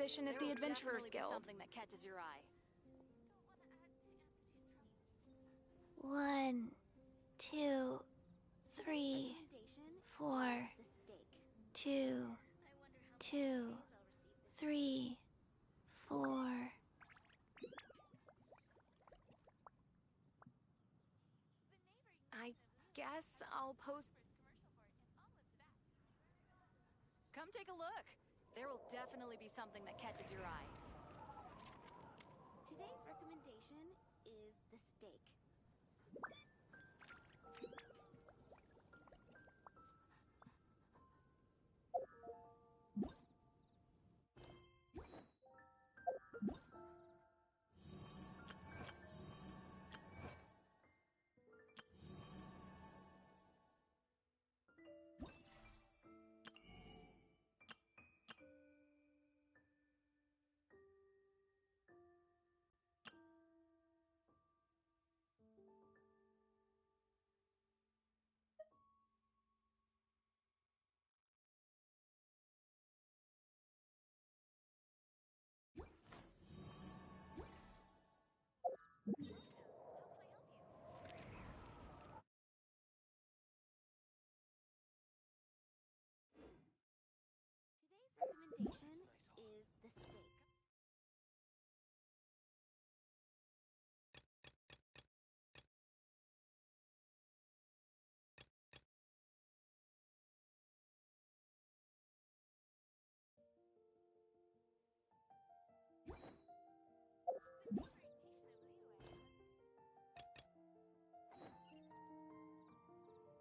exhibition at the Adventurers Guild. Something that catches your eye. 1, 2, 3, 4, 2, 2, 3, 4. I guess I'll post. Come take a look. There will definitely be something that catches your eye. Today's recommendation is the steak. Recommendation is the steak.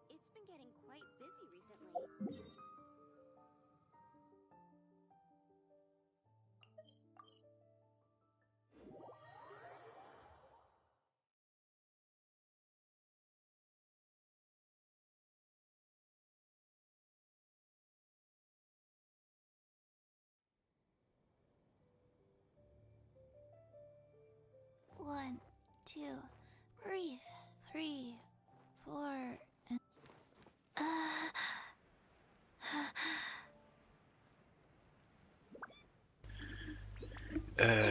It's been getting quite busy recently. One, 2, breathe. 3, 4, and...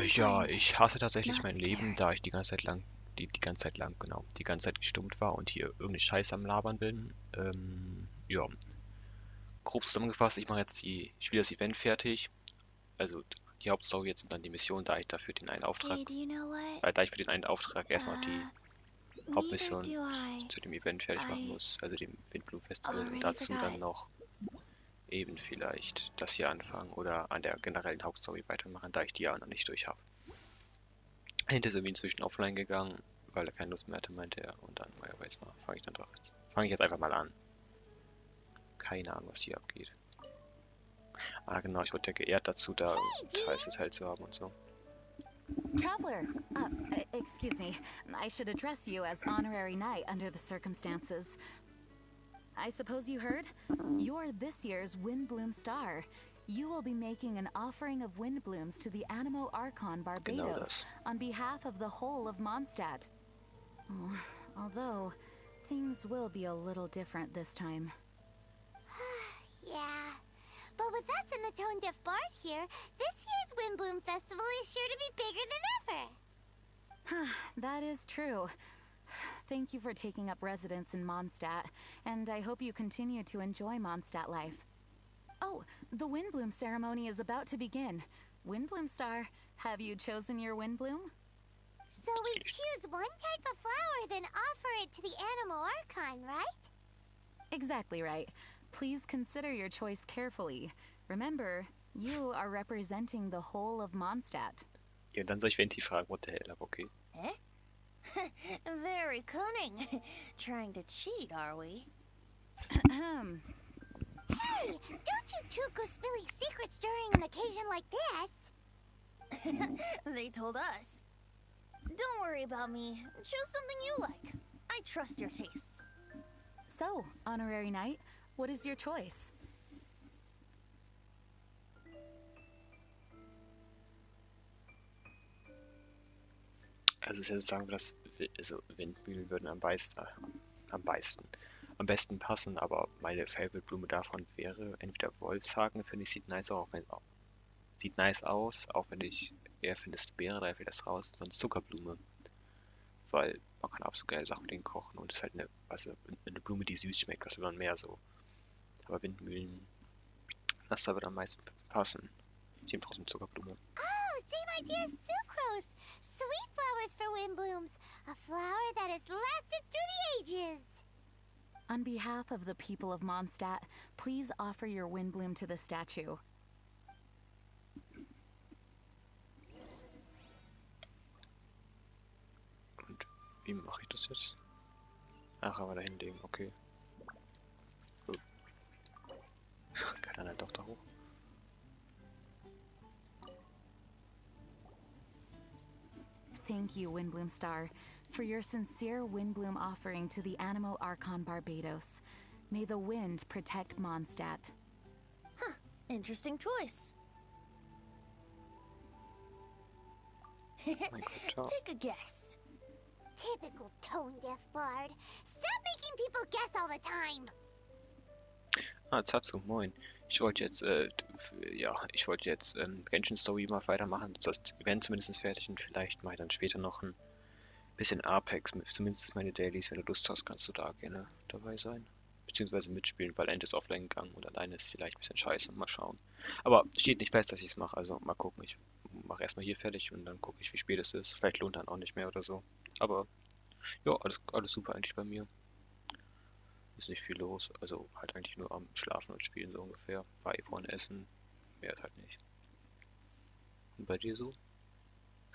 Ja, ich hasse tatsächlich mein Leben, da ich die ganze Zeit lang, die ganze Zeit gestummt war und hier irgendeine Scheiße am Labern bin. Ja, grob zusammengefasst, ich spiele das Event fertig. Also die Hauptstory jetzt und dann die Mission, da ich für den einen Auftrag erst noch die Hauptmission zu dem Event fertig machen muss, also dem Windblumenfestival, und dazu dann noch eben vielleicht das hier anfangen oder an der generellen Hauptstory weitermachen, da ich die ja noch nicht durch habe. Hinter ist irgendwie inzwischen offline gegangen, weil er keine Lust mehr hatte, meinte er, und dann, naja, weiß mal, fange ich jetzt einfach mal an. Keine Ahnung, was hier abgeht. Ah genau, ich wurde ja geehrt dazu, da Scheiße teilzuhaben und so. Traveler, excuse me. I should address you as honorary knight under the circumstances. I suppose you heard? You're this year's Windbloom Star. You will be making an offering of Windblooms to the Animo Archon Barbados on behalf of the whole of Mondstadt. Oh, although, things will be a little different this time. Yeah, but with us and the Tone Deaf Bard here, this year's Windbloom Festival is sure to be bigger than ever. That is true. Thank you for taking up residence in Mondstadt, and I hope you continue to enjoy Mondstadt life. Oh, the Windbloom ceremony is about to begin. Windbloom Star, have you chosen your Windbloom? So we choose one type of flower, then offer it to the Animo Archon, right? Exactly right. Please consider your choice carefully. Remember, you are representing the whole of Mondstadt. Ja, und dann soll ich Venti fragen, what the hell, aber okay. Eh? Very cunning. Trying to cheat, are we? Hey, don't you two go spilling secrets during an occasion like this. They told us. Don't worry about me. Choose something you like. I trust your tastes. So, honorary knight, what is your choice? Also es ist ja sozusagen, also Windmühlen würden am besten passen, aber meine Favorite Blume davon wäre entweder Wolfshagen, finde ich, sieht nice aus, sieht nice aus, auch wenn ich eher finde, es ist eine Beere, daher fällt das raus, sondern Zuckerblume. Weil man kann absolut geile Sachen mit denen kochen und es ist halt eine Blume, die süß schmeckt, was will man mehr so. Aber Windmühlen, das da wird am meisten passen. 10% Zuckerblume. Oh, same idea as sucrose. Sweet flowers for wind blooms. A flower that has lasted through the ages. On behalf of the people of Mondstadt, please offer your windbloom to the statue. Und wie mache ich das jetzt? Ach, aber da hinlegen, okay. Gut. Kann dann halt doch da hoch. Thank you, Windbloom Star, for your sincere Windbloom offering to the Animo Archon Barbados. May the wind protect Mondstadt. Huh, interesting choice. Mein Gott, ciao. Take a guess. Typical tone-deaf bard. Stop making people guess all the time. Ah, Zatsu, moin. Ich wollte jetzt, Genshin Story mal weitermachen. Das Event zumindest fertig und vielleicht mache ich dann später noch ein bisschen Apex. Zumindest meine Dailies. Wenn du Lust hast, kannst du da gerne dabei sein. Beziehungsweise mitspielen, weil End ist offline gegangen und alleine ist vielleicht ein bisschen scheiße. Mal schauen. Aber steht nicht fest, dass ich es mache. Also mal gucken. Ich mache erstmal hier fertig und dann gucke ich, wie spät es ist. Vielleicht lohnt dann auch nicht mehr oder so. Aber ja, alles super eigentlich bei mir. Ist nicht viel los, also halt eigentlich nur am Schlafen und Spielen so ungefähr. War eh vorhin essen, mehr ist halt nicht. Und bei dir so?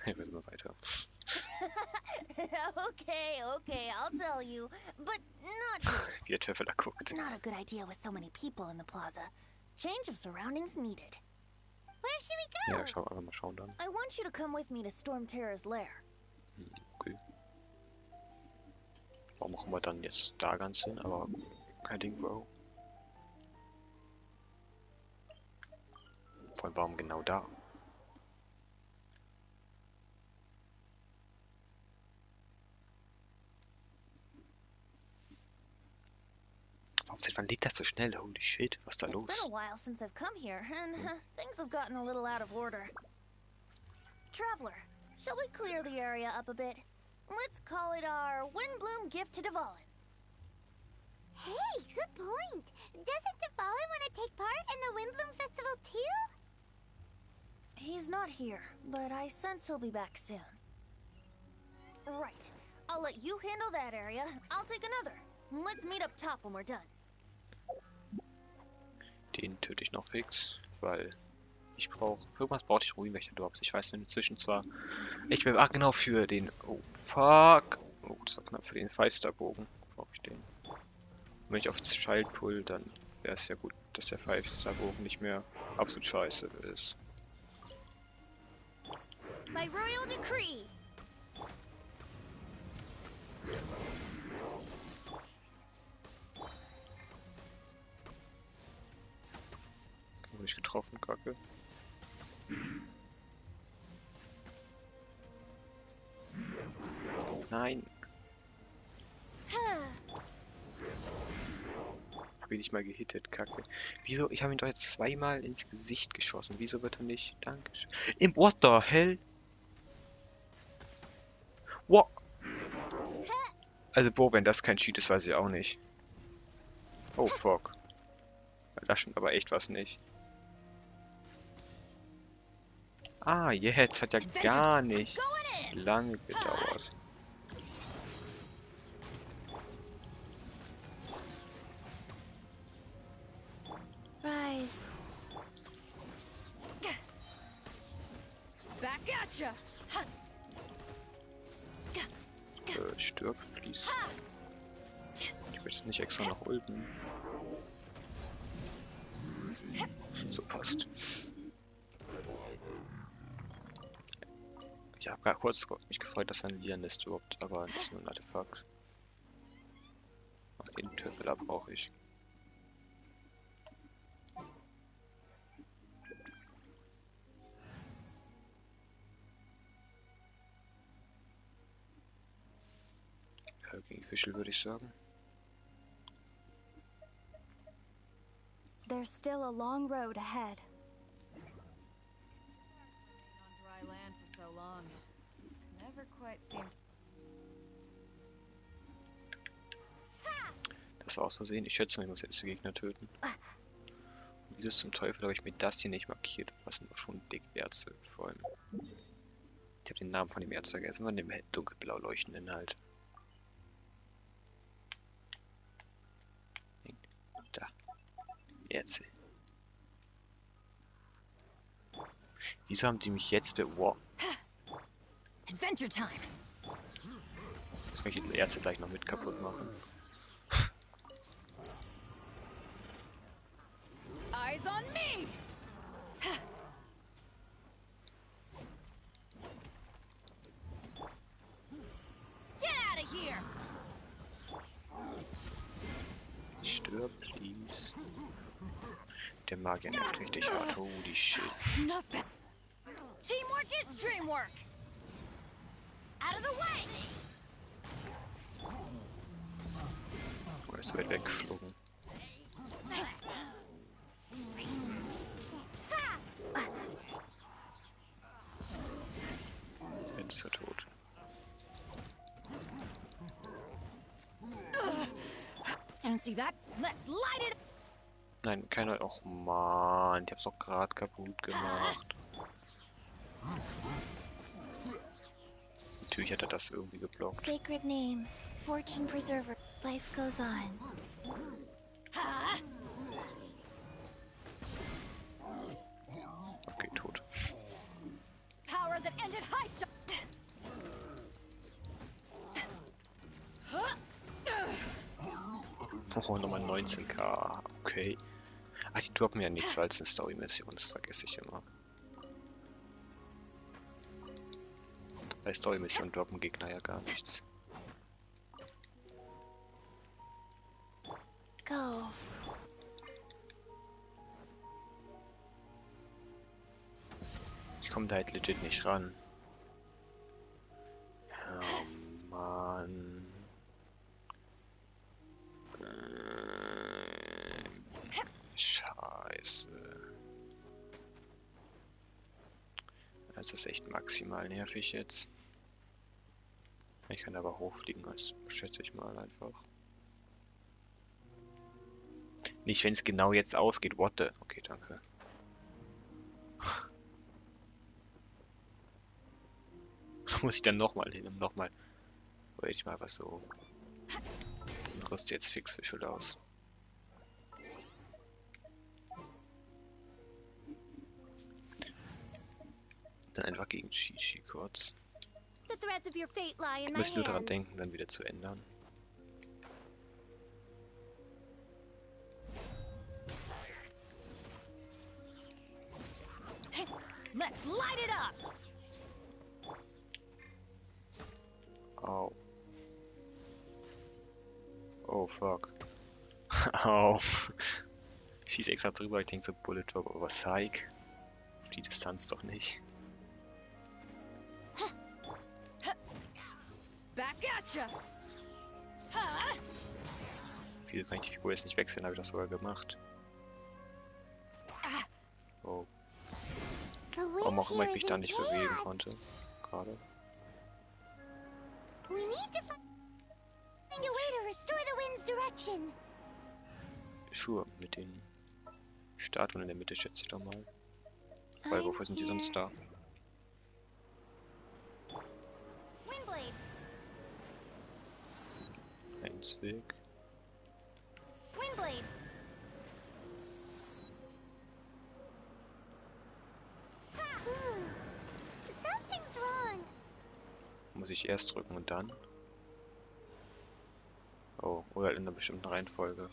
Wir müssen mal weiter. Okay, I'll tell you. But not here. Wie der Teufel da guckt. Not a good idea with so many people in the plaza. Change of surroundings needed. Where should we go? Ja, einfach mal schauen dann. I want you to come with me to Storm Terror's lair. Okay. Warum machen wir dann jetzt da ganz hin, aber kein Ding, Bro. Vor allem, warum genau da? Seit wann lädt das so schnell? Holy shit, was ist da los? It's been a while since I've come here, and things have gotten a little out of order. Traveler, shall we clear the area up a bit? Let's call it our Windbloom gift to Dvalin. Hey, good point. Doesn't Dvalin want to take part in the Windbloom Festival too? He's not here, but I sense he'll be back soon. Right. I'll let you handle that area. I'll take another. Let's meet up top when we're done. Den töte ich noch fix, weil ich brauche... Für irgendwas brauche ich Ruinwächter Drops. Ich weiß, wenn inzwischen zwar... Ach genau, für den... Oh, fuck! Oh, das war knapp. Für den Five-Star-Bogen brauche ich den. Wenn ich auf Child pull, dann wäre es ja gut, dass der Five-Star-Bogen nicht mehr absolut scheiße ist. By royal decree. Wurde ich getroffen, Kacke. Nein. Hab ihn nicht mal gehittet, Kacke. Wieso? Ich habe ihn doch jetzt zweimal ins Gesicht geschossen. Wieso wird er nicht? Dankeschön. What the hell? What? Also, Bro, wenn das kein Cheat ist, weiß ich auch nicht. Oh, fuck. Das stimmt aber echt was nicht. Ah, jetzt hat ja gar nicht lange gedauert. Rise. Back at ya. Stirb, please. Ich will jetzt nicht extra noch ulten. So passt. Ich habe gerade kurz mich gefreut, dass ein Lian ist überhaupt, aber das ist nur ein Artefakt. Ach, den Töpfeler brauche ich. Ja, gegen Fischl würde ich sagen. There's still a long road ahead. so long. Never quite seemed. Das war aus Versehen. Ich schätze, ich muss jetzt den Gegner töten. Und wieso zum Teufel habe ich mir das hier nicht markiert? Was sind doch schon Dickerze, vor allem. Ich habe den Namen von dem Erz vergessen, von dem dunkelblau leuchtenden halt. Da. Erze. Wieso haben die mich jetzt wow. Adventure time. Jetzt kann ich die Erze gleich noch mit kaputt machen. Eyes on me. Get out of here. Stirb, please. Der Magier nervt richtig hart. Holy shit. Not bad. Teamwork is dreamwork. Out of the way. Oh, er ist weit weggeflogen. Jetzt ist er tot. Didn't see that. Let's light it. Nein, keiner. Och man, ich hab's doch gerade kaputt gemacht. Natürlich hat er das irgendwie geblockt. Sacred name, fortune preserver. Life goes on. Okay, tot. Power that ended high shot. Oh, nochmal 19k. Okay. Ach, die droppen ja nichts, weil es eine Story-Mission ist, vergesse ich immer. Bei Story-Missionen droppen Gegner ja gar nichts. Go. Ich komme da halt legit nicht ran. Oh Mann. Scheiße. Das ist echt maximal nervig jetzt. Ich kann aber hochfliegen, das schätze ich mal einfach. Nicht, wenn es genau jetzt ausgeht. What the? Okay, danke. Muss ich dann nochmal hin und nochmal. Wollte ich mal was so. Und rüste jetzt fix für Schuld aus. Dann einfach gegen Shishi kurz. The threads of your fate lie in Ich my muss nur daran hands. denken, dann wieder zu ändern. Let's light it up. Au. Oh fuck. Au. Ich schieß extra drüber, ich denke so Bullet Drop, aber Psych. Auf die Distanz doch nicht. Back at ya. Wieso kann ich die Figur jetzt nicht wechseln, habe ich das sogar gemacht. Oh. The Warum wind auch immer here ich mich is da in nicht bewegen chaos. konnte. Gerade. We need to find a way to restore the wind's direction. Schuhe mit den Statuen in der Mitte, schätze ich doch mal. Weil wofür sind die sonst da? Windblade. Eins weg. Windblade. Something's wrong. Muss ich erst drücken und dann? Oh, oder in einer bestimmten Reihenfolge.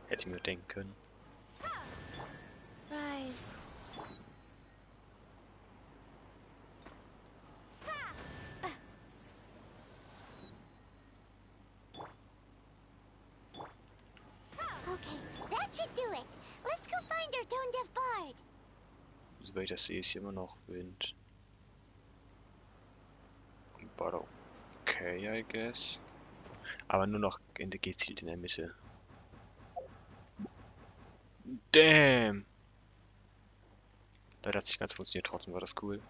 Hätte ich mir denken können. Rise. Okay, that should do it. Let's go find our tone-deaf bard. Soweit ich das sehe, ist hier immer noch Wind. But okay, I guess. Aber nur noch in der gezielt in der Mitte. Da Leider hat es nicht ganz funktioniert, trotzdem war das cool.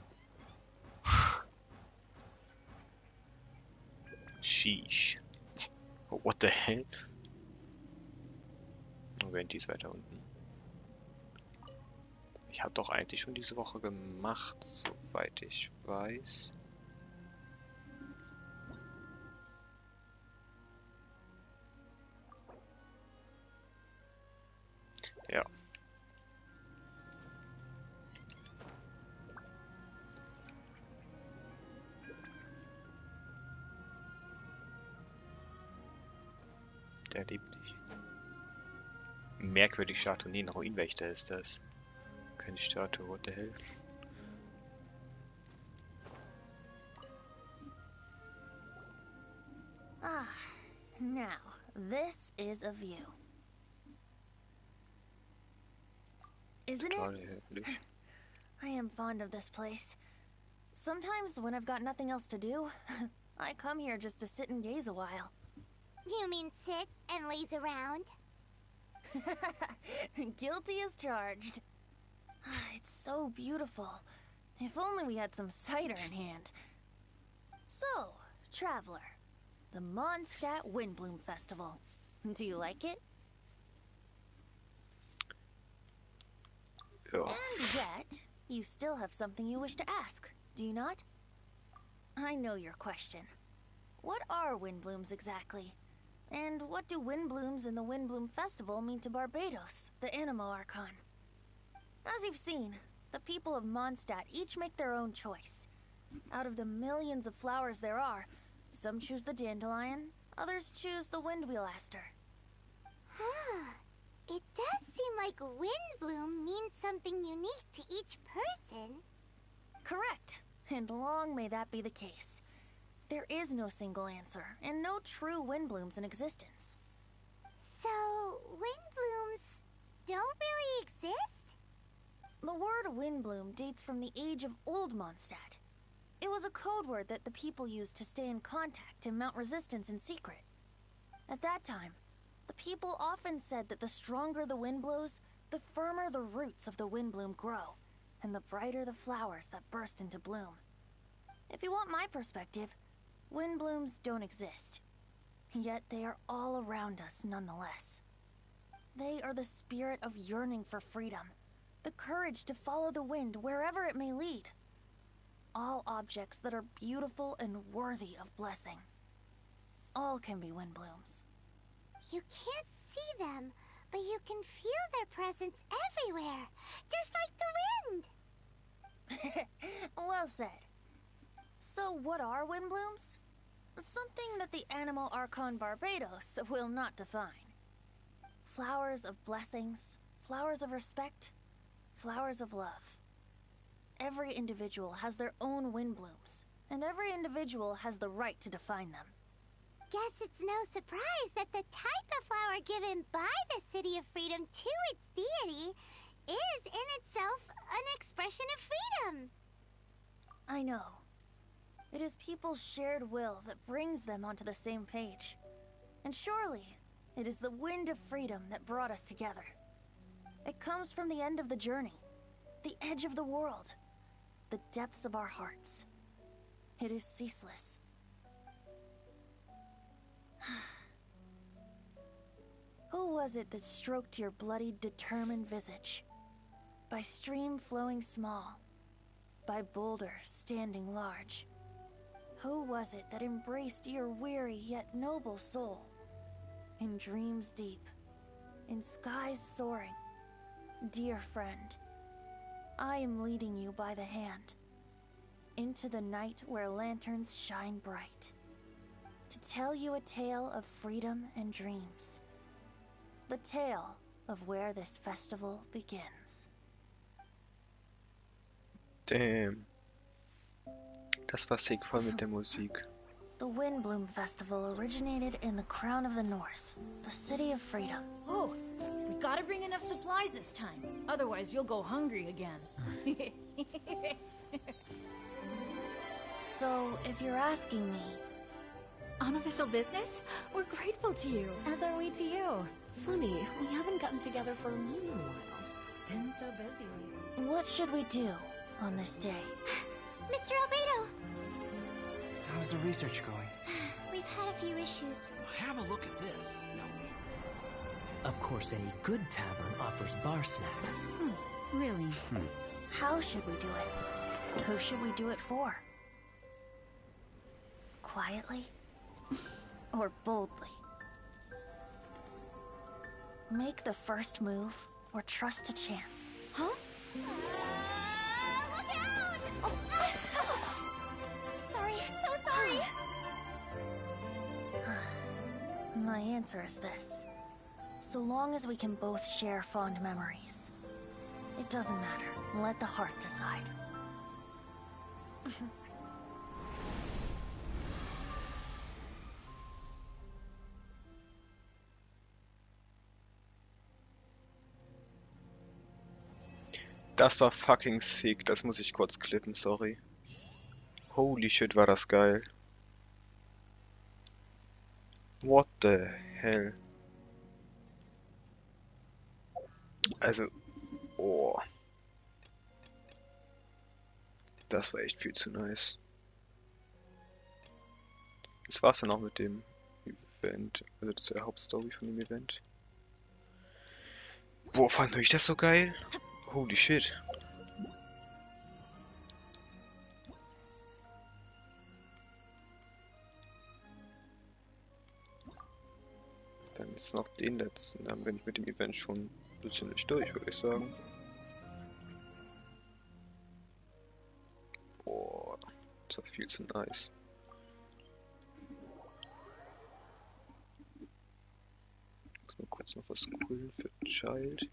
Sheesh. Oh, what the hell? Oh, Venti ist weiter unten. Ich habe doch eigentlich schon diese Woche gemacht, soweit ich weiß. Ja. Der liebt dich. Merkwürdig Statue, nee, ein Ruinwächter ist das. Keine Statue, what the hell? Ah, now, this is a view. Isn't it? I am fond of this place. Sometimes when I've got nothing else to do, I come here just to sit and gaze a while. You mean sit and laze around? Guilty as charged. It's so beautiful. If only we had some cider in hand. So, Traveler, the Mondstadt Windbloom Festival. Do you like it? Ja. And yet, you still have something you wish to ask, do you not? I know your question. What are Windblooms exactly? And what do Windblooms in the Windbloom Festival mean to Barbados, the Animo Archon? As you've seen, the people of Mondstadt each make their own choice. Out of the millions of flowers there are, some choose the dandelion, others choose the windwheel aster. It does seem like Windbloom means something unique to each person. Correct, and long may that be the case. There is no single answer, and no true Windblooms in existence. So, Windblooms don't really exist? The word Windbloom dates from the age of Old Mondstadt. It was a code word that the people used to stay in contact and mount resistance in secret. At that time, the people often said that the stronger the wind blows, the firmer the roots of the Windbloom grow, and the brighter the flowers that burst into bloom. If you want my perspective, Windblooms don't exist. Yet they are all around us nonetheless. They are the spirit of yearning for freedom, the courage to follow the wind wherever it may lead. All objects that are beautiful and worthy of blessing. All can be Windblooms. You can't see them, but you can feel their presence everywhere, just like the wind. Well said. So what are Windblooms? Something that the Animo Archon Barbados will not define. Flowers of blessings, flowers of respect, flowers of love. Every individual has their own Windblooms, and every individual has the right to define them. Guess it's no surprise that the type of flower given by the City of Freedom to its deity is in itself an expression of freedom. I know. It is people's shared will that brings them onto the same page. And surely, it is the wind of freedom that brought us together. It comes from the end of the journey, the edge of the world, the depths of our hearts. It is ceaseless. Who was it that stroked your bloody, determined visage? By stream flowing small, by boulder standing large. Who was it that embraced your weary yet noble soul? In dreams deep, in skies soaring, dear friend, I am leading you by the hand, into the night where lanterns shine bright, to tell you a tale of freedom and dreams, the tale of where this festival begins. Damn. Das war sick voll mit der Musik. The Windbloom Festival originated in the Crown of the North, the City of Freedom. Oh, we gotta bring enough supplies this time. Otherwise, you'll go hungry again. So, if you're asking me... Unofficial business? We're grateful to you. As are we to you. Funny, we haven't gotten together for a while. It's been so busy lately. What should we do on this day? Mr. Albedo, How's the research going? we've had a few issues. Have a look at this. Of course, any good tavern offers bar snacks. Really? How should we do it? Who should we do it for? Quietly? Or boldly? Make the first move, or trust a chance. Huh? Look out! Sorry, so sorry! My answer is this. So long as we can both share fond memories. It doesn't matter. Let the heart decide. Das war fucking sick. Das muss ich kurz klippen, sorry. Holy shit, war das geil. What the hell? Also, oh. Das war echt viel zu nice. Das war's dann auch mit dem Event, also der Hauptstory von dem Event. Boah, fand ich das so geil? Holy shit. Dann jetzt noch den letzten, dann bin ich mit dem Event schon ziemlich durch, würde ich sagen. Boah, das war viel zu nice. Ich muss mal kurz noch was googeln für Child.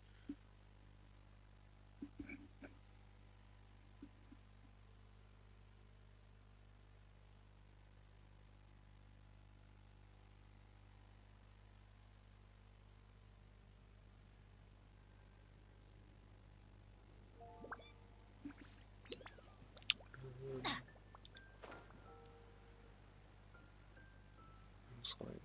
Muss rein.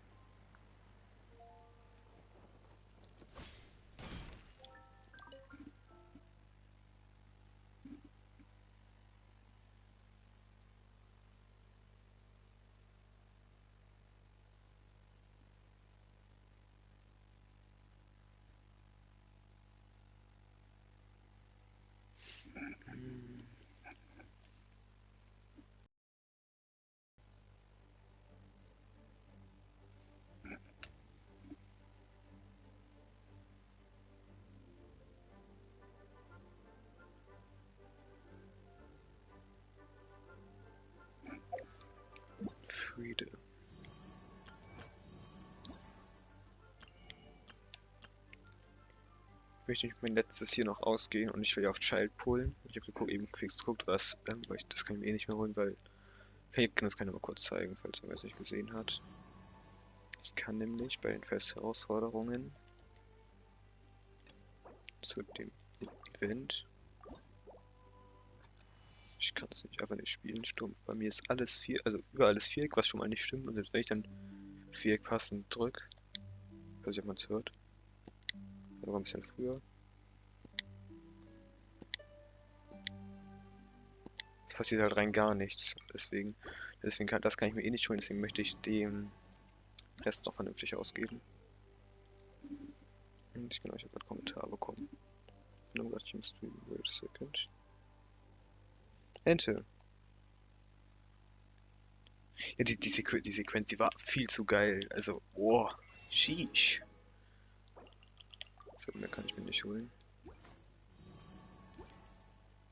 Friede. Ich möchte nicht mein letztes hier noch ausgehen und ich will ja auf Child pullen. Ich habe geguckt, eben fix geguckt, was, weil das kann ich mir eh nicht mehr holen, weil ich kann das mal kurz zeigen, falls man es nicht gesehen hat. Ich kann nämlich bei den Festherausforderungen zu dem Event, ich kann es nicht einfach nicht spielen, stumpf. Bei mir ist alles also überall ist Viereck, was schon mal nicht stimmt. Und selbst wenn ich dann Viereck passend drücke, ich weiß nicht, ob man es hört, aber ein bisschen früher. Es passiert halt rein gar nichts. Deswegen das kann ich mir eh nicht holen, deswegen möchte ich dem Rest noch vernünftig ausgeben. Und ich kann euch einen Kommentar bekommen. No watching stream, wait a second. Ente. Ja, die Sequenz, die war viel zu geil. Also, oh, sheesh. So, mehr kann ich mir nicht holen.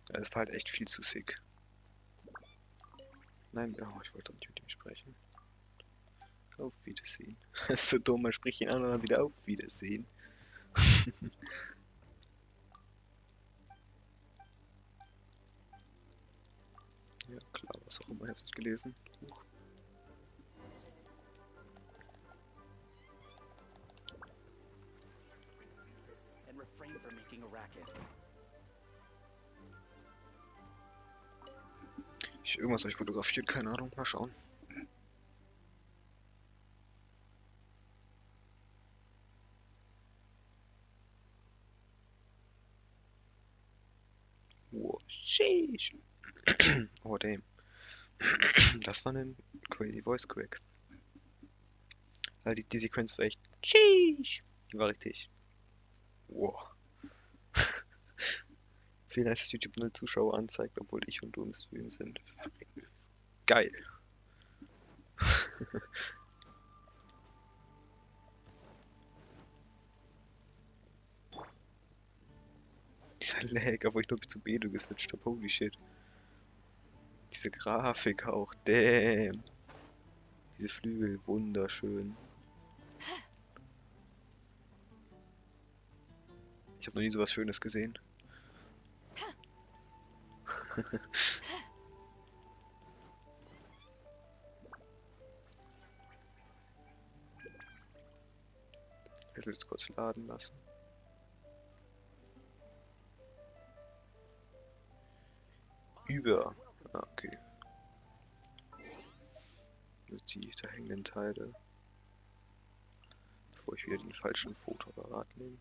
Ja, das war halt echt viel zu sick. Nein, oh, ich wollte doch nicht mit ihm sprechen. Auf Wiedersehen. Das ist so dumm, man spricht ihn an und dann wieder auf Wiedersehen. Ja, klar, was auch immer, ich hab's nicht gelesen. Huch. And refrain from making a racket. Irgendwas habe ich fotografiert, keine Ahnung, mal schauen. Sheesh. Oh, damn. Das war ein crazy Voice Crack. Also die Sequenz war echt. Sheesh. Die war richtig. Wow. Vielen Dank, dass YouTube 0 Zuschauer anzeigt, obwohl ich und du im Stream sind. Geil. Dieser Lag, obwohl ich nur bis zu Bedo geswitcht habe. Holy shit. Diese Grafik auch. Damn. Diese Flügel, wunderschön. Ich habe noch nie sowas Schönes gesehen. Ich will es kurz laden lassen. Über. Ah, okay. Das sind die da hängenden Teile. Bevor ich wieder den falschen Fotoapparat nehme.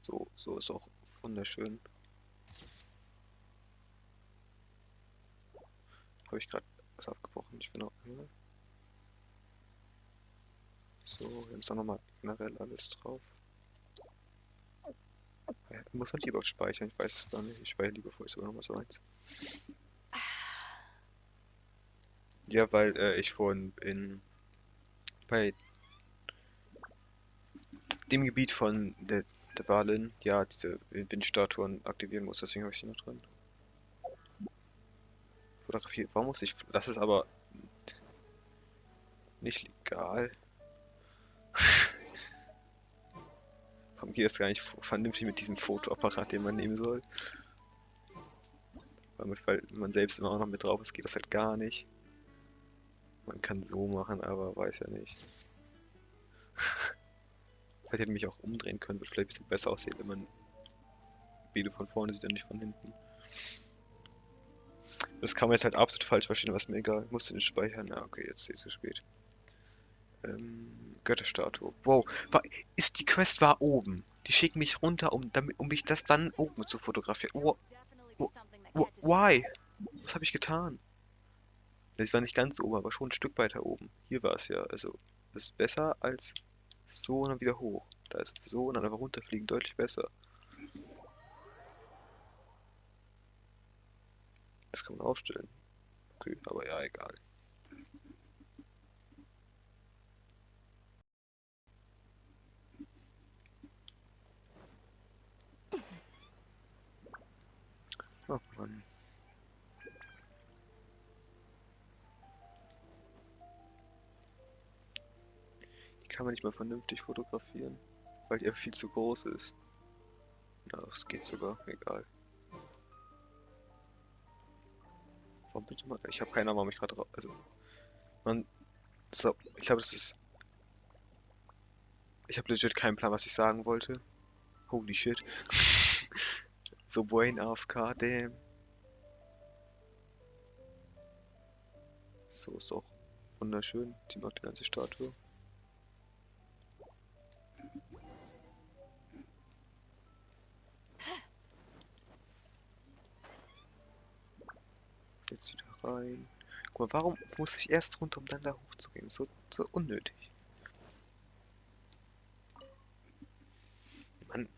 So. So ist auch wunderschön. Habe ich gerade was abgebrochen? Ich bin auch. Ja. So, jetzt auch nochmal generell alles drauf. Ja, muss man die überhaupt speichern? Ich weiß es gar nicht. Ich speichere lieber vorher sogar nochmal so eins. Ja, weil ich vorhin bei dem Gebiet von der Wahlen ja diese Windstatuen aktivieren muss, deswegen habe ich die noch drin. Fotografie, warum muss ich. Das ist aber nicht legal. Warum geht das gar nicht vernünftig mit diesem Fotoapparat, den man nehmen soll? Weil man selbst immer auch noch mit drauf ist, geht das halt gar nicht. Man kann so machen, aber weiß ja nicht. Vielleicht hätte mich auch umdrehen können, wird vielleicht ein bisschen besser aussehen, wenn man Bedo von vorne sieht und nicht von hinten. Das kann man jetzt halt absolut falsch verstehen, was mir egal. Ich musste nicht speichern. Ja, okay, jetzt ist es zu spät. Götterstatue. Wow, die Quest war oben. Die schicken mich runter, um mich das dann oben zu fotografieren. Why? Was habe ich getan? Ich war nicht ganz oben, aber schon ein Stück weiter oben. Hier war es ja. Also, das ist besser als so und dann wieder hoch. Da ist so und dann einfach runterfliegen deutlich besser. Das kann man aufstellen. Okay, aber ja, egal. Oh Mann. Die kann man nicht mal vernünftig fotografieren, weil die einfach viel zu groß ist. Na, das geht sogar, egal. Warum bitte mal? Ich habe keine Ahnung, warum ich gerade also, man. So, ich glaube, das ist. Ich habe legit keinen Plan, was ich sagen wollte. Holy shit. So Brain AFK, damn. So ist doch wunderschön. Die macht die ganze Statue. Jetzt wieder rein. Guck mal, warum muss ich erst runter, um dann da hochzugehen? So unnötig. Mann.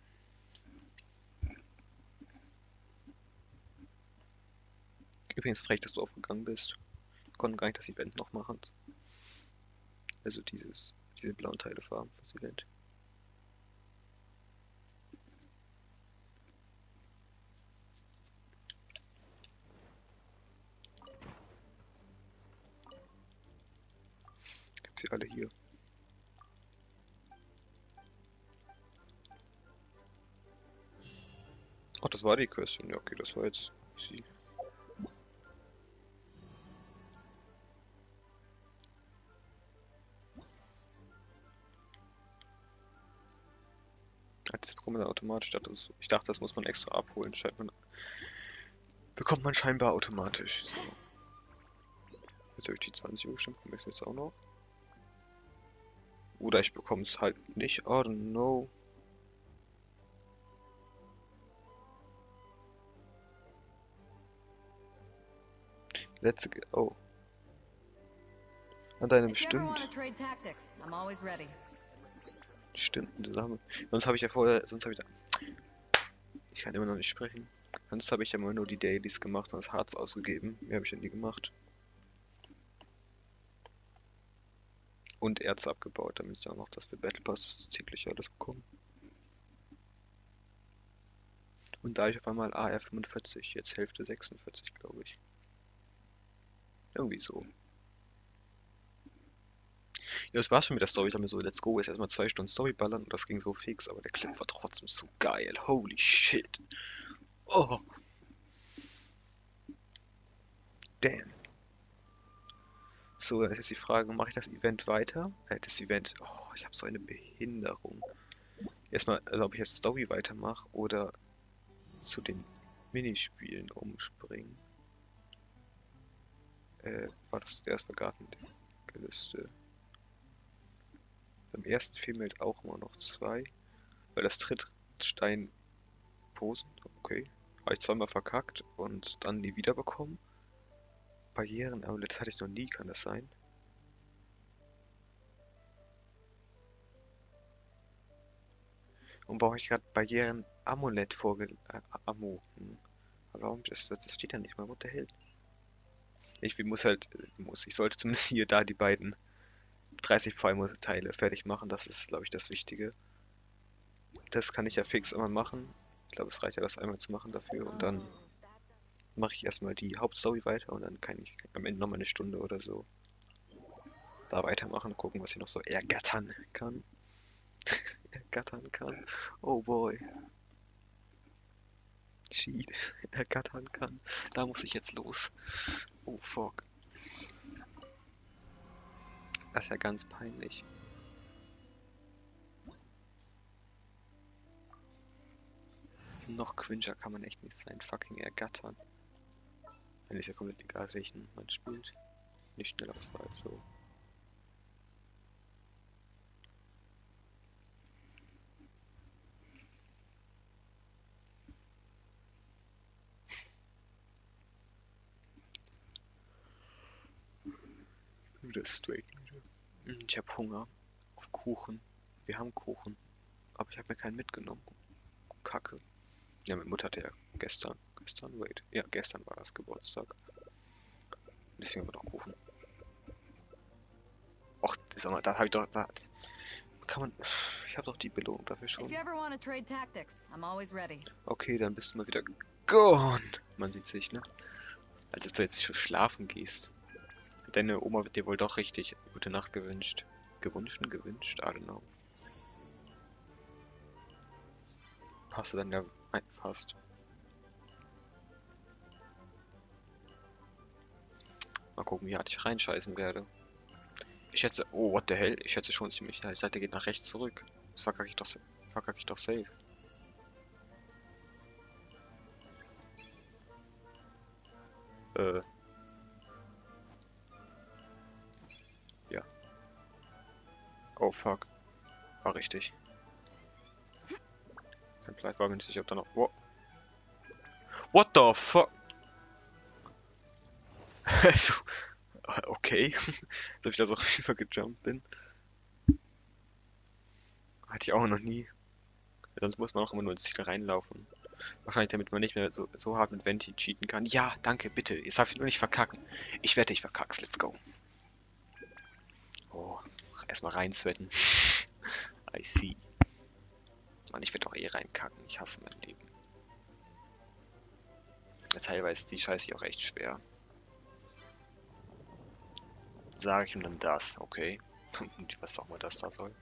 Übrigens frech, dass du aufgegangen bist. Wir konnten gar nicht das Event noch machen. Also diese blauen Teile farben fürs Event. Ich hab sie alle hier. Ach, das war die Question. Ja, okay, das war jetzt easy. Das bekommt man automatisch. Ich dachte, das muss man extra abholen. Bekommt man scheinbar automatisch. So. Jetzt habe ich die 20 Uhr gestimmt. Bekomme ich es jetzt auch noch? Oder ich bekomme es halt nicht. I don't know. Let's go. Oh. An deinem If you ever bestimmt. want to trade tactics, I'm always ready. Stimmt, Sache. Sonst habe ich ja vorher, ich kann immer noch nicht sprechen. Sonst habe ich ja immer nur die Dailies gemacht und das Harz ausgegeben. Mehr habe ich ja nie gemacht. Und Erze abgebaut, damit ich auch noch das für Battle Pass täglich alles bekomme. Und da ich auf einmal AR 45, jetzt Hälfte 46, glaube ich. Irgendwie so. Ja, das war's schon mit der Story. Ich dachte mir so, let's go, jetzt erstmal 2 Stunden Story ballern und das ging so fix, aber der Clip war trotzdem so geil. Holy shit. Oh. Damn. So, dann ist jetzt die Frage, mache ich das Event weiter? Ich habe so eine Behinderung. Erstmal, also ob ich jetzt Story weitermache oder zu den Minispielen umspringen. War das der erste Garten der Liste? Beim ersten fehlen mir halt auch immer noch 2. Weil das Trittstein Posen, okay. Habe ich zweimal verkackt und dann nie wiederbekommen. Barrieren, aber das hatte ich noch nie, kann das sein? Und warum ich gerade Barrieren Amulett Ammo. Aber warum das steht da nicht mal, what the hell? Ich sollte zumindest hier da die beiden 30 Teile fertig machen, das ist glaube ich das Wichtige. Das kann ich ja fix immer machen. Ich glaube es reicht ja das einmal zu machen dafür und dann mache ich erstmal die Hauptstory weiter und dann kann ich am Ende nochmal eine Stunde oder so da weitermachen, gucken was ich noch so ergattern kann. Ergattern kann. Oh boy. Cheat. Ergattern kann. Da muss ich jetzt los. Oh fuck. Das ist ja ganz peinlich. Noch cringer kann man echt nicht sein. Fucking ergattern. Dann ist ja komplett egal, welchen man spielt. Nicht schnell Auswahl, so. Wieder straight. Ich hab Hunger auf Kuchen. Wir haben Kuchen. Aber ich habe mir keinen mitgenommen. Kacke. Ja, meine Mutter hatte ja gestern. Ja, gestern war das Geburtstag. Deswegen war doch Kuchen. Och, sag mal, da habe ich doch. Da kann man. Ich habe doch die Belohnung dafür schon. If you ever want to trade tactics, I'm always ready. Okay, dann bist du mal wieder gone. Man sieht sich, ne? Als ob du jetzt schon schlafen gehst. Deine Oma wird dir wohl doch richtig gute Nacht gewünscht. Gewünscht? I don't know. Passt du dann ja fast. Mal gucken, wie hart ich reinscheißen werde. Ich schätze, oh, what the hell? Ich schätze schon ziemlich, ja, ich dachte, der geht nach rechts zurück. Das verkacke ich doch safe. Ja. Oh, fuck. War richtig. Vielleicht war mir nicht sicher, ob da noch... What the fuck? Also... Okay. Dass ich da so rübergejumpt bin. Hatte ich auch noch nie. Sonst muss man auch immer nur ins Ziel reinlaufen. Wahrscheinlich damit man nicht mehr so hart mit Venti cheaten kann. Ja, danke, bitte. Jetzt darf ich nur nicht verkacken. Ich wette, ich verkack's. Let's go. Oh, erstmal reinsweaten. I see. Mann, ich werde doch eh reinkacken. Ich hasse mein Leben. Teilweise ist die Scheiße hier auch echt schwer. Sage ich ihm dann das, okay? Was auch mal das da soll.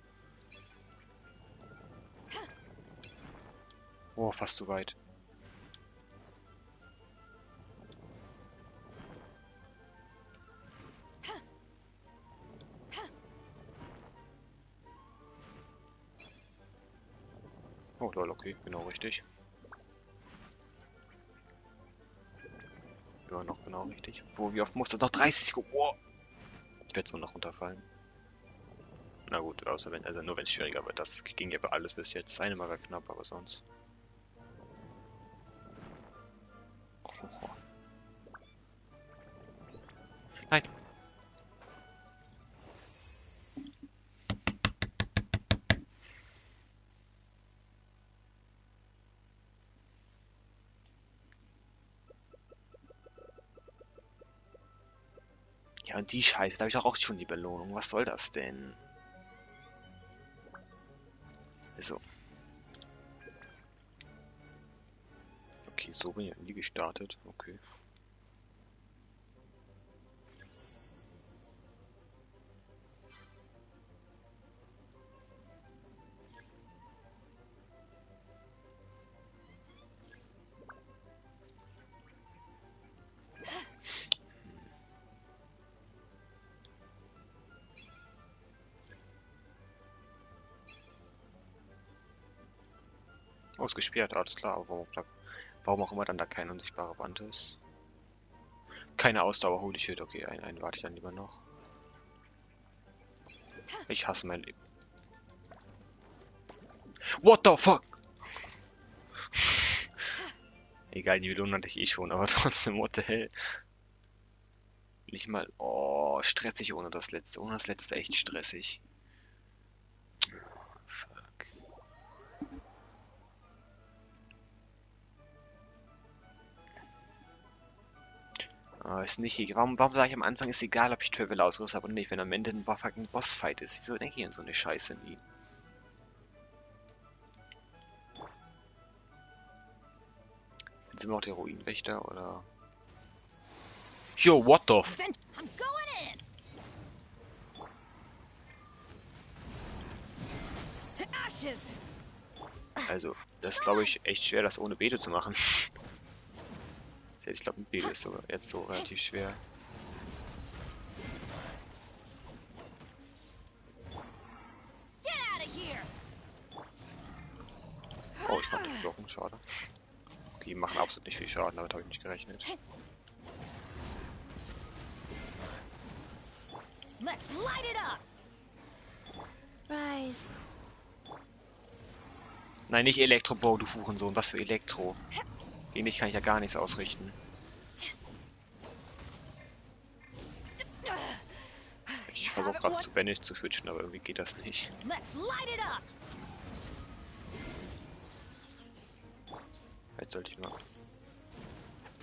Oh, fast zu weit. Oh, lol, okay, genau richtig. Immer noch genau richtig. Wie oft muss das noch? 30 Sekunden? Wow. Ich werde so noch runterfallen. Na gut, außer wenn, also nur wenn es schwieriger wird. Das ging ja bei alles bis jetzt. Das eine Mal war knapp, aber sonst. Nein. Ja, und die Scheiße, da habe ich auch schon die Belohnung. Was soll das denn? So. Okay, so bin ich nie gestartet. Okay. Oh, ist gesperrt, alles klar. Aber warum auch immer dann da kein unsichtbarer Wand ist. Keine Ausdauer, holy shit. Okay, einen warte ich dann lieber noch. Ich hasse mein Leben. What the fuck? Egal, die Belohnung hatte ich eh schon, aber trotzdem, what the hell? Nicht mal... Oh, stressig ohne das letzte. Ohne das letzte echt stressig. Fuck. Ist nicht egal. Warum sage ich am Anfang, ist egal, ob ich Travel ausgerüstet habe oder nicht, wenn am Ende ein fucking Bossfight ist? Wieso denke ich an so eine Scheiße nie? Sind wir auch der Ruinenwächter, oder? Yo, what the f... I'm going in. To ashes. Also, das ist, glaube ich, echt schwer, das ohne Beete zu machen. Ich glaube, ein Beete ist sogar jetzt so relativ schwer. Get out of here. Oh, ich mache den Glocken, schade. Okay, die machen absolut nicht viel Schaden, damit habe ich nicht gerechnet. Let's light it up. Rise. Nein, nicht Elektro, Bro, du Hurensohn. Was für Elektro? Gegen dich kann ich ja gar nichts ausrichten. Ich versuche gerade zu Banish zu switchen, aber irgendwie geht das nicht. Let's light it up. Jetzt sollte ich mal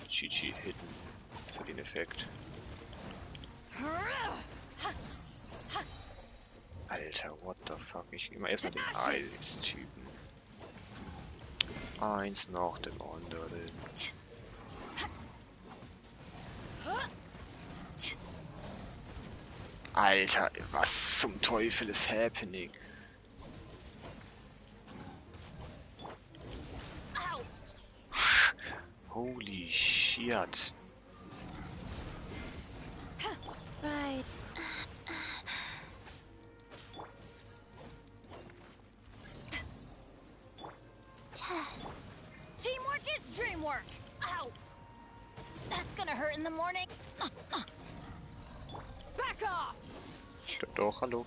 Chi-Chi hitten für den Effekt. Alter, what the fuck? Ich geh mal erstmal den Eis-Typen. Eins nach dem anderen. Alter, was zum Teufel ist happening? Holy shit. Right. Teamwork is dreamwork. Ow. That's gonna hurt in the morning. Back off. Doch, hallo.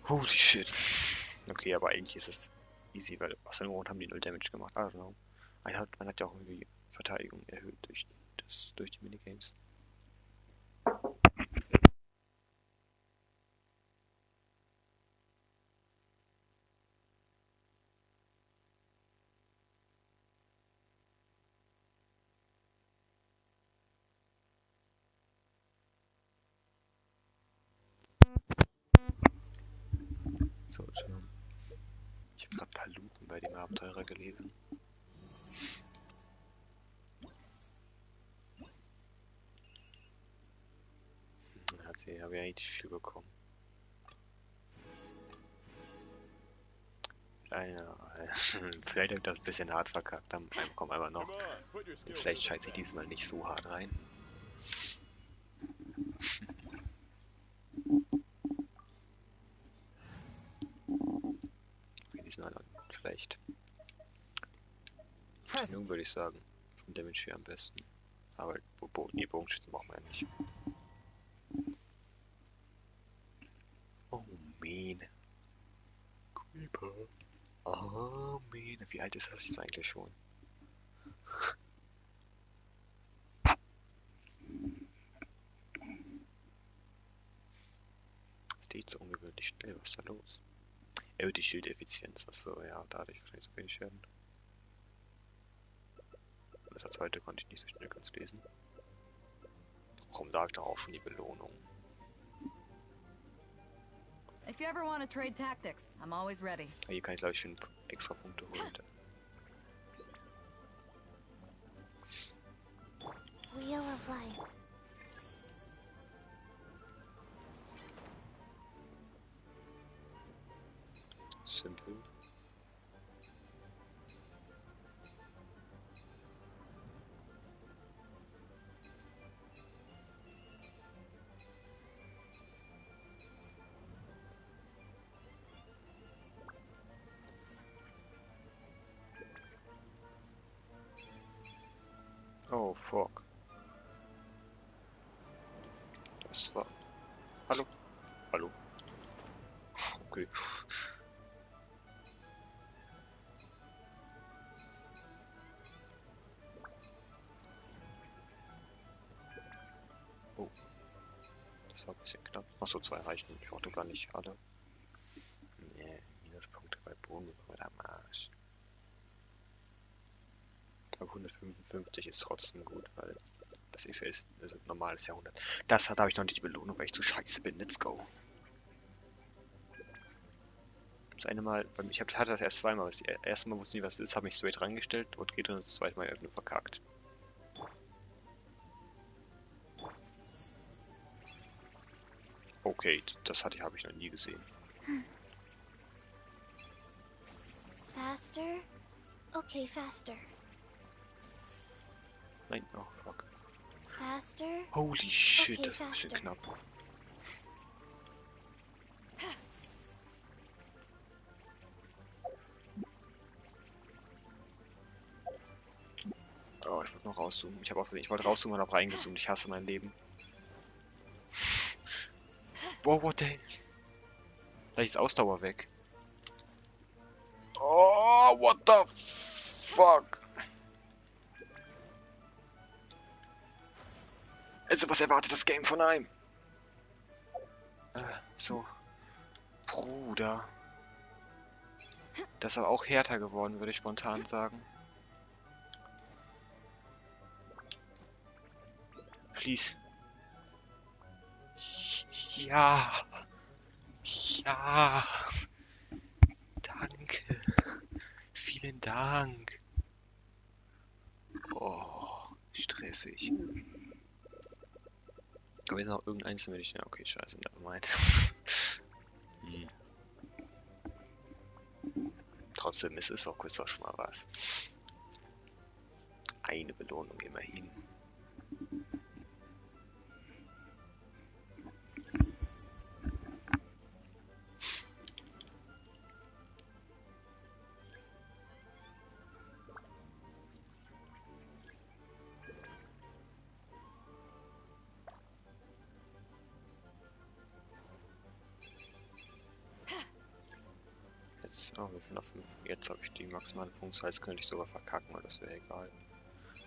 Holy shit. Okay, aber eigentlich ist es easy, weil aus dem Grund haben die 0 Damage gemacht. I don't know. Man hat ja auch irgendwie Verteidigung erhöht durch die Minigames. So, Entschuldigung. Ich habe gerade Paluten bei dem Abenteurer gelesen. Habe ja richtig viel bekommen. Vielleicht habe ich das ein bisschen hart verkackt, dann kommen einfach noch. Vielleicht scheiße ich diesmal nicht so hart rein. Diesmal vielleicht. Nun würde ich sagen, vom Damage hier am besten. Aber Bogenschützen brauchen wir ja nicht. Oh man. Creeper. Oh man. Wie alt ist das jetzt eigentlich schon? Das geht so ungewöhnlich schnell. Was ist da los? Erhöht die Schildeffizienz. Achso, ja, dadurch wahrscheinlich so wenig Schaden. Das als zweite konnte ich nicht so schnell ganz lesen. Warum sage ich doch auch schon die Belohnung? If you ever want to trade tactics, I'm always ready. Hier kann ich, glaube ich, schon extra Punkte holen. Wheel of Life. Simpel. Oh, fuck. Das war... Hallo? Hallo? Okay. Oh. Das war ein bisschen knapp. Achso, 2 reichen. Ich brauchte gar nicht alle. Nee, Minuspunkte bei Bonus oder am Arsch. Aber 155 ist trotzdem gut, weil das EFA ist also normales Jahrhundert. Das habe ich noch nicht die Belohnung, weil ich zu scheiße bin. Let's go. Das eine Mal, ich hatte das erst zweimal. Das erste Mal wusste ich nicht, was es ist, habe mich straight reingestellt und geht und das zweite Mal irgendwie verkackt. Okay, das habe ich noch nie gesehen. Faster? Okay, faster. Nein, oh fuck. Faster? Holy shit, Okay, das war schön faster. knapp. Oh, ich wollte noch rauszoomen. Ich wollte rauszoomen und habe reingezoomt. Ich hasse mein Leben. Wow, what the hell? Gleich ist Ausdauer weg. Oh, what the fuck? Also, was erwartet das Game von einem? So. Bruder. Das ist aber auch härter geworden, würde ich spontan sagen. Please. Ja. Ja. Danke. Vielen Dank. Oh, stressig. Aber jetzt noch irgendeins, wenn ich... Ja, okay, scheiße, nevermind. Trotzdem ist es auch kurz doch schon mal was. Eine Belohnung immerhin. Jetzt, oh, wir sind auf 5. Jetzt habe ich die maximale Punktzahl, jetzt könnte ich sogar verkacken, aber das wäre egal.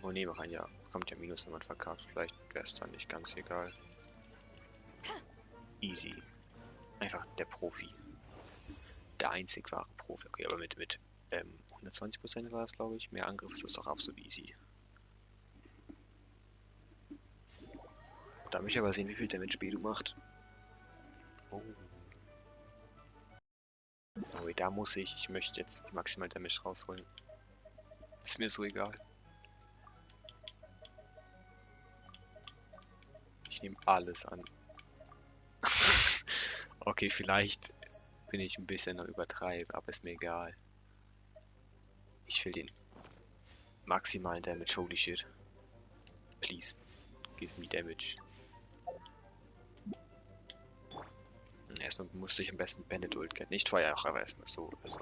Oh ne, man ja, kommt ja Minus, wenn man verkackt. Vielleicht wäre es dann nicht ganz egal. Easy. Einfach der Profi. Der einzig wahre Profi. Okay, aber mit 120% war es, glaube ich. Mehr Angriff ist das doch absolut easy. Da möchte ich aber sehen, wie viel Damage Bedu macht. Oh. Oh, da muss ich möchte jetzt maximal Damage rausholen. Ist mir so egal. Ich nehme alles an. Okay, vielleicht bin ich ein bisschen noch übertreibe, aber ist mir egal. Ich will den maximalen Damage, holy shit. Please, give me damage. Erstmal musste ich am besten Bandit Ult kennen. Nicht Feuer, aber erstmal so, also.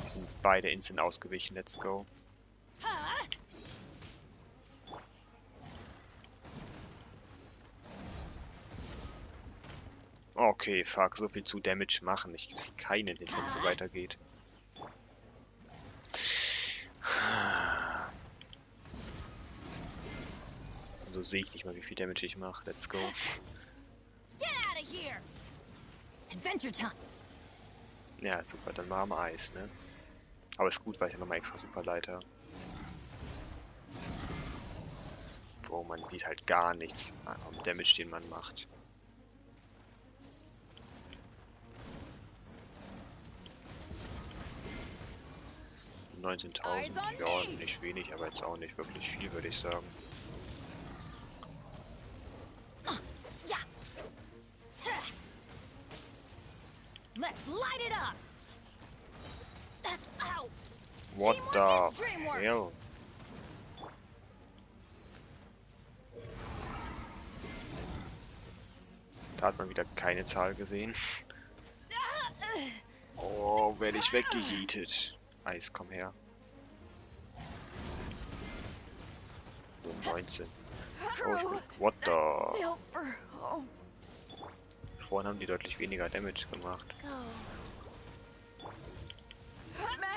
Die sind beide instant ausgewichen, let's go. Okay, fuck, so viel zu Damage machen. Ich krieg keinen hin, wenn es so weitergeht. So sehe ich nicht mal, wie viel Damage ich mache. Let's go. Get out of here! Adventure time! Ja, super, dann machen wir Eis, ne? Aber ist gut, weil ich ja nochmal extra Superleiter. Wo man sieht halt gar nichts am Damage, den man macht. $19.000, ja, nicht wenig, aber jetzt auch nicht wirklich viel, würde ich sagen. Let's light it up! Ow! What the hell? Da hat man wieder keine Zahl gesehen. Oh, werde ich weggehietet. Eis, komm her. 19. Oh, ich bin... What the... Vorhin haben die deutlich weniger Damage gemacht.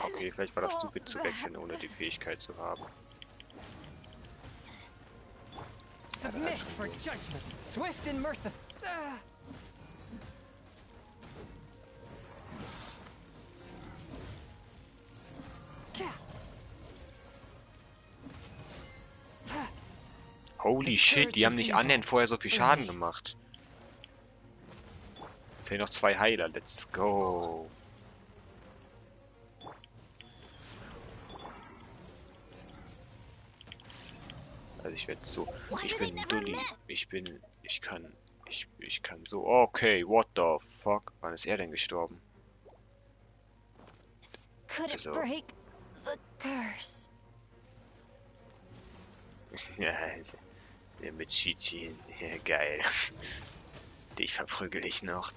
Okay, vielleicht war das stupid zu wechseln, ohne die Fähigkeit zu haben. Submit for judgment, swift and merciful. Holy shit, die haben nicht annähernd vorher so viel Schaden gemacht. Fehlen noch 2 Heiler, let's go. Also ich werde so, ich bin Dulli, ich kann so, okay, what the fuck, wann ist er denn gestorben? Could it Also, break the curse? ja, mit Chi-Chi, ja, geil. Dich verprügel ich noch.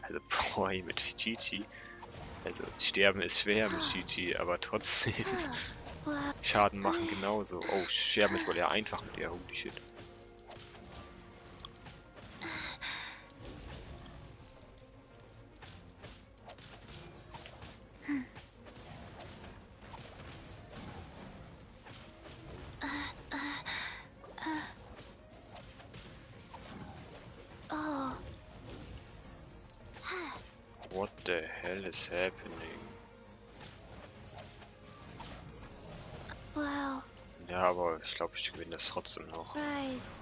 Also, boy, mit Chi-Chi. Also, sterben ist schwer mit Chi-Chi, aber trotzdem. Schaden machen genauso. Oh, sterben ist wohl eher einfach mit der. Holy shit. What the hell is happening? Wow. Ja, aber ich glaube, ich gewinne das trotzdem noch. Rise.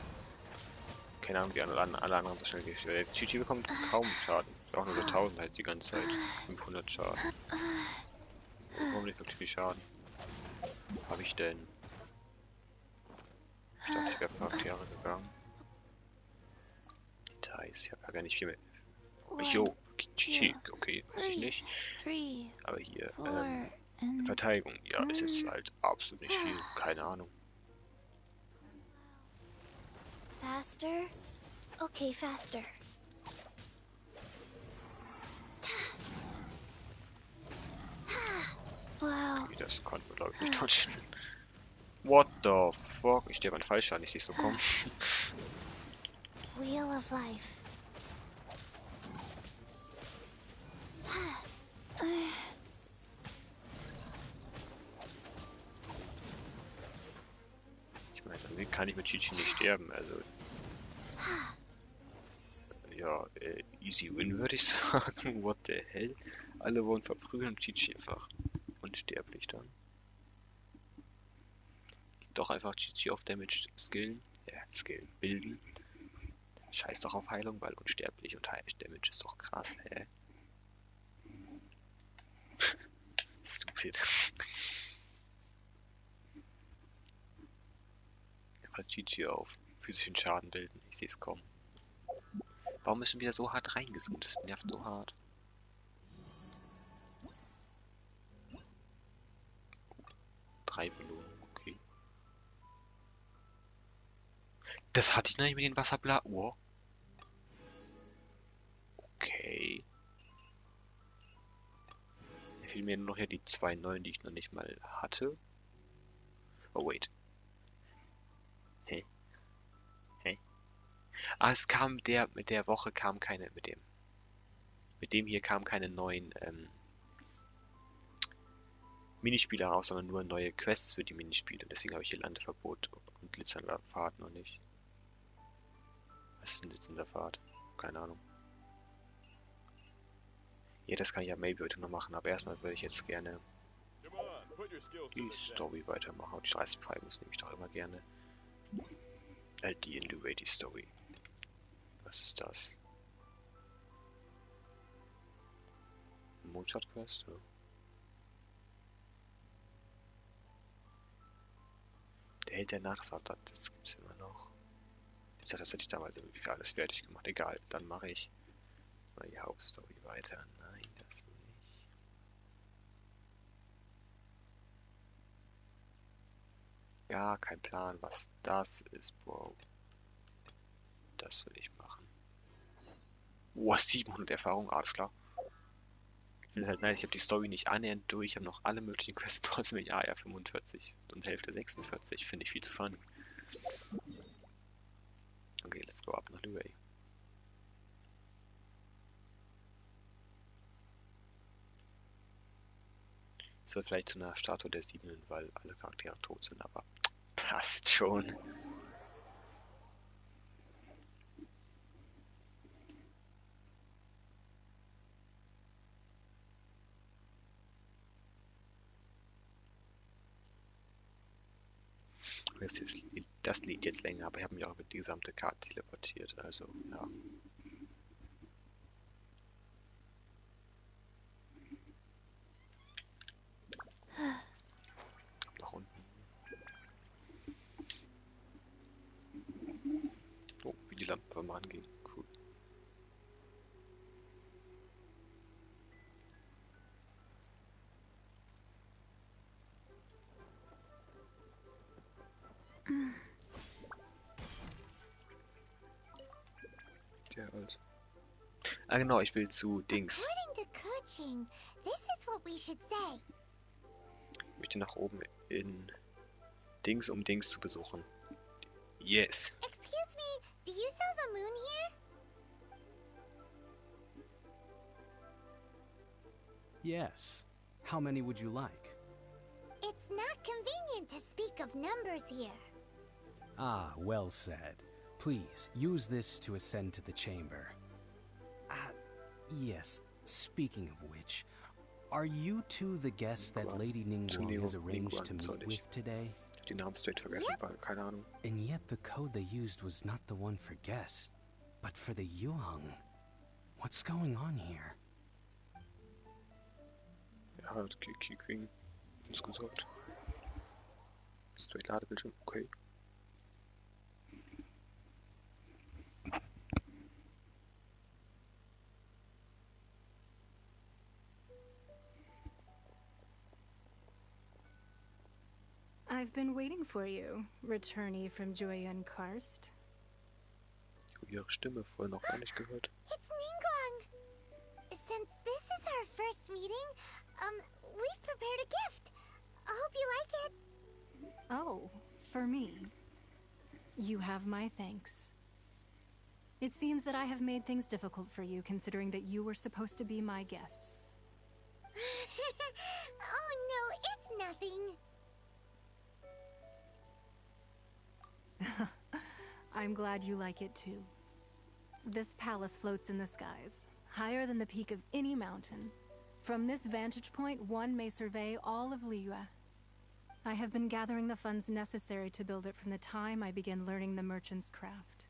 Keine Ahnung, wie alle anderen so schnell gehen. Jetzt Chi-Chi bekommt kaum Schaden. Auch nur so 1000 halt die ganze Zeit. 500 Schaden. Warum nicht wirklich viel Schaden? Habe ich denn? Ich dachte, ich wäre 5 Jahre gegangen. Details, ich habe ja gar nicht viel mehr. Jo, Chi-Chi, okay, weiß ich nicht. Aber hier, Verteidigung, ja, es ist halt absolut nicht viel. Keine Ahnung. Faster? Okay, faster. Wow. Okay, das konnten wir, glaube ich, nicht touchen. What the fuck? Ich sterbe an Fallschaden, ich sehe so kommen. Wheel of Life. Ich meine, irgendwie kann ich mit Chi-Chi nicht sterben, also... Ja, easy win würde ich sagen. What the hell? Alle wurden verprügelt und Chi-Chi einfach unsterblich dann. Doch einfach Chi-Chi auf Damage skillen. Ja, skillen, bilden. Scheiß doch auf Heilung, weil unsterblich und Damage ist doch krass, hä? Stupid. Einfach Chi-Chi auf physischen Schaden bilden. Ich sehe es kommen. Warum müssen wir so hart reingezoomt? Das nervt so hart. Drei Belohnungen, okay. Das hatte ich noch nicht mit den Wasserbla. Oh. Okay. Da fehlen mir nur noch ja die 2 neuen, die ich noch nicht mal hatte. Oh, wait. Ah, es kam mit der Woche kam keine, mit dem hier kamen keine neuen Minispiele raus, sondern nur neue Quests für die Minispiele. Deswegen habe ich hier Landeverbot und glitzernder Pfad noch nicht. Was ist ein glitzernder Pfad? Keine Ahnung. Ja, das kann ich ja maybe heute noch machen, aber erstmal würde ich jetzt gerne die Story weitermachen. Und die Straßenpfeile nehme ich doch immer gerne. Die in the way, die Story. Was ist das? Mondstadt Quest? Ja. Der Held der Nacht, das gibt's immer noch. Ich dachte, das hätte ich damals irgendwie für alles fertig gemacht. Egal, dann mache ich mal die Hauptstory weiter. Nein, das nicht. Gar kein Plan, was das ist, Bro. Das will ich machen. Wow, 700 Erfahrung, alles klar. Ich finde halt nice, ich habe die Story nicht annähernd durch, ich habe noch alle möglichen Quests trotzdem. Ja, 45 und Hälfte 46, finde ich viel zu funny. Okay, let's go up nach Lüwei. Es wird vielleicht zu einer Statue der Siebenden, weil alle Charaktere tot sind, aber passt schon. Das Lied jetzt länger, aber ich habe mich auch mit die gesamte Karte teleportiert, also ja. Nach unten. Oh, wie die Lampe mal angehen. Cool. Ja, also. Ah genau, ich will zu Dings. According to coaching, this is what we should say. Ich möchte nach oben in Dings, um Dings zu besuchen. Yes. Excuse me, do you sell the moon here? Yes. How many would you like? It's not convenient to speak of numbers here. Ah, well said. Please, use this to ascend to the chamber. Yes, speaking of which, are you two the guests that Lady Ningguang has arranged to meet with today? Die Namen straight vergessen, weil keine Ahnung. And yet the code they used was not the one for guests, but for the Yuheng. What's going on here? Ja, Queen. Ist gesagt. Straight Ladebildschirm, okay. I've been waiting for you, returnee from Joyun Karst. Ich habe ihre Stimme vorher noch gar nicht gehört. It's Ningguang. Since this is our first meeting, we've prepared a gift. I hope you like it. Oh, for me. You have my thanks. It seems that I have made things difficult for you, considering that you were supposed to be my guests. Oh no, it's nothing. I'm glad you like it too. This palace floats in the skies, higher than the peak of any mountain. From this vantage point, one may survey all of Liyue. I have been gathering the funds necessary to build it from the time I began learning the merchant's craft.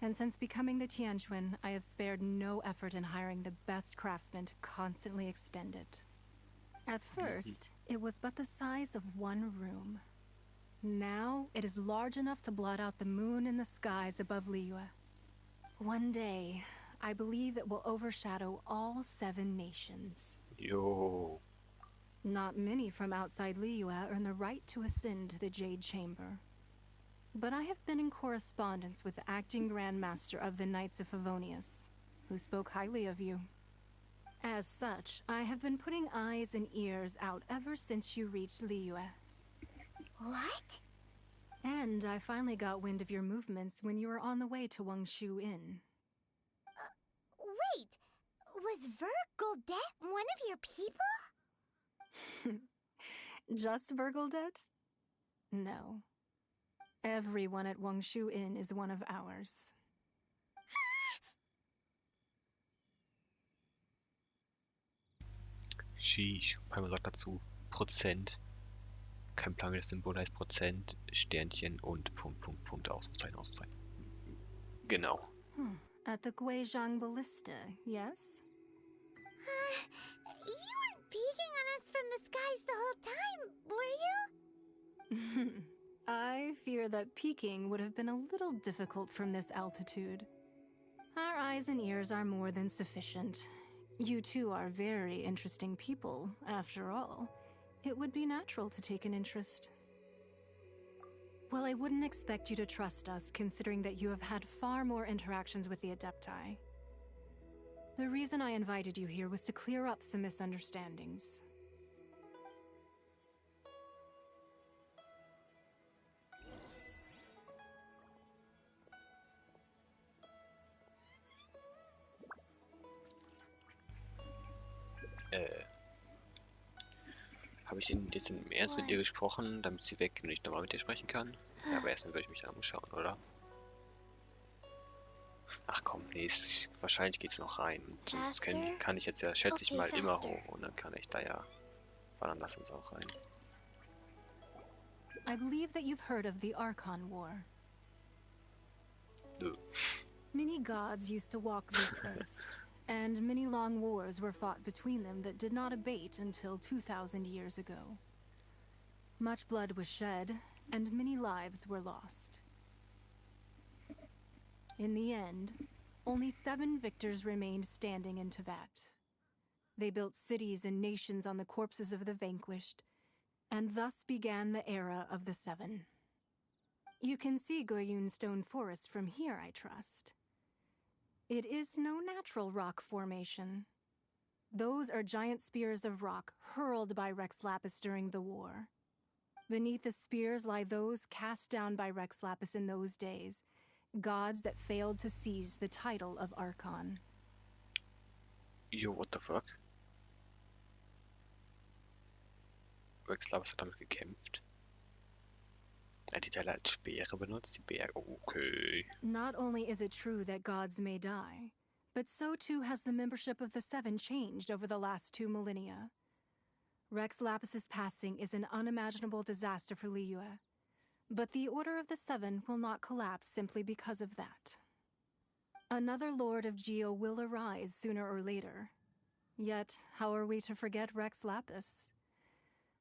And since becoming the Tianquan, I have spared no effort in hiring the best craftsmen to constantly extend it. At first, it was but the size of one room. Now, it is large enough to blot out the moon in the skies above Liyue. One day, I believe it will overshadow all 7 nations. Yo. Not many from outside Liyue earn the right to ascend to the Jade Chamber. But I have been in correspondence with the acting Grand Master of the Knights of Favonius, who spoke highly of you. As such, I have been putting eyes and ears out ever since you reached Liyue. What? And I finally got wind of your movements when you were on the way to Wangshu Inn. Wait, was Vergoldet one of your people? Just Vergoldet? No. Everyone at Wangshu Inn is one of ours. Sheesh. Palmer sagt dazu Prozent. Kein Plan, wie das Symbol heißt. Prozent, Sternchen und Punkt, Punkt, Punkt, Ausrufezeichen, Ausrufezeichen. Genau. At the Guizhang Ballista, yes? You weren't peeking on us from the skies the whole time, were you? I fear that peeking would have been a little difficult from this altitude. Our eyes and ears are more than sufficient. You two are very interesting people, after all. It would be natural to take an interest. Well, I wouldn't expect you to trust us, considering that you have had far more interactions with the Adepti. The reason I invited you here was to clear up some misunderstandings. Habe ich jetzt im Ernst mit ihr gesprochen, damit sie weg und ich nochmal mit dir sprechen kann? Ja, aber erstmal würde ich mich dann umschauen, oder? Ach komm, nee, wahrscheinlich geht's noch rein. Sonst kann ich jetzt ja, schätze ich mal, immer hoch und dann kann ich da ja... Dann lass uns auch rein. I believe that you've heard of the Archon War. Nö. Many gods used to walk this earth, and many long wars were fought between them that did not abate until 2,000 years ago. Much blood was shed, and many lives were lost. In the end, only 7 victors remained standing in Teyvat. They built cities and nations on the corpses of the vanquished, and thus began the era of the 7. You can see Goyun Stone Forest from here, I trust. It is no natural rock formation. Those are giant spears of rock hurled by Rex Lapis during the war. Beneath the spears lie those cast down by Rex Lapis in those days, gods that failed to seize the title of Archon. Yo, what the fuck? Rex Lapis hat damit gekämpft. Er hat die Teile als Speere benutzt, die Berge. Okay. Not only is it true that gods may die, but so too has the membership of the 7 changed over the last 2 millennia. Rex Lapis's passing is an unimaginable disaster for Liyue, but the Order of the 7 will not collapse simply because of that. Another Lord of Geo will arise sooner or later. Yet, how are we to forget Rex Lapis?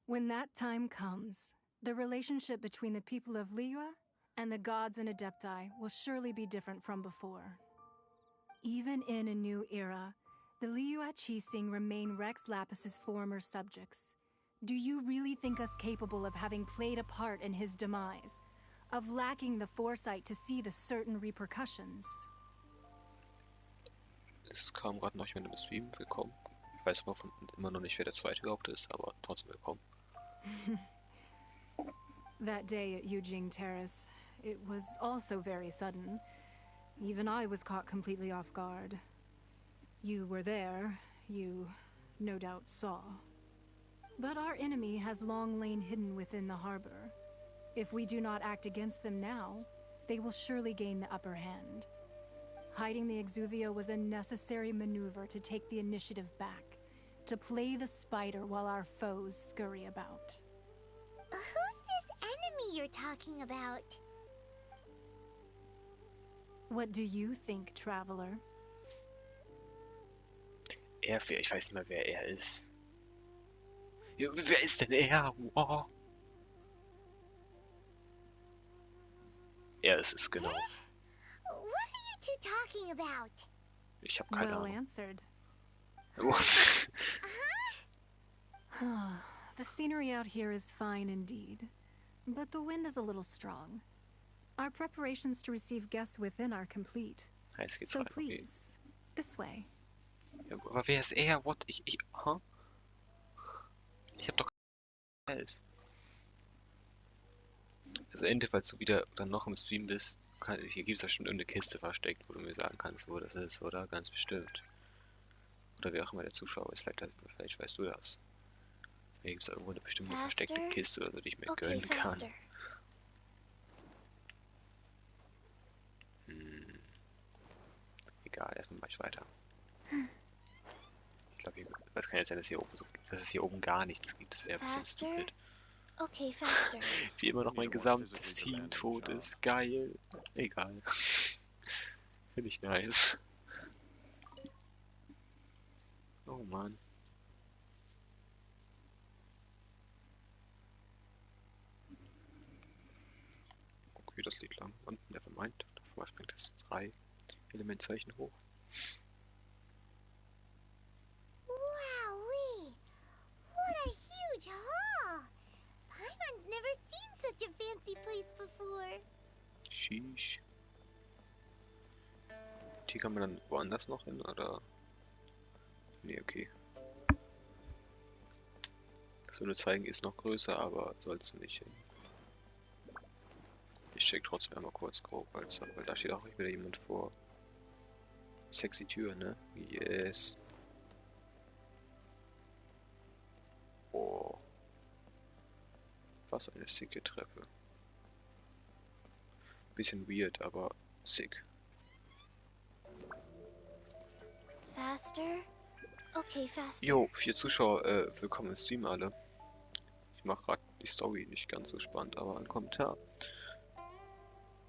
When that time comes, the relationship between the people of Liyue and the gods and Adepti will surely be different from before. Even in a new era, the Liyue Qixing remain Rex Lapis's former subjects. Do you really think us capable of having played a part in his demise? Of lacking the foresight to see the certain repercussions? Es kam gerade noch jemand im Stream, willkommen. Ich weiß aber immer noch nicht, wer der zweite überhaupt ist, aber trotzdem willkommen. That day at Yujing Terrace, it was also very sudden. Even I was caught completely off guard. You were there, you no doubt saw. But our enemy has long lain hidden within the harbor. If we do not act against them now, they will surely gain the upper hand. Hiding the Exuvio was a necessary maneuver to take the initiative back, to play the spider while our foes scurry about. Who's this enemy you're talking about? What do you think, traveler? Ich weiß nicht mehr, wer er ist. Ja, wer ist denn er? Wow. Er ist es, genau. What are you two talking about? Ich habe keine Ahnung. Answered. The scenery out here is fine indeed, but the wind is a little strong. Our preparations to receive guests within are complete. Jetzt geht's So rein, okay. please, this way. Ja, aber wer ist er? What? Ich hab doch kein Geld. Also Ende, falls du wieder dann noch im Stream bist, hier gibt es ja schon irgendeine Kiste versteckt, wo du mir sagen kannst, wo das ist, oder? Ganz bestimmt. Oder wer auch immer der Zuschauer ist, vielleicht weißt du das. Hier gibt es irgendwo eine bestimmte versteckte Kiste oder so, die ich mir gönnen kann. Egal, erstmal mache ich weiter. Ich glaube, das kann jetzt sein, dass es hier oben gar nichts gibt. Das wäre ein bisschen stupid. Okay, faster. Wie immer noch mein gesamtes Team tot ist. Geil. Egal. Finde ich nice. Oh Mann. Okay, das liegt lang unten. Nevermind. Davor springt es 3 Elementzeichen hoch. Wowee! What a huge hall! Paimon's never seen such a fancy place before. Sheesh. Hier kann man dann woanders noch hin, oder? Nee, okay. Das würde zeigen, ist noch größer, aber sollst du nicht hin. Ich check trotzdem einmal kurz grob, weil da steht auch wieder jemand vor. Sexy Tür, ne? Yes. Oh. Was eine sicke Treppe. Bisschen weird, aber sick. Faster? Okay, faster. Jo, 4 Zuschauer, willkommen im Stream alle. Ich mach grad die Story nicht ganz so spannend, aber ein Kommentar.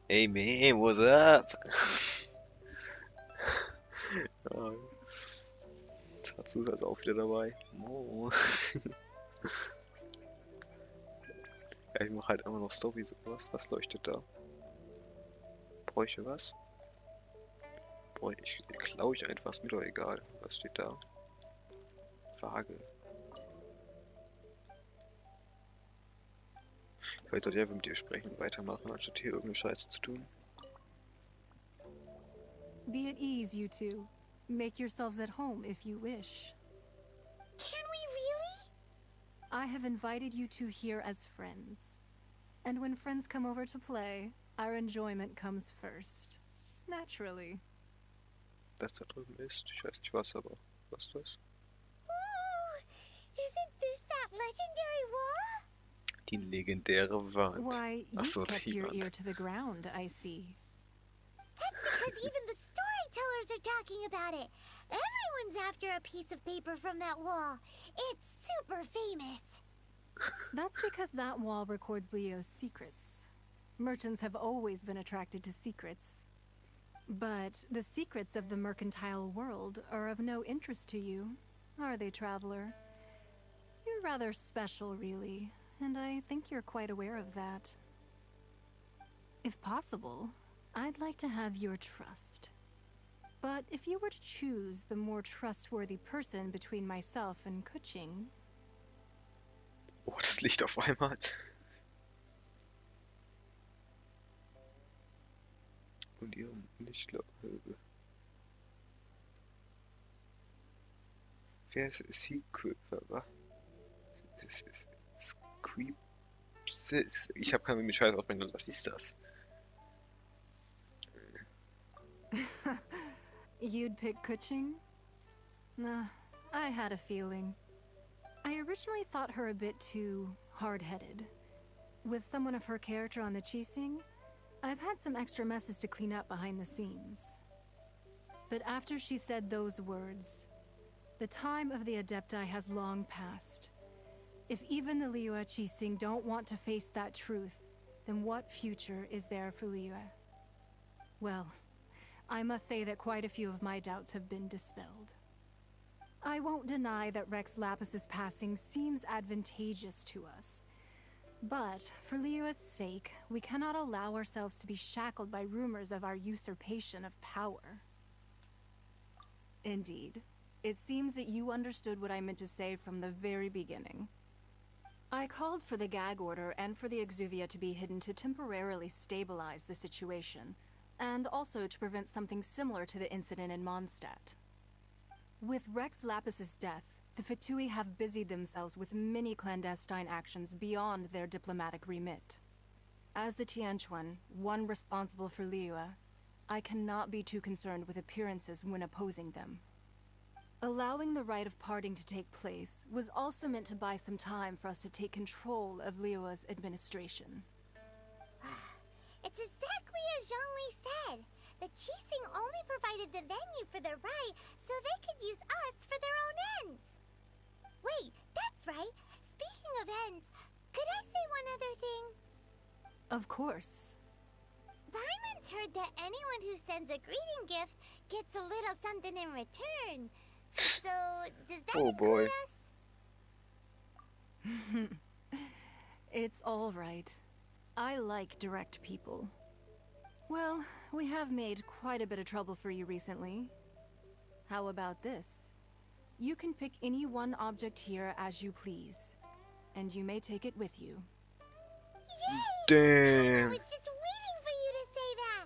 Hey man, what's up? Ja, Tatsu ist also auch wieder dabei. Oh. Ja, ich mach halt immer noch Story sowas. Was leuchtet da? Bräuchte was? Ich klaue ich einfach, ist mir doch egal. Was steht da? Waage. Ich wollte ja mit dir sprechen und weitermachen, anstatt hier irgendeine Scheiße zu tun. Be at ease, you two. Make yourselves at home if you wish. Can we really? I have invited you two here as friends. And when friends come over to play, our enjoyment comes first. Naturally. Das da drüben ist, ich weiß nicht was, aber was ist das? Ooh, isn't this that legendary wall? Die legendäre Wand. Why, Ach you've so, kept die your Wand. ear to the ground, I see. That's because even the storytellers are talking about it. Everyone's after a piece of paper from that wall. It's super famous. That's because that wall records Leo's secrets. Merchants have always been attracted to secrets. But the secrets of the mercantile world are of no interest to you, are they, traveler? You're rather special, really, and I think you're quite aware of that. If possible, I'd like to have your trust. But if you were to choose the more trustworthy person between myself and Kuching... Oh, das Licht auf einmal. Und ihrem Lichtlaube. Wer ist Secret? Was? Das ist Squeepsis. Ich habe keine Scheiß ausbringen. Was ist das? You'd pick Kuching? Nah, I had a feeling. I originally thought her a bit too hard-headed. With someone of her character on the Qixing, I've had some extra messes to clean up behind the scenes. But after she said those words, the time of the Adepti has long passed. If even the Liyue Qixing don't want to face that truth, then what future is there for Liyue? Well, I must say that quite a few of my doubts have been dispelled. I won't deny that Rex Lapis's passing seems advantageous to us. But, for Liyue's sake, we cannot allow ourselves to be shackled by rumors of our usurpation of power. Indeed. It seems that you understood what I meant to say from the very beginning. I called for the gag order and for the Exuvia to be hidden to temporarily stabilize the situation, and also to prevent something similar to the incident in Mondstadt. With Rex Lapis's death, the Fatui have busied themselves with many clandestine actions beyond their diplomatic remit. As the Tianquan, one responsible for Liyue, I cannot be too concerned with appearances when opposing them. Allowing the rite of parting to take place was also meant to buy some time for us to take control of Liyue's administration. It's exactly as Zhongli said. The Qixing only provided the venue for their rite so they could use us for their own ends. Wait, that's right. Speaking of ends, could I say one other thing? Of course. Paimon's heard that anyone who sends a greeting gift gets a little something in return. So, does that include us? It's all right. I like direct people. Well, we have made quite a bit of trouble for you recently. How about this? You can pick any one object here as you please, and you may take it with you. Yay! Damn. I was just waiting for you to say that.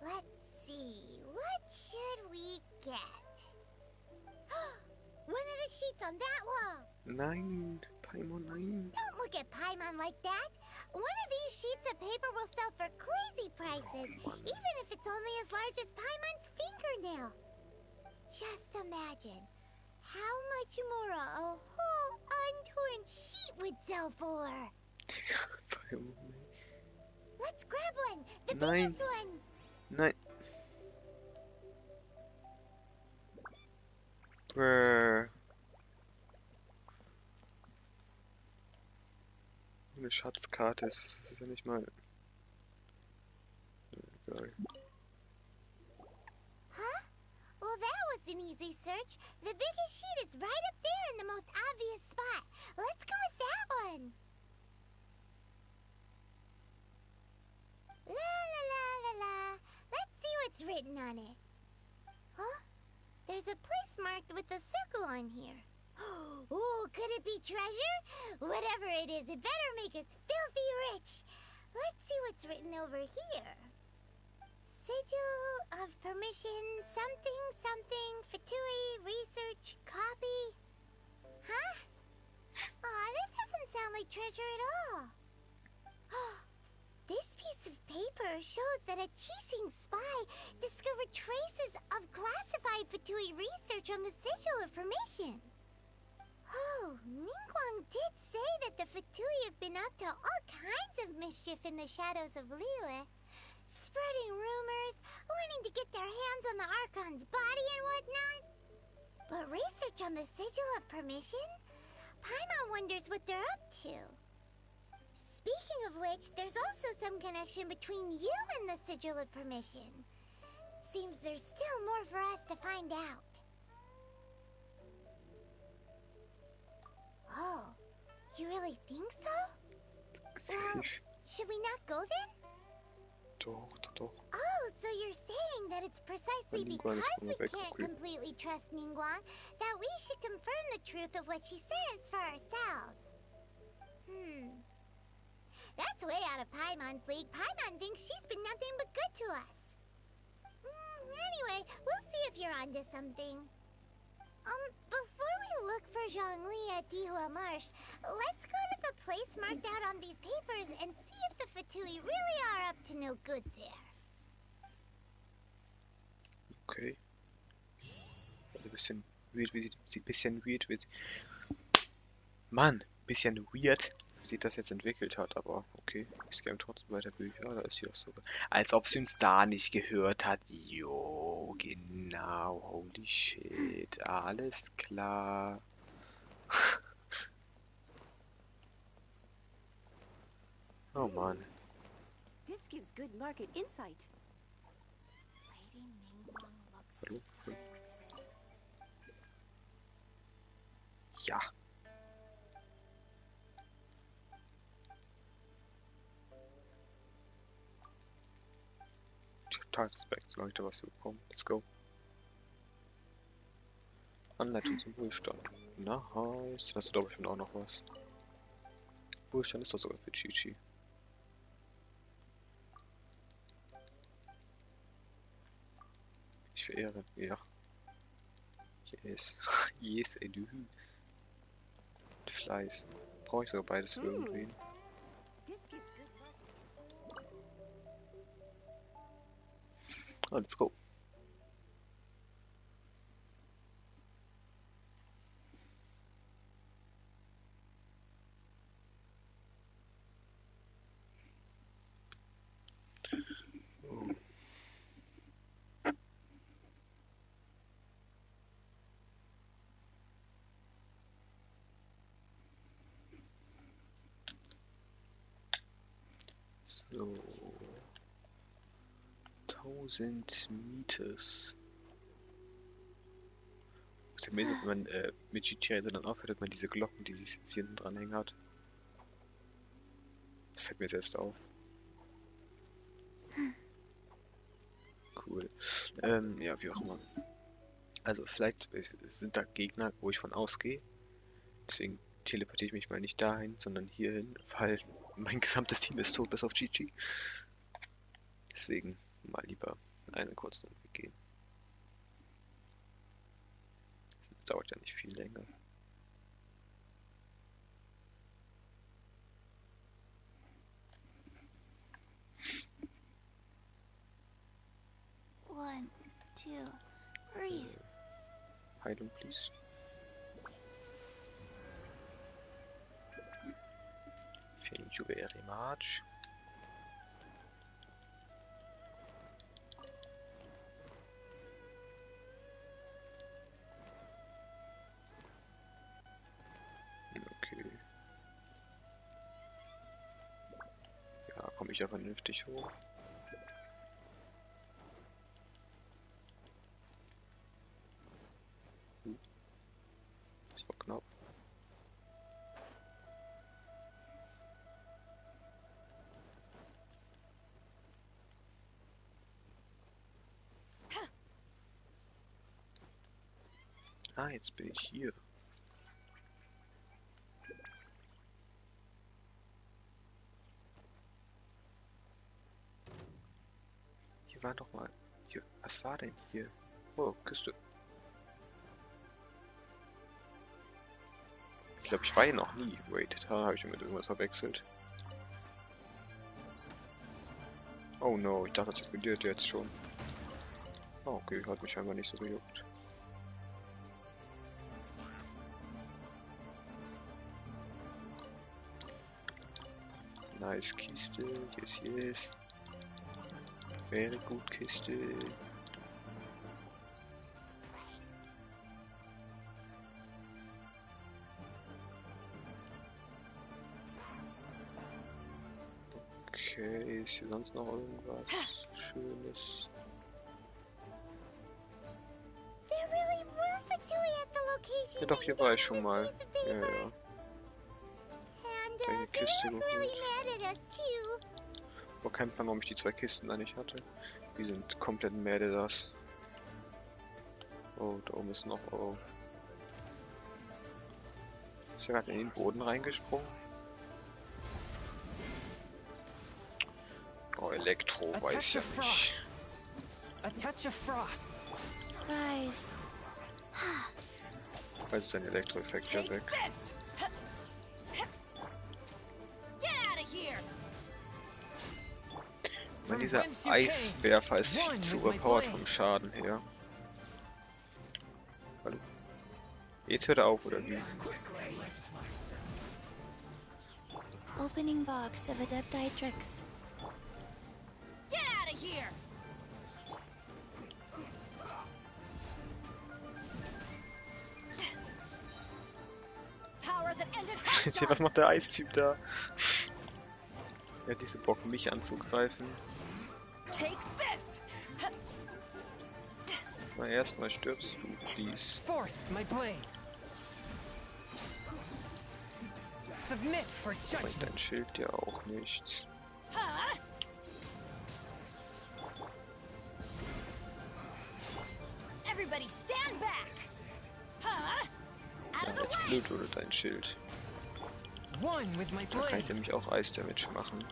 Let's see, what should we get? One of the sheets on that wall. Nein, Paimon, nein. Don't look at Paimon like that. One of these sheets of paper will sell for crazy prices, even if it's only as large as Paimon's fingernail. Just imagine how much more a whole untorn sheet would sell for. Let's grab one, the biggest one. Nein. Brr. Eine Schatzkarte ist ja nicht mal. Egal. Huh? Well, that was an easy search. The biggest sheet is right up there in the most obvious spot. Let's go with that one. La la la la la. Let's see what's written on it. Huh? There's a place marked with a circle on here. Oh, could it be treasure? Whatever it is, it better make us filthy rich. Let's see what's written over here. Sigil of permission, something, something, Fatui, research, copy. Huh? Aw, that doesn't sound like treasure at all. This piece of paper shows that a Qixing spy discovered traces of classified Fatui research on the Sigil of Permission. Oh, Ningguang did say that the Fatui have been up to all kinds of mischief in the shadows of Liyue, spreading rumors, wanting to get their hands on the Archon's body and whatnot. But research on the Sigil of Permission? Paimon wonders what they're up to. Speaking of which, there's also some connection between you and the Sigil of Permission. Seems there's still more for us to find out. Oh, you really think so? Well, should we not go then? Doch. Oh, so you're saying that it's precisely because we can't completely trust Ningguang that we should confirm the truth of what she says for ourselves. That's way out of Paimon's league. Paimon thinks she's been nothing but good to us. Anyway, we'll see if you're onto something. Before we look for Zhongli at Dihua Marsh, let's go to the place marked out on these papers and see if the Fatui really are up to no good there. Okay. Also bisschen weird, wie Mann, bisschen weird, wie sich das jetzt entwickelt hat, aber okay. Ich scanne trotzdem weiter Bücher, da ist sie auch sogar. Als ob sie uns da nicht gehört hat. Jo, genau, holy shit, alles klar. Oh Mann. This gives good market insight. Lady Ningguang looks Hallo? stunning today. Ja. Tagesback, solange ich da was bekomme. Let's go. Anleitung zum Wohlstand. Nice. Das glaube ich auch noch was. Wohlstand ist doch sogar für Chi-Chi. Ich verehre. Ja. Yes. Yes, I do. Fleiß. Brauche ich sogar beides für irgendwen. let's go. So. 1000 Mieters. Wenn man mit GTA dann aufhört, hat man diese Glocken, die sich hinten dran hängen hat. Das fällt mir jetzt erst auf. Cool. Ja, wie auch immer. Also vielleicht sind da Gegner, wo ich von ausgehe. Deswegen teleportiere ich mich mal nicht dahin, sondern hierhin, weil mein gesamtes Team ist tot, bis auf Gigi. Deswegen mal lieber einen kurzen Umweg gehen. Das dauert ja nicht viel länger. One, two, breathe. Heilung, please. Thank you very much. Okay. Ja, komme ich ja vernünftig hoch. Das war knapp. Ah, jetzt bin ich hier. Hier war doch mal... Hier, was war denn hier? Oh, Küste. Ich glaube, ich war hier noch nie. Wait, da habe ich mit irgendwas verwechselt. Oh no, ich dachte, das explodiert jetzt schon. Oh, okay, hat mich scheinbar nicht so gejuckt. Nice Kiste, yes. Very gut Kiste. Okay, ist hier sonst noch irgendwas Schönes? There really were Fatui at the location. Ja doch, hier war ich schon mal. Ja, ja. And Eine they Kiste look really geholt. mad at us too. War kein Plan, warum ich die zwei Kisten da nicht hatte. Die sind komplett mad at us. Oh, da oben ist noch... Oh. Ist er gerade in den Boden reingesprungen? Oh, Elektro, weiß ja nicht. A touch of frost. Rise. Weiß ist ein Elektroeffekt ja weg. Ich meine, dieser Eiswerfer ist viel zu überpowered vom Schaden her. Hallo? Jetzt hört er auf, oder wie? Opening box of Adepti tricks. Get out of here! Power that ended Was macht der Eistyp da? Er hat nicht so Bock, mich anzugreifen. Take this! Na, erstmal stirbst du, please. Forth, my blade. Submit for Bringt judgment. dein Schild ja auch nichts. Huh? Everybody stand back! Huh? Out Ja, of the jetzt way! blöd wurde dein Schild. One with my Da kann ich blade. nämlich auch Eisdamage machen.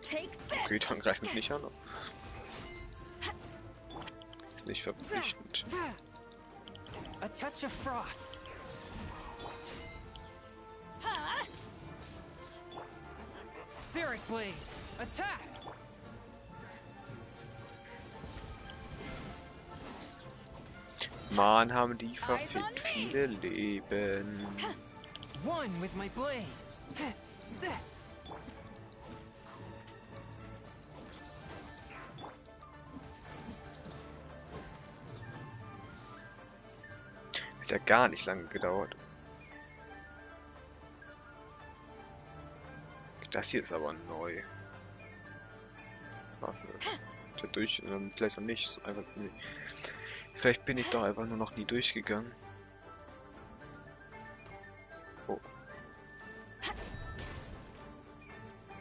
Take this! Okay, dann greif mich nicht an. Ist nicht verpflichtend. A touch of frost. Huh? Spirit Blade! Attack! Mann, haben die verfickt viele Leben. One with my blade. Ist ja gar nicht lange gedauert. Das hier ist aber neu. Dadurch, vielleicht auch nicht. Einfach, vielleicht bin ich doch einfach nur noch nie durchgegangen. Oh.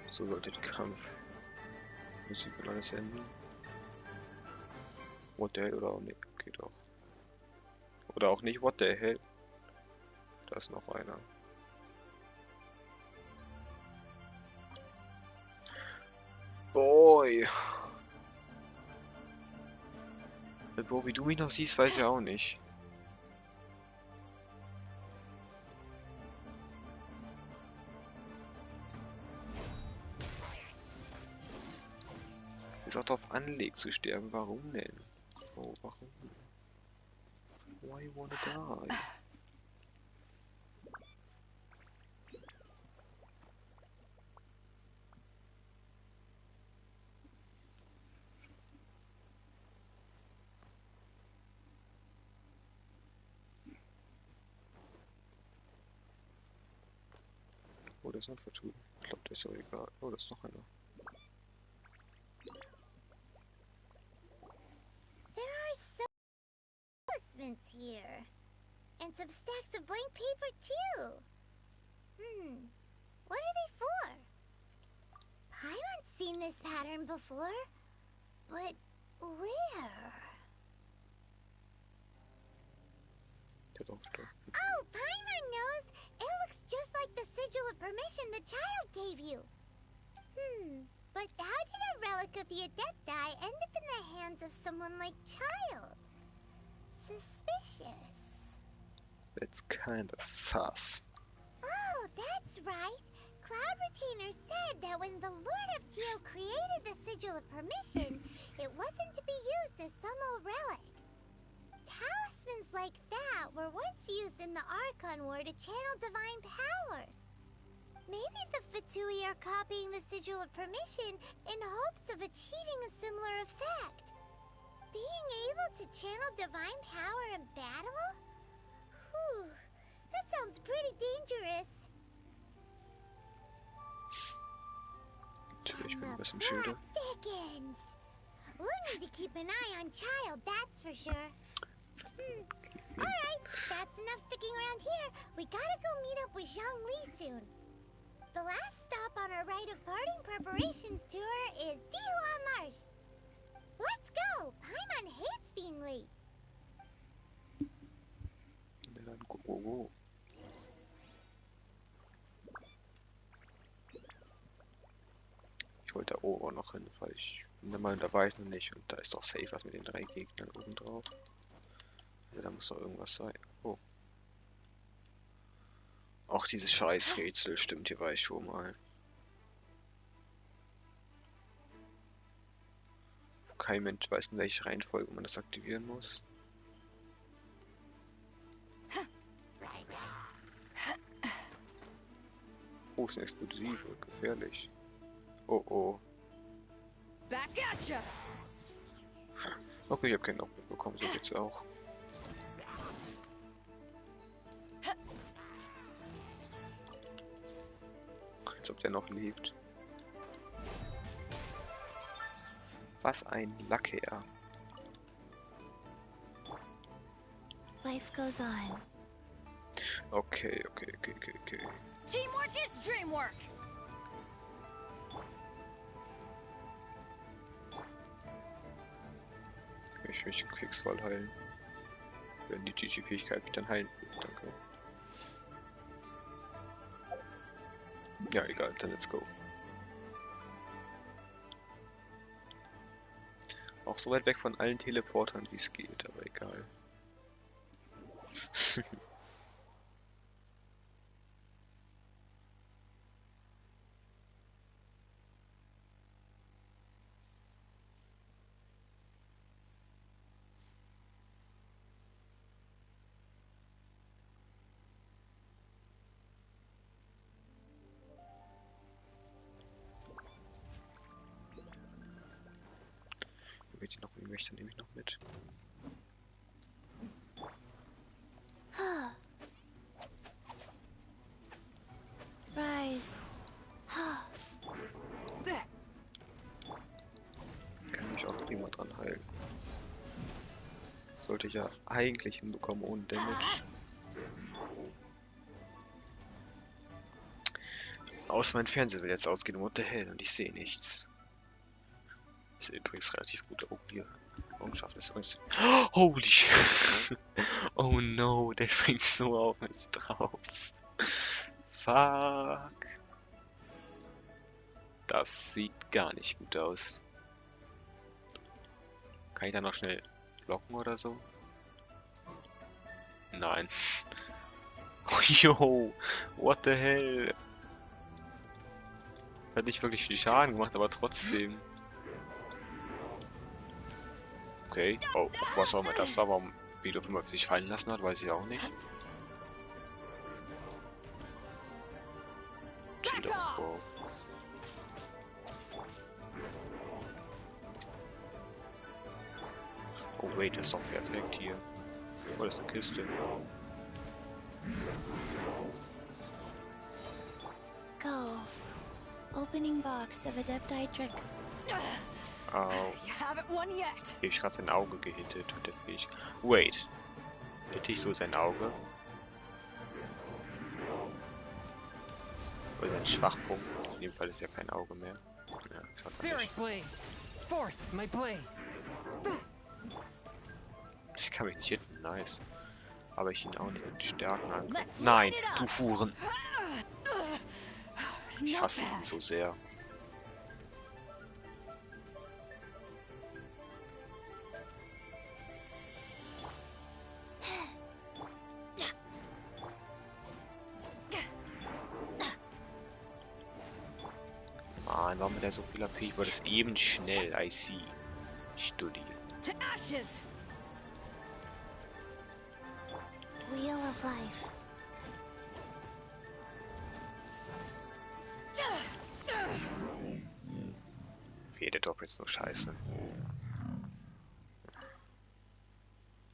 So sollte die Kampfmusik und alles enden. What the hell, oder auch nicht. Okay, doch. Oder auch nicht, what the hell. Da ist noch einer. Boy. Bo, wie du mich noch siehst, weiß ich auch nicht. Ist auch darauf anlegt zu sterben. Warum denn? Oh, warum? Why you wanna die? Oh, das ist ein Vertun. Ich glaube, das ist ja egal. Oh, das ist noch einer. There are so many here. And some stacks of blank paper too. What are they for? Paimon's seen this pattern before. But where? Oh, Paimon knows! It looks just like the sigil of permission the child gave you. But how did a relic of the Adepti end up in the hands of someone like Child? Suspicious. That's kinda sus. Oh, that's right. Cloud Retainer said that when the Lord of Geo created the sigil of permission, it wasn't to be used as some old relic. Talismans like that were once used in the Archon War to channel divine powers. Maybe the Fatui are copying the sigil of permission in hopes of achieving a similar effect. Being able to channel divine power in battle? Whew, that sounds pretty dangerous. Natürlich bin ich was im Schilde. Thickens. We'll need to keep an eye on Child, that's for sure. Alright, that's enough sticking around here. We gotta go meet up with Zhongli soon. The last stop on our rite of parting preparations tour is Dihua Marsh. Let's go! Paimon hates being late. Ja, dann go. Ich wollte da oben auch noch hin, weil ich bin der Meinung, da war ich noch nicht. Und da ist doch safe was mit den 3 Gegnern oben drauf. Ja, da muss doch irgendwas sein. Oh. Auch dieses Scheißrätsel, stimmt, hier war ich schon mal. Kein Mensch weiß, in welcher Reihenfolge man das aktivieren muss. Oh, ist ein Explosive, gefährlich. Oh oh. Okay, ich habe keinen Knock bekommen, so geht's auch. Als ob der noch lebt. Was ein Lacker. Life goes on. Okay. Teamwork is dreamwork! Ich möchte fix voll heilen. Wenn die GG-Fähigkeit mich dann heilen will, danke. Ja, egal, dann let's go. Auch so weit weg von allen Teleportern wie es geht, aber egal. Ich möchte nämlich noch mit. Rise. Kann mich auch prima dran heilen. Sollte ich ja eigentlich hinbekommen ohne Damage. Außer mein Fernseher will jetzt ausgehen, what the hell, und ich sehe nichts. Ist übrigens relativ gut. Oh, hier. Augenschaften ist übrigens. Holy shit! Oh no, der fängt so auf mich drauf. Fuck. Das sieht gar nicht gut aus. Kann ich da noch schnell blocken oder so? Nein. Oh, yo, what the hell? Hat nicht wirklich viel Schaden gemacht, aber trotzdem. Okay. Oh, was auch immer das war, warum Vito 55 fallen lassen hat, weiß ich auch nicht. Wow. Oh wait, das ist doch perfekt hier. Oh, das ist eine Kiste. Go. Opening box of Adepti tricks. Au. You haven't won yet. Hier hab ich gerade sein Auge gehittet. Der Fisch. Wait. Hätte ich so sein Auge? Oder sein Schwachpunkt? In dem Fall ist ja kein Auge mehr. Ja, Spirit Blade. Fourth, my blade. Ich kann mich nicht hitten, nice. Aber ich ihn auch nicht mit Stärken an. Nein, du Huren! Ich hasse ihn so sehr. Mann, warum hat er so viel AP? Ich wollte es eben schnell, I see. Studi. To ashes. Wheel of Life. Okay, der Drop jetzt nur scheiße.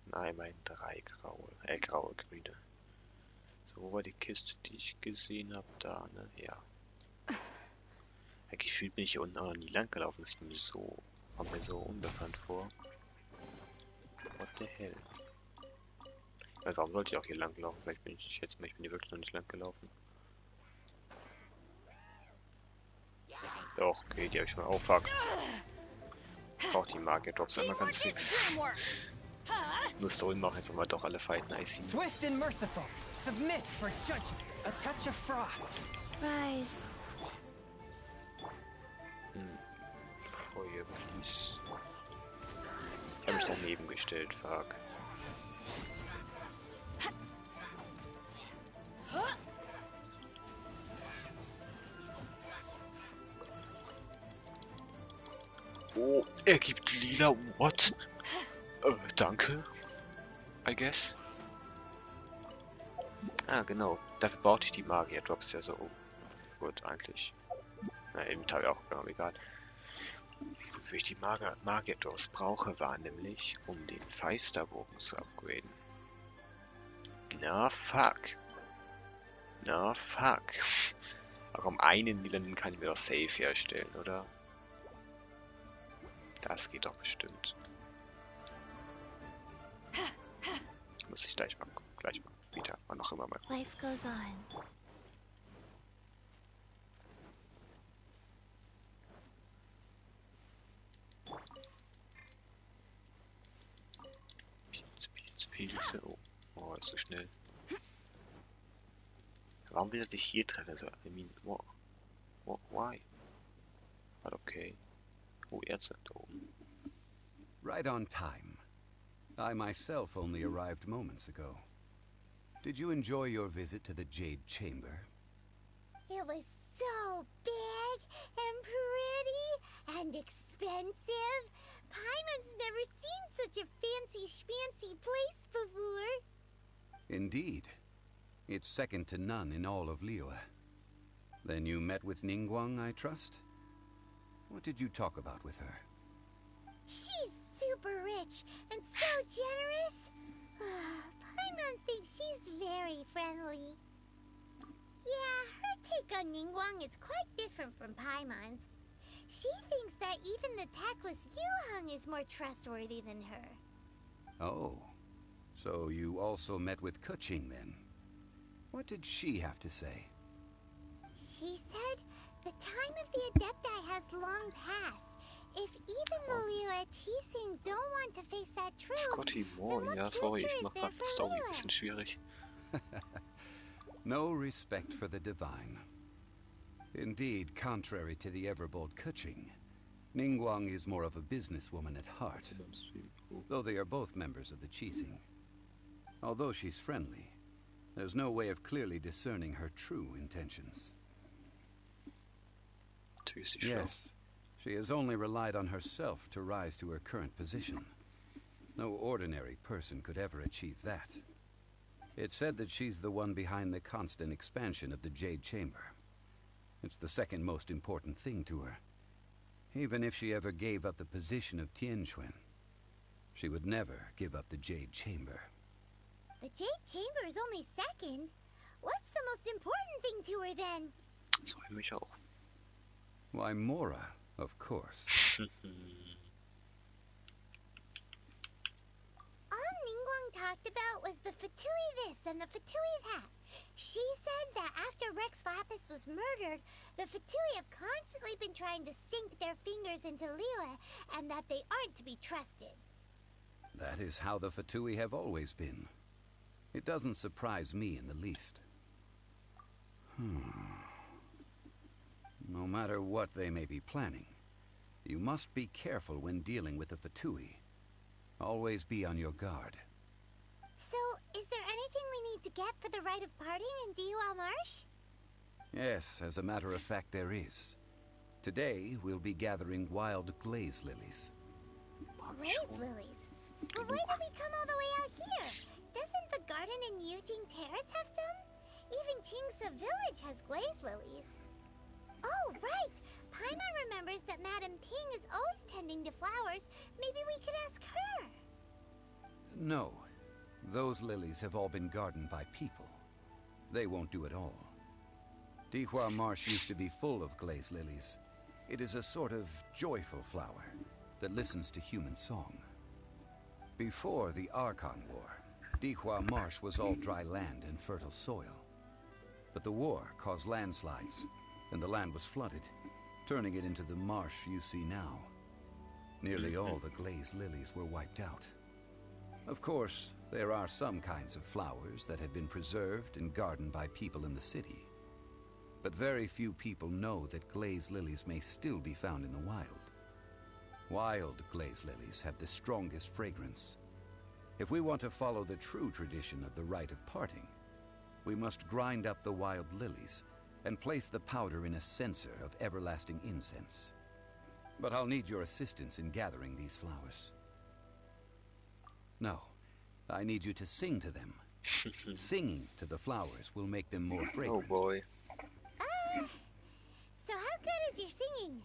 Nein, mein 3 graue, grüne. So, wo war die Kiste, die ich gesehen habe? Da, ne? Ja. Ja, gefühlt bin ich hier unten auch noch nie lang gelaufen. Das ist mir so, kommt mir so unbekannt vor. What the hell? Also, warum sollte ich auch hier lang laufen? Vielleicht bin ich jetzt mal, ich bin hier wirklich noch nicht lang gelaufen. Doch, okay, die habe ich mal. Oh fuck. Ich brauch die Magier-Drops einmal ganz fix. Nur Story machen jetzt aber doch alle fighten, I see. Swift and merciful. Submit for judgment. A touch of frost. Rise. Feuer, please. Ich habe mich daneben gestellt, fuck. Oh, er gibt lila. What? Danke. I guess. Ah, genau. Dafür brauchte ich die Magier-Drops ja so. Gut, eigentlich. Na, im Teil auch, genau, egal. Wofür ich die Magier-Drops brauche, war nämlich, um den Feisterbogen zu upgraden. Na, fuck. Na, fuck. Aber um einen lilanen kann ich mir doch safe herstellen, oder? Das geht doch bestimmt. Muss ich gleich mal wieder, wann auch immer mal. Life goes on. Pilze. Oh, ist so schnell. Warum will er sich hier treffen? Also, I mean, why? But okay. Oh, Ärzte da oben. Right on time. I myself only arrived moments ago. Did you enjoy your visit to the Jade Chamber? It was so big and pretty and expensive. Paimon's never seen such a fancy schmancy place before. Indeed. It's second to none in all of Liyue. Then you met with Ningguang, I trust? What did you talk about with her? She's rich and so generous. Paimon thinks she's very friendly. Yeah, her take on Ningguang is quite different from Paimon's. She thinks that even the tactless Yuheng is more trustworthy than her. Oh, so you also met with Keqing then? What did she have to say? She said the time of the Adepti has long passed. If even the Liyue Qixing don't want to face that truth, Scotty then Moore, what ja, sorry, future ich is mach there grad for die Story ein Liyue? bisschen schwierig. No respect for the divine. Indeed, contrary to the ever-bold Keqing, Ningguang is more of a businesswoman at heart, though they are both members of the Qixing. Although she's friendly, there's no way of clearly discerning her true intentions. Yes, she has only relied on herself to rise to her current position. No ordinary person could ever achieve that. It's said that she's the one behind the constant expansion of the Jade Chamber. It's the second most important thing to her. Even if she ever gave up the position of Tianquan, she would never give up the Jade Chamber. The Jade Chamber is only second. What's the most important thing to her then? So mich auch. Why, Mora, of course. All Ningguang talked about was the Fatui this and the Fatui that. She said that after Rex Lapis was murdered, the Fatui have constantly been trying to sink their fingers into Liyue, and that they aren't to be trusted. That is how the Fatui have always been. It doesn't surprise me in the least. No matter what they may be planning, you must be careful when dealing with the Fatui. Always be on your guard. So, is there anything we need to get for the rite of parting in Dihua Marsh? Yes, as a matter of fact, there is. Today, we'll be gathering wild glaze lilies. Glaze lilies? But why did we come all the way out here? Doesn't the garden in Yujing Terrace have some? Even Qingse Village has glaze lilies. Oh, right! Paimon remembers that Madame Ping is always tending to flowers. Maybe we could ask her. No. Those lilies have all been gardened by people. They won't do it all. Dihua Marsh used to be full of glaze lilies. It is a sort of joyful flower that listens to human song. Before the Archon War, Dihua Marsh was all dry land and fertile soil. But the war caused landslides, and the land was flooded, turning it into the marsh you see now. Nearly all the glaze lilies were wiped out. Of course, there are some kinds of flowers that have been preserved and gardened by people in the city. But very few people know that glaze lilies may still be found in the wild. Wild glaze lilies have the strongest fragrance. If we want to follow the true tradition of the rite of parting, we must grind up the wild lilies and place the powder in a censer of everlasting incense. But I'll need your assistance in gathering these flowers. No, I need you to sing to them. Singing to the flowers will make them more fragrant. Oh boy. So how good is your singing?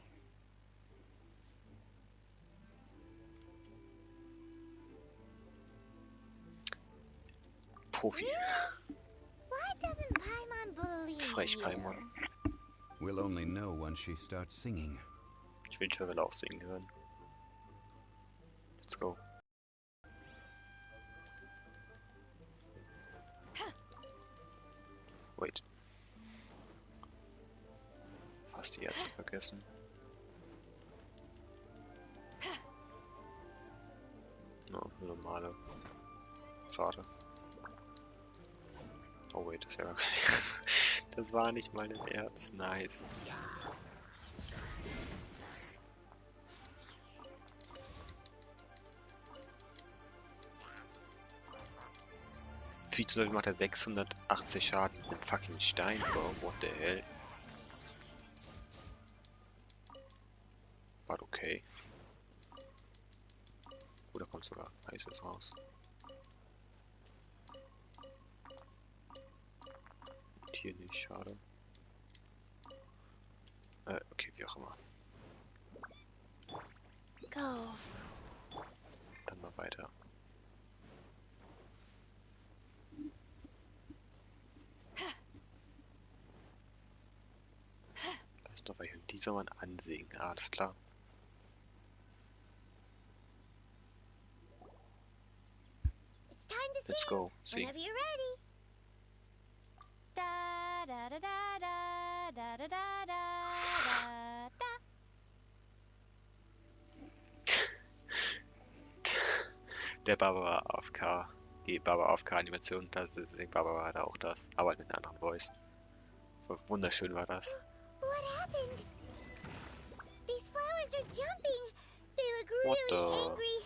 Profi. Why doesn't Paimon believe Frech, you? Paimon. We'll only know once she starts singing. Ich will Terrell auch singen hören. Let's go. Wait. Fast die Ärzte vergessen. No, normale. Schade. Oh wait, das ist ja... Das war nicht mal ein Erz. Nice. Viel zu Leute macht er 680 Schaden mit dem fucking Stein, bro. What the hell? War okay. Oh, da kommt sogar Heißes raus. Und hier nicht, schade. Okay, wie auch immer. Go. Dann mal weiter. Lass doch mal dieser Mann ansehen. Ah, alles klar. It's time to Let's sing. go. Sing. Whenever you're ready. Da da da da da da da da da da. Der Barbara AFK. Die Barbara AFK-Animation, da singt Barbara da auch das. Aber mit einer anderen Voice. Wunderschön war das. What happened? These flowers are jumping. They look What really the- angry.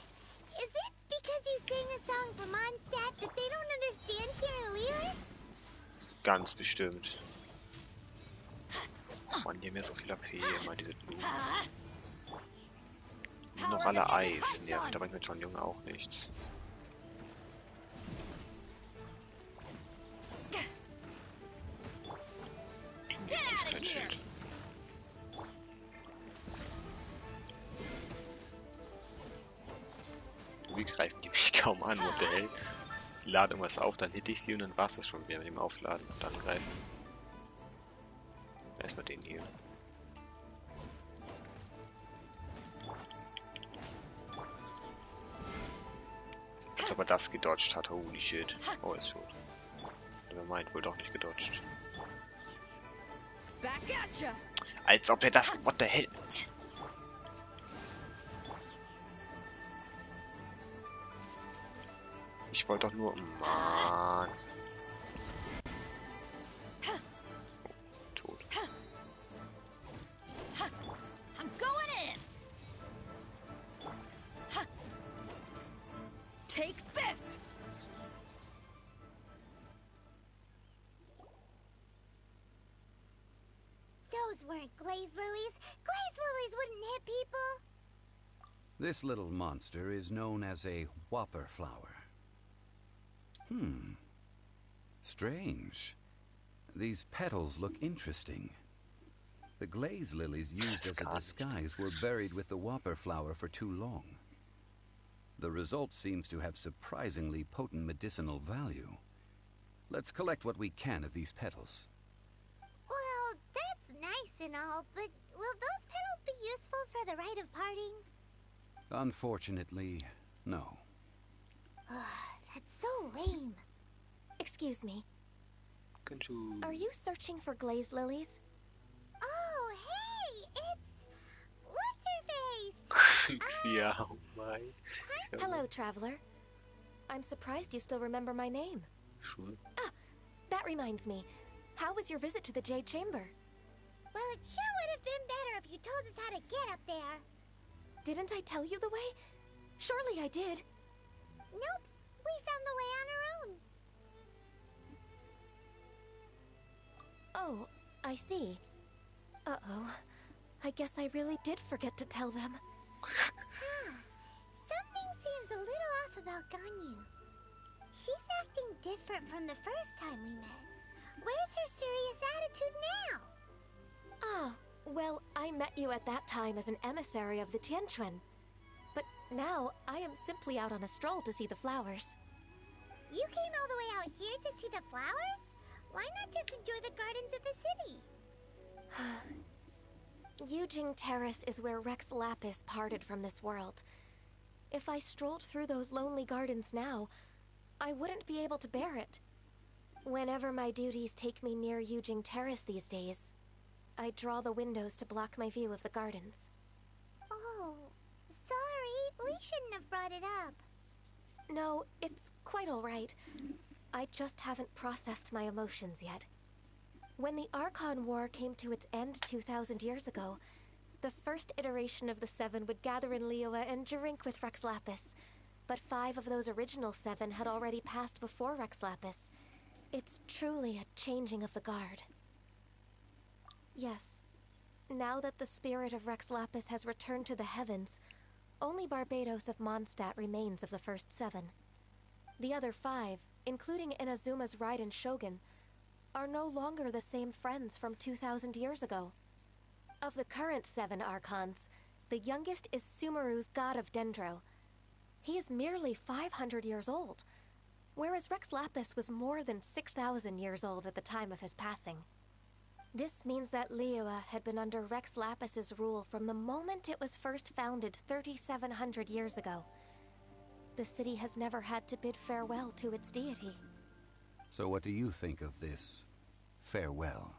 Is it because you sang a song for Mondstadt that they don't understand here in Lille? Ganz bestimmt. Mann, die haben ja so viel AP, immer diese Blumen. Die sind noch alle Eis. Nervt aber mit schon Junge auch nichts. Das ist kein Schild. Wie greifen die mich kaum an, what the hell? Ich lade irgendwas auf, dann hitte ich sie und dann war es das schon wieder mit dem Aufladen und dann greifen. Erstmal den hier. Als ob er das gedodged hat, holy shit. Oh, ist tot. Aber meint wohl doch nicht gedodged. Als ob er das... What the hell? Ich wollte doch nur... Mann. Tot. I'm going in. Take this. Those weren't glaze lilies. Glaze lilies wouldn't hit people. This little monster is known as a whopper flower. Strange. These petals look interesting. The glaze lilies used as a disguise were buried with the whopper flower for too long. The result seems to have surprisingly potent medicinal value. Let's collect what we can of these petals. Well, that's nice and all, but will those petals be useful for the rite of parting? Unfortunately, no. That's so lame. Excuse me. Genshin. Are you searching for glaze lilies? Oh, hey, it's... What's-her-face? Ja, oh mein. Hello, traveler. I'm surprised you still remember my name. Sure. Ah, that reminds me. How was your visit to the Jade Chamber? Well, it sure would have been better if you told us how to get up there. Didn't I tell you the way? Surely I did. Nope, we found the way on our own. Oh, I see. Uh-oh. I guess I really did forget to tell them. Something seems a little off about Ganyu. She's acting different from the first time we met. Where's her serious attitude now? Ah, well, I met you at that time as an emissary of the Tianquan. But now, I am simply out on a stroll to see the flowers. You came all the way out here to see the flowers? Why not just enjoy the gardens of the city? Yujing Terrace is where Rex Lapis parted from this world. If I strolled through those lonely gardens now, I wouldn't be able to bear it. Whenever my duties take me near Yujing Terrace these days, I draw the windows to block my view of the gardens. Oh, sorry. We shouldn't have brought it up. No, it's quite all right. I just haven't processed my emotions yet. When the Archon War came to its end 2,000 years ago, the first iteration of the Seven would gather in Liyue and drink with Rex Lapis. But 5 of those original 7 had already passed before Rex Lapis. It's truly a changing of the guard. Yes, now that the spirit of Rex Lapis has returned to the heavens, only Barbados of Mondstadt remains of the first 7. The other 5, including Inazuma's Raiden Shogun, are no longer the same friends from 2,000 years ago. Of the current 7 Archons, the youngest is Sumeru's god of Dendro. He is merely 500 years old, whereas Rex Lapis was more than 6,000 years old at the time of his passing. This means that Liyue had been under Rex Lapis's rule from the moment it was first founded 3,700 years ago. The city has never had to bid farewell to its deity. So what do you think of this farewell?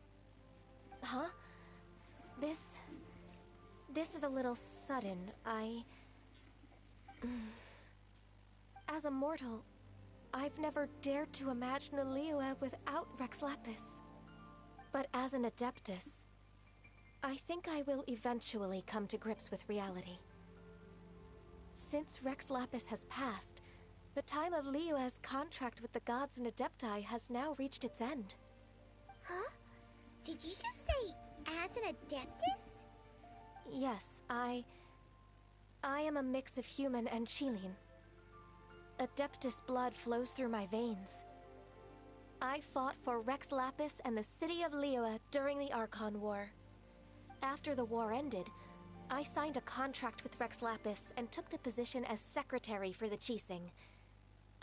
Huh? This is a little sudden. As a mortal, I've never dared to imagine a Liyue without Rex Lapis. But as an Adeptus, I think I will eventually come to grips with reality. Since Rex Lapis has passed, the time of Liyue's contract with the gods and Adepti has now reached its end. Huh? Did you just say, as an Adeptus? Yes, I am a mix of human and Chilean. Adeptus blood flows through my veins. I fought for Rex Lapis and the city of Liyue during the Archon War. After the war ended, I signed a contract with Rex Lapis and took the position as secretary for the Qixing.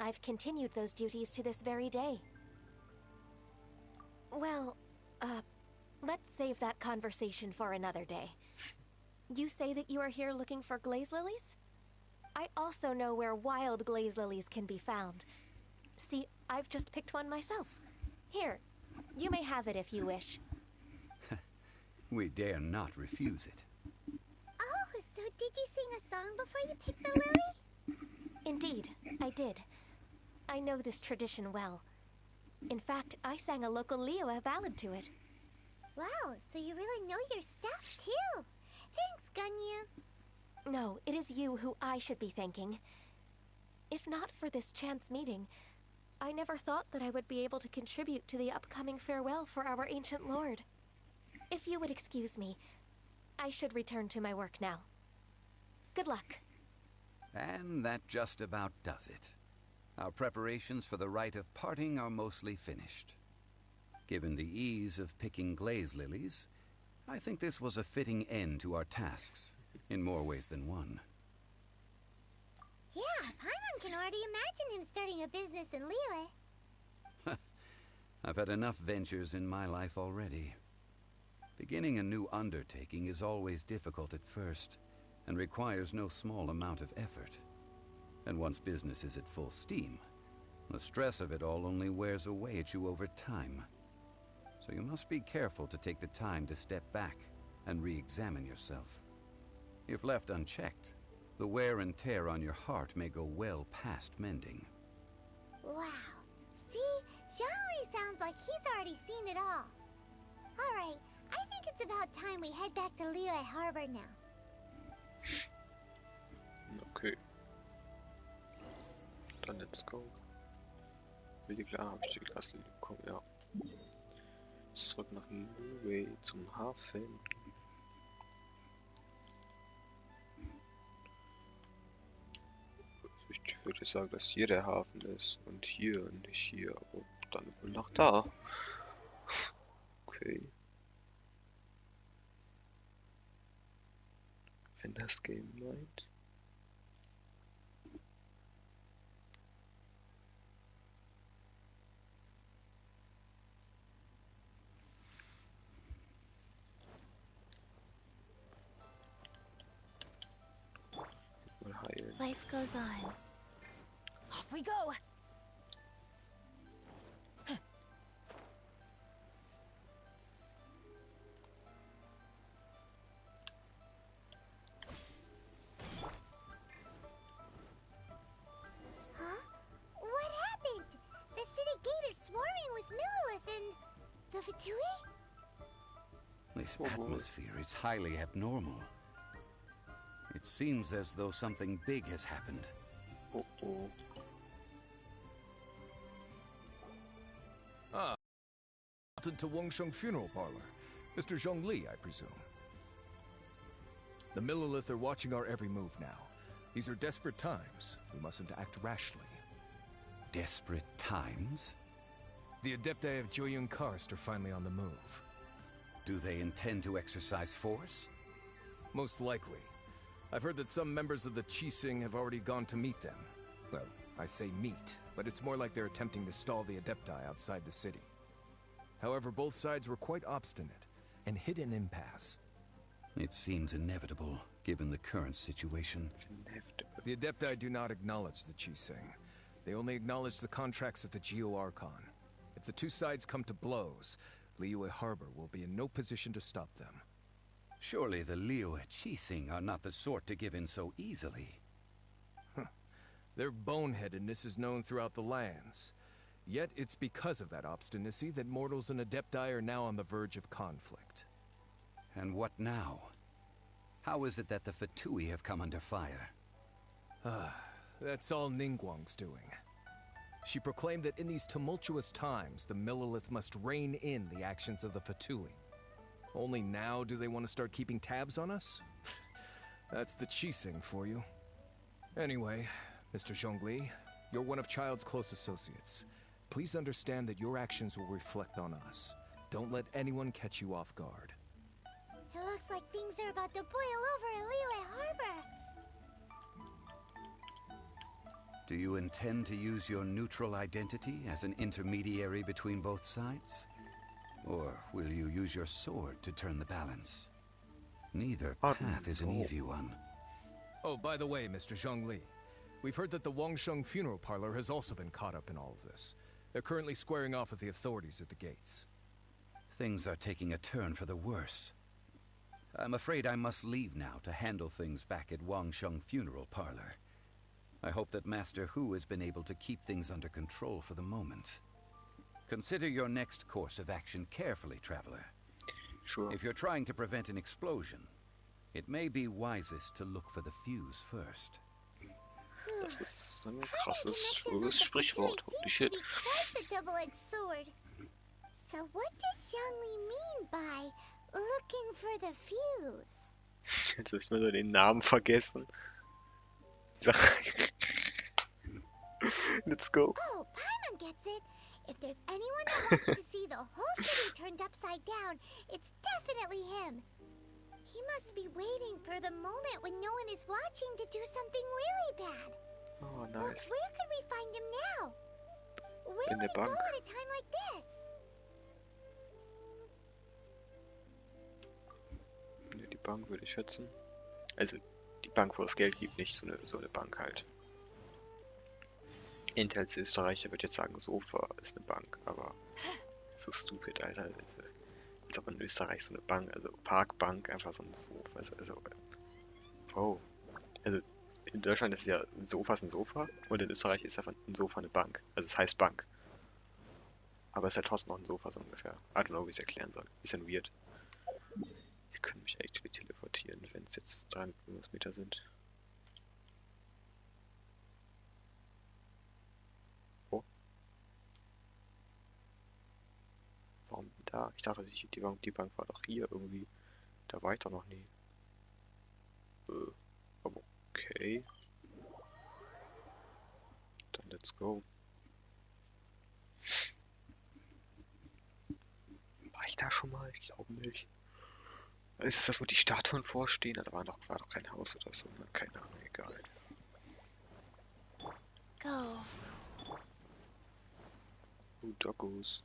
I've continued those duties to this very day. Well, let's save that conversation for another day. You say that you are here looking for glaze lilies? I also know where wild glaze lilies can be found. See, I've just picked one myself. Here, you may have it if you wish. We dare not refuse it. Oh, so did you sing a song before you picked the lily? Indeed, I did. I know this tradition well. In fact, I sang a local Liyue ballad to it. Wow, so you really know your stuff, too. Thanks, Gunyu. No, it is you who I should be thanking. If not for this chance meeting, I never thought that I would be able to contribute to the upcoming farewell for our ancient lord. If you would excuse me, I should return to my work now. Good luck. And that just about does it. Our preparations for the rite of parting are mostly finished. Given the ease of picking glaze lilies, I think this was a fitting end to our tasks, in more ways than one. Yeah, Paimon can already imagine him starting a business in Liyue. I've had enough ventures in my life already. Beginning a new undertaking is always difficult at first, and requires no small amount of effort. And once business is at full steam, the stress of it all only wears away at you over time. So you must be careful to take the time to step back and re-examine yourself. If left unchecked, the wear and tear on your heart may go well past mending. Wow. See? Zhongli sounds like he's already seen it all. Alright, I think it's about time we head back to Liyue Harbor now. Okay. Dann let's go. Wie klar habe ich die Glaslinie bekommen, ja. Zurück nach Liyue zum Hafen. Ich würde sagen, dass hier der Hafen ist und hier, nicht hier, aber dann wohl nach da. Okay. Wenn das Game meint. Life goes on. Off we go! Huh? What happened? The city gate is swarming with Millilith and... the Fatui? This atmosphere is highly abnormal. It seems as though something big has happened. Ah, to Wangsheng Funeral Parlor. Mr. Zhongli, I presume. The Millilith are watching our every move now. These are desperate times. We mustn't act rashly. Desperate times? The Adepti of Joyun Karst are finally on the move. Do they intend to exercise force? Most likely. I've heard that some members of the Qixing have already gone to meet them. Well, I say meet, but it's more like they're attempting to stall the Adepti outside the city. However, both sides were quite obstinate and hit an impasse. It seems inevitable, given the current situation. The Adepti do not acknowledge the Qixing. They only acknowledge the contracts of the Geo-Archon. If the two sides come to blows, Liyue Harbor will be in no position to stop them. Surely the Liyue Qixing are not the sort to give in so easily. Their boneheadedness is known throughout the lands. Yet it's because of that obstinacy that mortals and Adepti are now on the verge of conflict. And what now? How is it that the Fatui have come under fire? That's all Ningguang's doing. She proclaimed that in these tumultuous times, the Millelith must rein in the actions of the Fatui. Only now do they want to start keeping tabs on us? That's the Qixing for you. Anyway, Mr. Zhongli, you're one of Child's close associates. Please understand that your actions will reflect on us. Don't let anyone catch you off guard. It looks like things are about to boil over in Liyue Harbor. Do you intend to use your neutral identity as an intermediary between both sides? Or will you use your sword to turn the balance? Neither path is an easy one. Oh, by the way, Mr. Zhongli, we've heard that the Wangsheng funeral parlor has also been caught up in all of this. They're currently squaring off with the authorities at the gates. Things are taking a turn for the worse. I'm afraid I must leave now to handle things back at Wangsheng funeral parlor. I hope that Master Hu has been able to keep things under control for the moment. Consider your next course of action carefully, Traveler. Sure. If you're trying to prevent an explosion, it may be wisest to look for the fuse first. Das ist so ein krasses, schwules Sprichwort. Holy shit. Quite the double-edged sword. So what does Zhongli mean by looking for the fuse? Jetzt hab ich mal so den Namen vergessen. Let's go. Oh, Paimon gets it. If there's anyone who wants to see the whole city turned upside down, it's definitely him. He must be waiting for the moment when no one is watching to do something really bad. Oh, But nice. where could we find him now? Where In would der he go Bank. at a time like this? Die Bank würde ich schätzen. Also, die Bank, wo es Geld gibt, nicht so eine Bank halt. Intel als Österreicher würde jetzt sagen, Sofa ist eine Bank, aber so stupid, Alter. Als ob in Österreich so eine Bank, also Parkbank, einfach so ein Sofa ist. Oh. Also, in Deutschland ist ja ein Sofa ist ein Sofa und in Österreich ist einfach ein Sofa eine Bank. Also es heißt Bank. Aber es ist ja trotzdem noch ein Sofa so ungefähr. I don't know, wie ich es erklären soll. Bisschen weird. Ich könnte mich actually teleportieren, wenn es jetzt 300 Meter sind. Oh. Warum da? Ich dachte, die Bank war doch hier irgendwie. Da war ich doch noch nie. Aber okay. Dann let's go. War ich da schon mal? Ich glaube nicht. Ist es das, wo die Statuen vorstehen? Da war doch kein Haus oder so. Ne? Keine Ahnung, egal. Go. Doggos.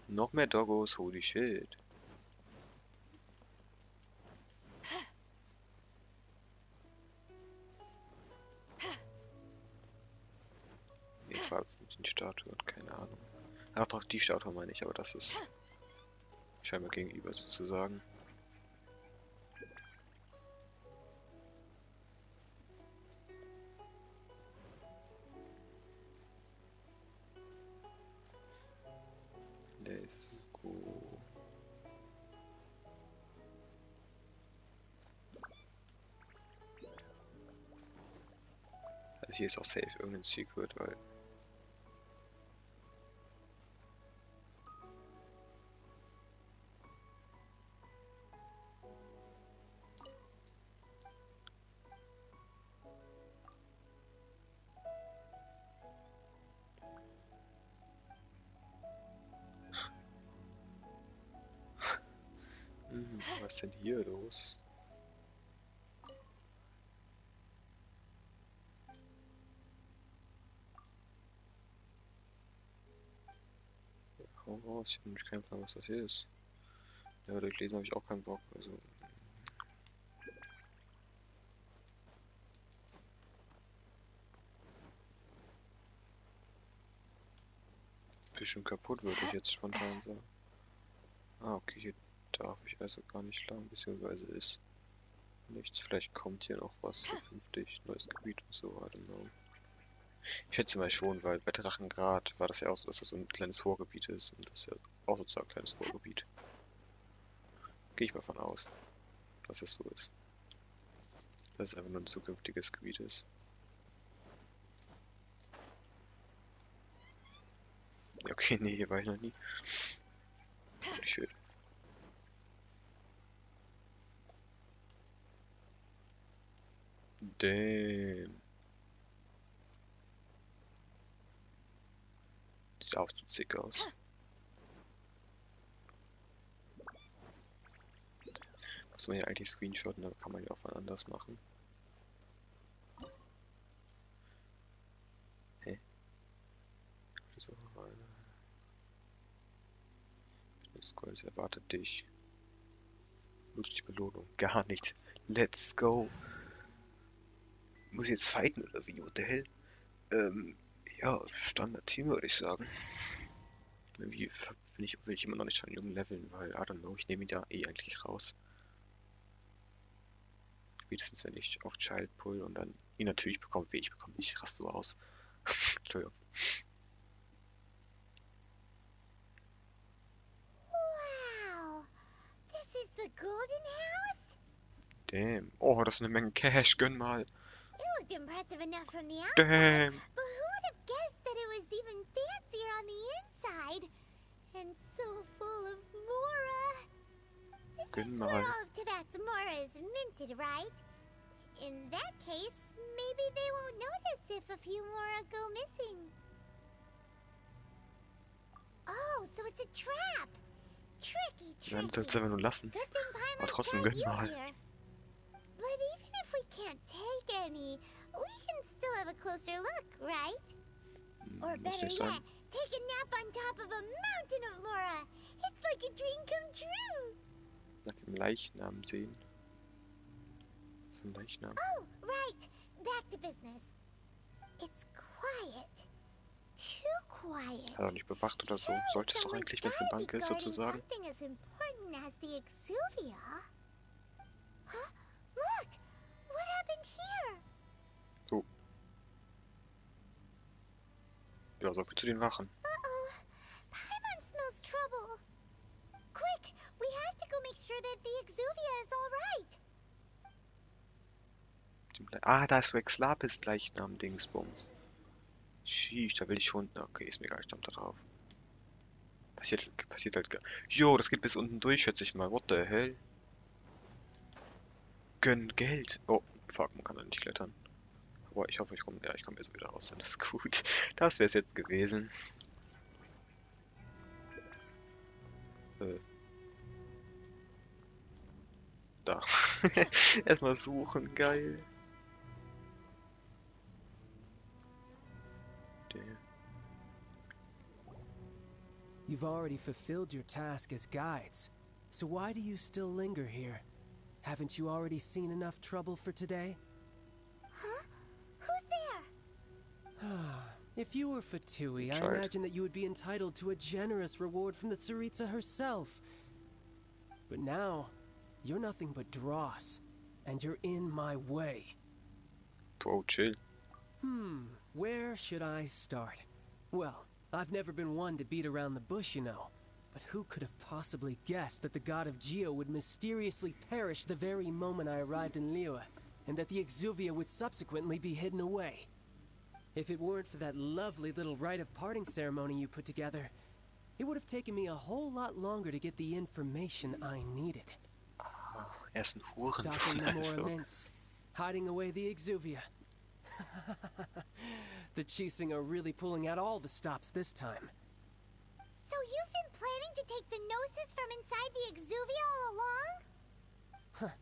Noch mehr Doggos, holy shit. Nee, es war jetzt mit den Statuen, keine Ahnung. Ach doch, die Statue meine ich, aber das ist scheinbar gegenüber sozusagen. Let's go. Also hier ist auch safe irgendein Secret, weil was ist denn hier los? Hau raus, ich habe nämlich keinen Plan, was das hier ist. Ja, durchlesen habe ich auch keinen Bock, also... Bisschen kaputt, würde ich jetzt spontan sagen. Ah, okay, hier darf ich also gar nicht lang, beziehungsweise ist nichts. Vielleicht kommt hier noch was zukünftig, neues Gebiet und so, I don't know. Ich schätze mal schon, weil bei Drachengrad war das ja auch so, dass das so ein kleines Vorgebiet ist und das ist ja auch sozusagen ein kleines Vorgebiet. Gehe ich mal von aus, dass es so ist. Dass es einfach nur ein zukünftiges Gebiet ist. Ja, okay, nee, hier war ich noch nie. Nicht schön. Damn. Sieht auch so zick aus. Muss man ja eigentlich screenshotten, aber kann man ja auch mal anders machen. Hä? So, Gold erwartet dich. Nutzt die Belohnung. Gar nicht. Let's go. Muss ich jetzt fighten oder wie? What the hell? Ja, Standard-Team würde ich sagen. Irgendwie will ich immer noch nicht schon jungen leveln, weil, I don't know, ich nehme ihn ja eh eigentlich raus. Spätestens wenn ich auf Child pull und dann ihn natürlich bekommt, wie ich bekomme, ich raste so aus. Entschuldigung. Wow! This is the Golden House? Damn. Oh, das ist eine Menge Cash, gönn mal. It looked impressive enough from the outside, Damn. but who would have guessed that it was even fancier on the inside? And so full of Mora. This is where all of Tibet's Mora is minted, right? In that case, maybe they won't notice if a few Mora go missing. Oh, so it's a trap. Tricky, Wir werden tricky. es jetzt einfach nur lassen. Good thing Aber Paimon's trotzdem got gönn you mal. here. But even if we can't take any, we can still have a closer look, right? Or Muss better nicht yet, sein. take a nap on top of a mountain of Mora. It's like a dream come true. Nach dem Leichnam sehen. Von Leichnam. Oh, right. Back to business. It's quiet. Too quiet. Hat er nicht bewacht oder so. Sollte es doch eigentlich, wenn es eine Bank ist, sozusagen. Something as important as the Exuvia. Huh? Look! What happened here? So. Ja, so viel zu den Wachen. Uh-oh. Paimon smells trouble. Quick! We have to go make sure that the Exuvia is all right. Ah, da ist Rex Lapis Leichnam Dingsbums. Sheesh, da will ich schon. Okay, ist mir egal, ich stand da drauf. Passiert halt gar. Jo, das geht bis unten durch, schätze ich mal. What the hell? Gönn Geld. Oh, fuck, man kann da nicht klettern. Aber ich hoffe, ich komme jetzt wieder raus, dann ist gut. Das wäre es jetzt gewesen. Da. Erstmal suchen, geil. You've already fulfilled your task as guides, so why do you still linger here? Haven't you already seen enough trouble for today? Huh? Who's there? If you were Fatui, I Tried. imagine that you would be entitled to a generous reward from the Tsaritsa herself. But now, you're nothing but dross, and you're in my way. Bro, chill. Where should I start? Well, I've never been one to beat around the bush, you know. But who could have possibly guessed that the god of Geo would mysteriously perish the very moment I arrived in Liyue, and that the Exuvia would subsequently be hidden away? If it weren't for that lovely little rite of parting ceremony you put together, it would have taken me a whole lot longer to get the information I needed. Er ist ein Stopping Hurensohn, the also. Moraments, hiding away the Exuvia. The Chising are really pulling out all the stops this time. So you've been planning to take the Gnosis from inside the Exuvia all along?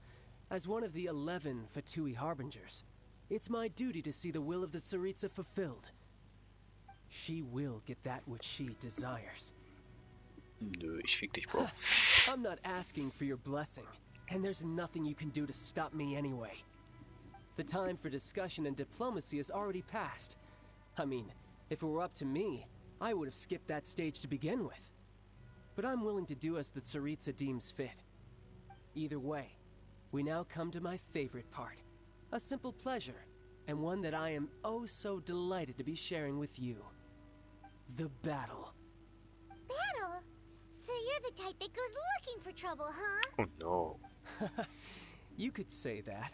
As one of the 11 Fatui Harbingers, it's my duty to see the will of the Tsaritsa fulfilled. She will get that which she desires. Nö, ich fick dich, Bro. I'm not asking for your blessing, and there's nothing you can do to stop me anyway. The time for discussion and diplomacy has already passed. I mean, if it were up to me, I would have skipped that stage to begin with. But I'm willing to do as the Tsaritsa deems fit. Either way, we now come to my favorite part. A simple pleasure, and one that I am oh so delighted to be sharing with you. The battle. Battle? So you're the type that goes looking for trouble, huh? Oh no. You could say that.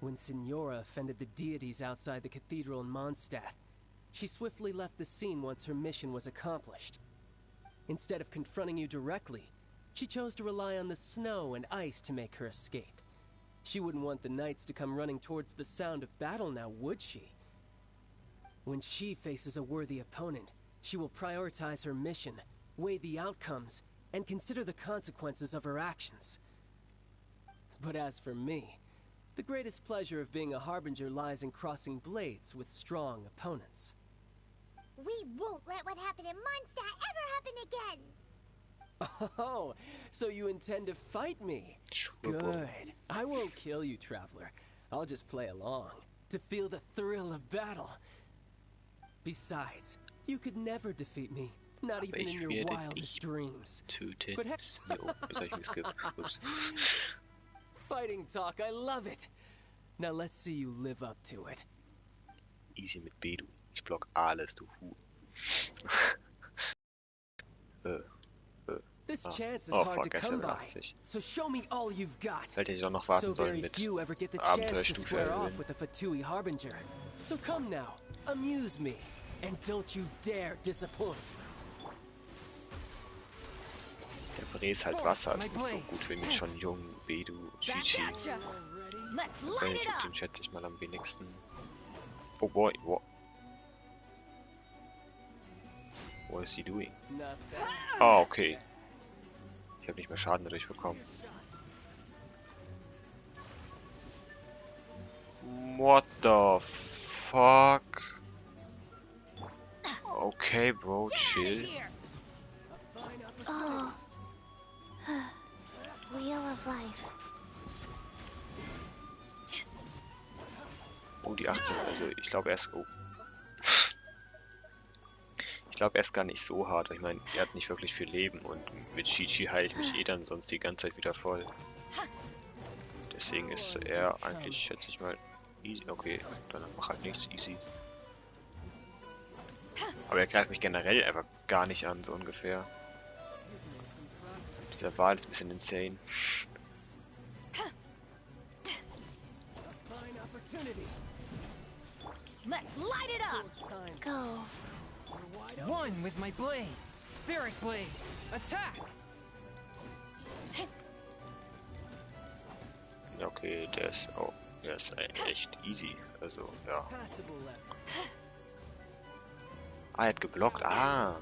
When Signora offended the deities outside the cathedral in Mondstadt, she swiftly left the scene once her mission was accomplished. Instead of confronting you directly, she chose to rely on the snow and ice to make her escape. She wouldn't want the knights to come running towards the sound of battle now, would she? When she faces a worthy opponent, she will prioritize her mission, weigh the outcomes, and consider the consequences of her actions. But as for me, the greatest pleasure of being a harbinger lies in crossing blades with strong opponents. We won't let what happened in Mondstadt ever happen again! Oh, so you intend to fight me? Good. I won't kill you, Traveler. I'll just play along, to feel the thrill of battle. Besides, you could never defeat me, not even in your wildest dreams. But fighting talk, I love it. Now let's see you live up to it. Easy mit B, du. Ich block alles, du Hu. This chance is hard to come by. So show me all you've got. Hätte ich auch noch warten sollen mit Abenteuerstufe erhöhen. With a Fatui harbinger. So come now, amuse me, and don't you dare disappoint. Der Bre ist halt Wasser, also nicht so gut für mich schon jung, Bedu, Chichi. Den schätze ich mal am wenigsten. Oh boy, what? What is he doing? Ah, okay. Ich habe nicht mehr Schaden dadurch bekommen. What the fuck? Okay, bro, chill. Oh. Wheel of Life. Oh, die 18, also ich glaube erst... Oh. Ich glaube, er ist gar nicht so hart. Ich meine, er hat nicht wirklich viel Leben und mit Chichi heile ich mich eh dann sonst die ganze Zeit wieder voll. Deswegen ist er eigentlich, schätze ich mal, easy. Okay, dann mach halt nichts, easy. Aber er greift mich generell einfach gar nicht an, so ungefähr. Dieser Wahl ist ein bisschen insane. Let's light it up! Go. One with my blade. Spirit blade. Attack! Okay, der ist... Oh, der ist echt easy. Also, ja. Ah, er hat geblockt. Ah.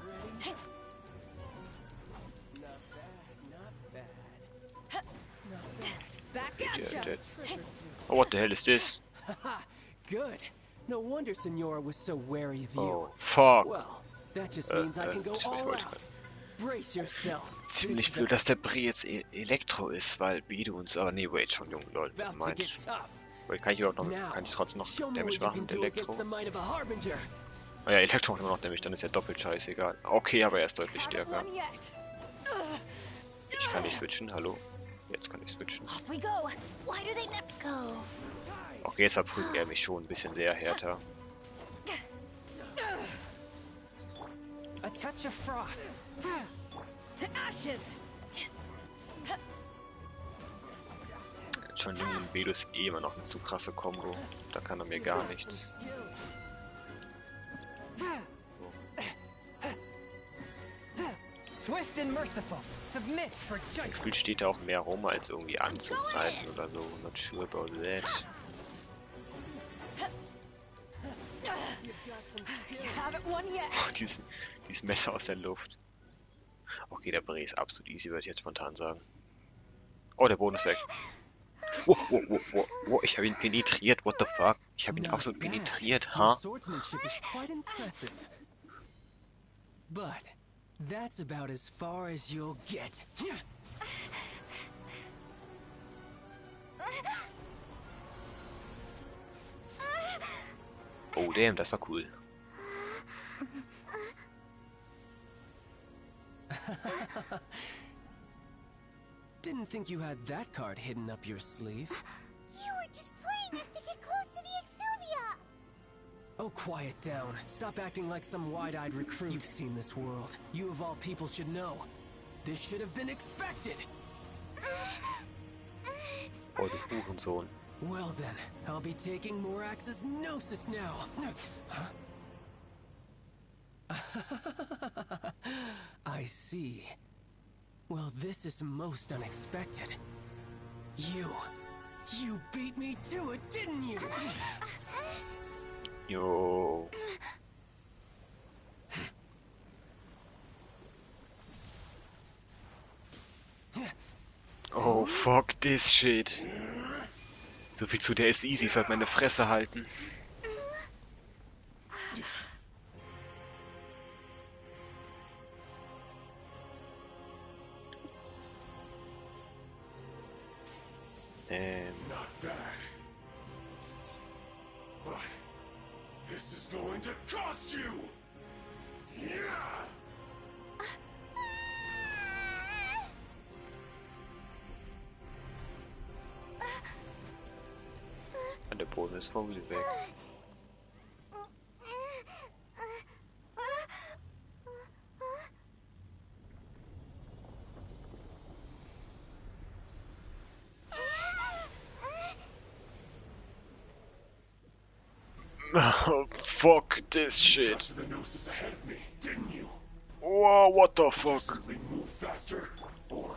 Oh, what the hell is this? Good. No wonder Signora was so wary of you. Oh, fuck. Well, that just means I can go all out. Brace yourself. Ziemlich blöd, dass der Bre jetzt Elektro ist, weil Bidu uns... Aber nee, wait, schon, Junge, Leute. Meint. Wait, kann ich überhaupt noch... Kann ich trotzdem noch Damage machen mit Elektro? Oh ja, Elektro macht immer noch Damage, dann ist ja doppelt scheißegal. Okay, aber er ist deutlich stärker. Ich kann nicht switchen, hallo? Jetzt kann ich switchen. Okay, jetzt verprügelt er mich schon ein bisschen sehr härter. A touch of frost. To ashes. Schon Junge und Bedu ist eh immer noch eine zu krasse Kombo. Da kann er mir gar nichts. Swift and merciful. Submit for judgment. Gefühlt steht da auch mehr rum, als irgendwie anzugreifen oder so. Not sure about that. Oh, dieses Messer aus der Luft. Okay, der Bre ist absolut easy, würde ich jetzt spontan sagen. Oh, der Boden ist weg. Wow, wow, wow, wow, wow, ich habe ihn penetriert, what the fuck? Ich habe ihn absolut penetriert, ha? But That's about as far as you'll get. Oh damn, das war cool. Didn't think you had that card hidden up your sleeve. You were just playing us to get close to the Exuvia! Oh, quiet down. Stop acting like some wide-eyed recruit. You've seen this world. You of all people should know. This should have been expected! Oh, du Hurensohn. Well then, I'll be taking Morax's Gnosis now. Huh? I see. Well, this is most unexpected. You beat me to it, didn't you? Jo. Oh, fuck this shit. So viel zu der ist easy, ich sollte meine Fresse halten. Not that. But this is going to cost you. Yeah. Und der Boden ist voll weg. Oh, fuck this shit. To the Gnosis ahead of me, didn't you? Whoa, what the fuck? Simply move faster, or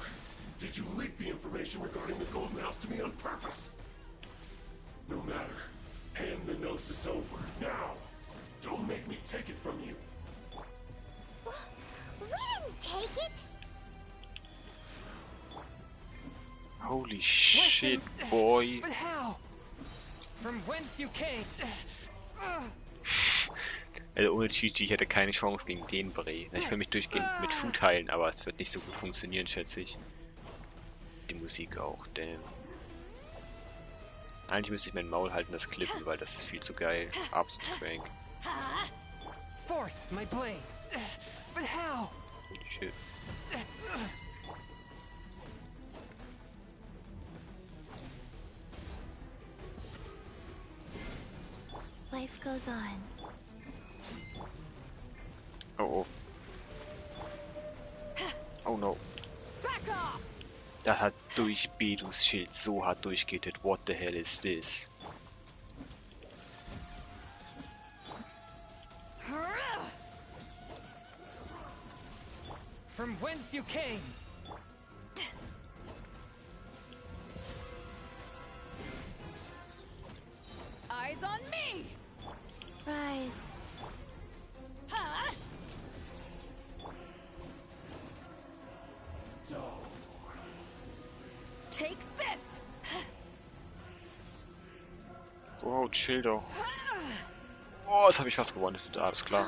did you leak the information regarding the Golden House to me on purpose? No matter. Hand the Gnosis over now. Don't make me take it from you. We didn't take it! Holy shit, boy. But how? From whence you came? Also ohne Chi-Chi, ich hätte keine Chance gegen den Bray. Ich kann mich durchgehend mit Food heilen, aber es wird nicht so gut funktionieren, schätze ich. Die Musik auch, damn. Eigentlich müsste ich mein Maul halten, das klippen, weil das ist viel zu geil. Absolut crank. Forth, my blade. But how? Holy shit. Life goes on. Oh oh. Oh no. Back off! Das hat durch Bedus Schild so hart durchgehtet. What the hell is this? From whence you came? Eyes on me! Rise. Huh? Take this! Oh, chill doch. Oh, das habe ich fast gewonnen. Alles klar.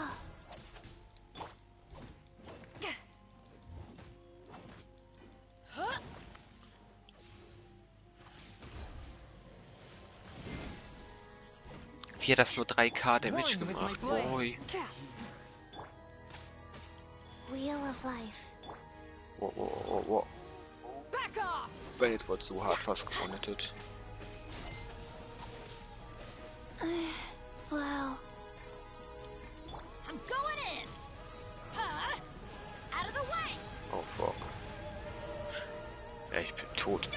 Wie hat das nur 3K Damage gemacht? Oi. Wheel of Life. Oh, oh, oh, oh. Back off! Bennett wurde so hart fast gewonnen. Wow. I'm going in! Huh? Out of the way! Oh fuck. Ja, ich bin tot.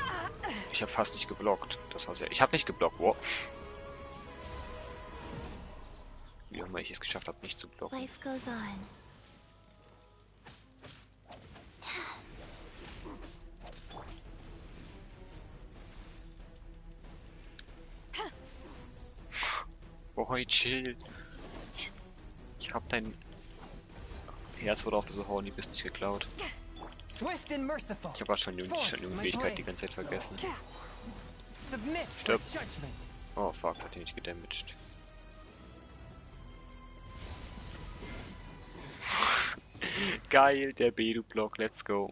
Ich habe fast nicht geblockt. Das war sehr. Ich habe nicht geblockt. Wow. Wie auch immer ich es geschafft habe, nicht zu blocken. Life goes on. Boy, chill. Ich hab dein Herz, worauf du so horny bist, nicht geklaut. Swift and merciful. Ich habe auch schon die Fähigkeit die ganze Zeit vergessen. Stirb. Oh fuck, hat ihn nicht gedamaged. Geil, der Bedu-Block, let's go.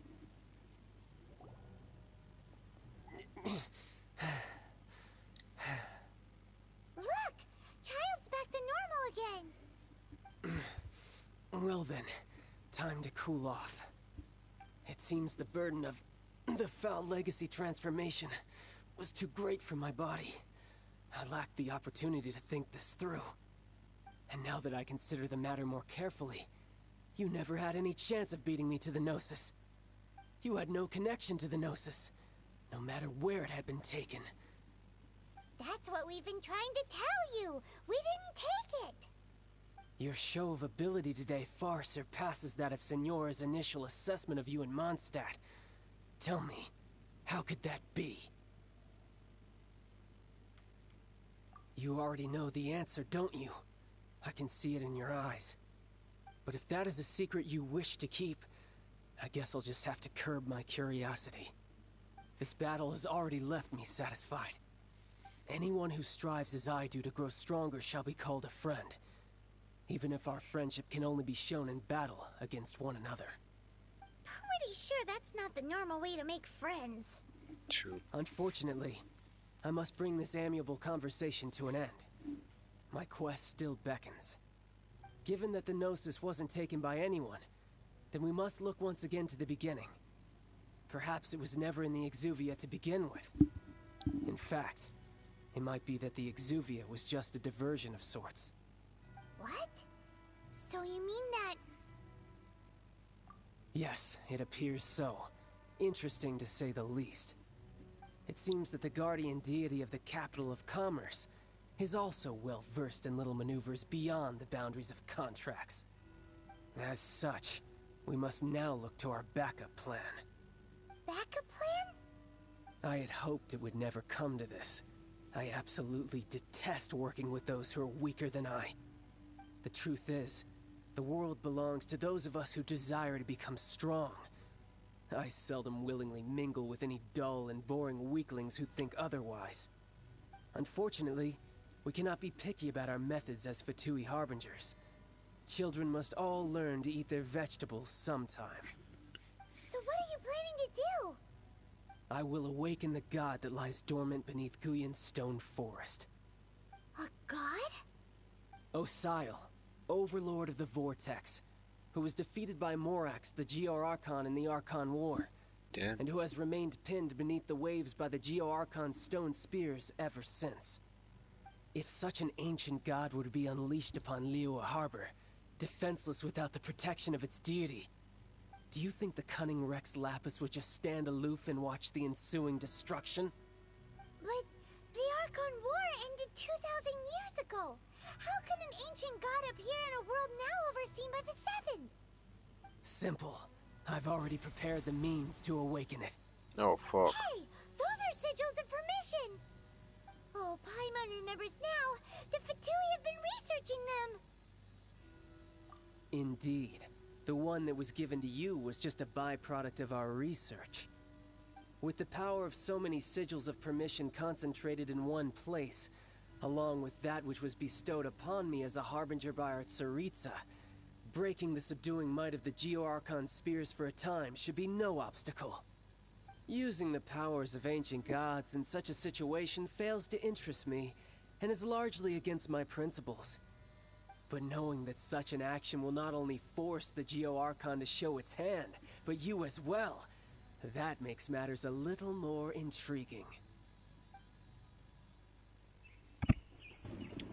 Look! Child's back to normal again! Well then, time to cool off. It seems the burden of the foul legacy transformation was too great for my body. I lacked the opportunity to think this through. And now that I consider the matter more carefully, you never had any chance of beating me to the Gnosis. You had no connection to the Gnosis, no matter where it had been taken. That's what we've been trying to tell you! We didn't take it! Your show of ability today far surpasses that of Signora's initial assessment of you in Mondstadt. Tell me, how could that be? You already know the answer, don't you? I can see it in your eyes. But if that is a secret you wish to keep, I guess I'll just have to curb my curiosity. This battle has already left me satisfied. Anyone who strives as I do to grow stronger shall be called a friend, even if our friendship can only be shown in battle against one another. Pretty sure that's not the normal way to make friends. True. Unfortunately, I must bring this amiable conversation to an end. My quest still beckons. Given that the Gnosis wasn't taken by anyone, then we must look once again to the beginning. Perhaps it was never in the Exuvia to begin with. In fact, it might be that the Exuvia was just a diversion of sorts. What? So you mean that... Yes, it appears so. Interesting to say the least. It seems that the guardian deity of the capital of commerce is also well versed in little maneuvers beyond the boundaries of contracts. As such, we must now look to our backup plan. Backup plan? I had hoped it would never come to this. I absolutely detest working with those who are weaker than I. The truth is, the world belongs to those of us who desire to become strong. I seldom willingly mingle with any dull and boring weaklings who think otherwise. Unfortunately, we cannot be picky about our methods as Fatui Harbingers. Children must all learn to eat their vegetables sometime. So what are you planning to do? I will awaken the god that lies dormant beneath Guyon's stone forest. A god? Osial, overlord of the Vortex, who was defeated by Morax, the Geo-Archon in the Archon War. Damn. And who has remained pinned beneath the waves by the Geo-Archon's stone spears ever since. If such an ancient god were to be unleashed upon Liyue Harbor, defenseless without the protection of its deity, do you think the cunning Rex Lapis would just stand aloof and watch the ensuing destruction? But the Archon War ended 2,000 years ago. How can an ancient god appear in a world now overseen by the Seven? Simple. I've already prepared the means to awaken it. Oh, fuck. Hey! Those are sigils of permission! Oh, Paimon remembers now. The Fatui have been researching them. Indeed. The one that was given to you was just a byproduct of our research. With the power of so many sigils of permission concentrated in one place, along with that which was bestowed upon me as a harbinger by our Tsaritsa, breaking the subduing might of the Geo-Archon spears for a time should be no obstacle. Using the powers of ancient gods in such a situation fails to interest me, and is largely against my principles. But knowing that such an action will not only force the Geo-Archon to show its hand, but you as well, that makes matters a little more intriguing.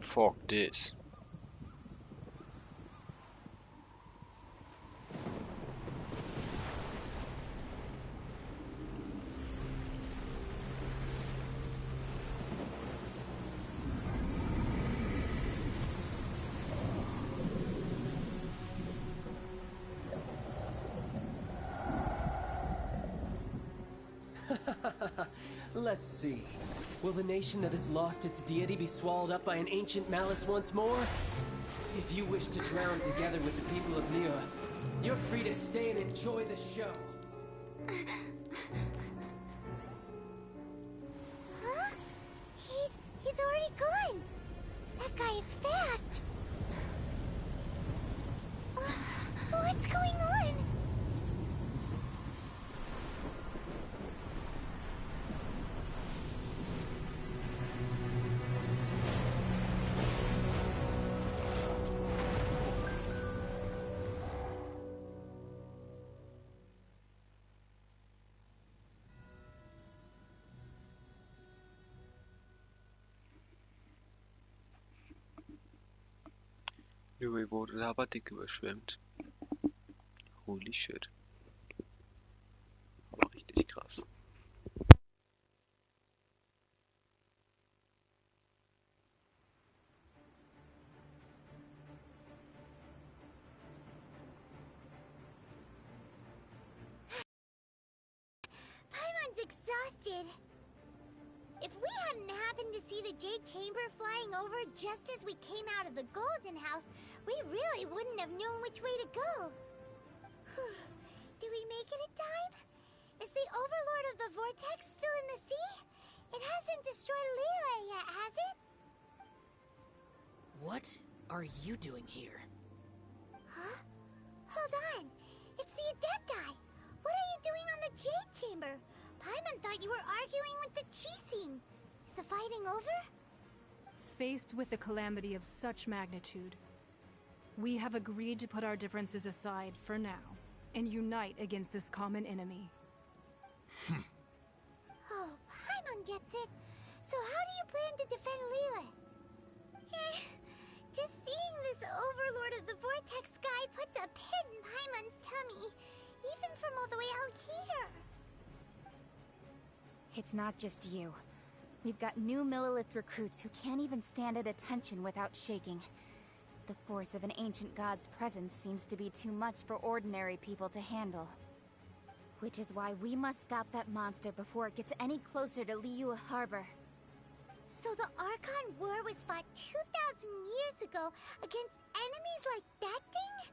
Fuck this. Let's see. Will the nation that has lost its deity be swallowed up by an ancient malice once more? If you wish to drown together with the people of Liyue, you're free to stay and enjoy the show. Huh? He's already gone. That guy is fast. What's going on? Newey wurde laberdick überschwemmt. Holy shit. War richtig krass. Paimon's exhausted. If we hadn't happened to see the Jade Chamber flying over just as we came out of the Golden House, we really wouldn't have known which way to go. Did we make it in time? Is the Overlord of the Vortex still in the sea? It hasn't destroyed Liyue yet, has it? What are you doing here? Huh? Hold on. It's the Adepti. What are you doing on the Jade Chamber? Paimon thought you were arguing with the Qixing. Is the fighting over? Faced with the calamity of such magnitude, we have agreed to put our differences aside for now and unite against this common enemy. Oh, Paimon gets it. So how do you plan to defend Liyue? Just seeing this Overlord of the Vortex guy puts a pit in Paimon's tummy, even from all the way out here. It's not just you. We've got new Millilith recruits who can't even stand at attention without shaking. The force of an ancient god's presence seems to be too much for ordinary people to handle. Which is why we must stop that monster before it gets any closer to Liyue Harbor. So the Archon War was fought 2,000 years ago against enemies like that thing?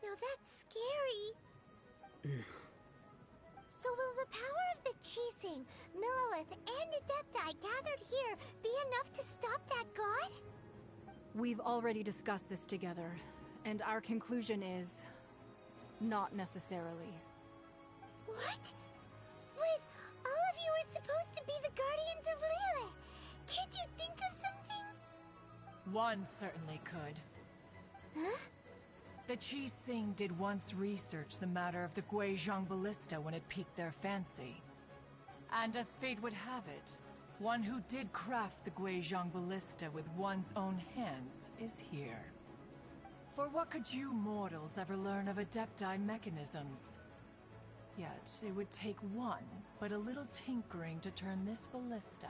Now that's scary. So will the power of the Qixing, Millilith, and Adepti gathered here be enough to stop that god? We've already discussed this together, and our conclusion is... not necessarily. What? But all of you were supposed to be the guardians of Liyue. Can't you think of something? One certainly could. Huh? The Qixing did once research the matter of the Guizhong Ballista when it piqued their fancy. And as fate would have it, one who did craft the Guizhong Ballista with one's own hands is here. For what could you mortals ever learn of Adepti mechanisms? Yet, it would take one, but a little tinkering to turn this ballista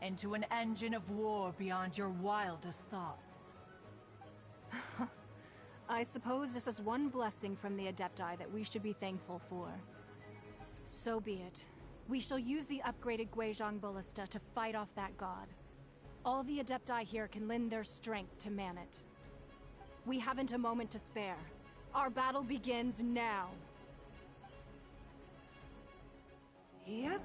into an engine of war beyond your wildest thoughts. I suppose this is one blessing from the Adepti that we should be thankful for. So be it. We shall use the upgraded Guizhong Ballista to fight off that god. All the Adepti here can lend their strength to man it. We haven't a moment to spare. Our battle begins now. Yep.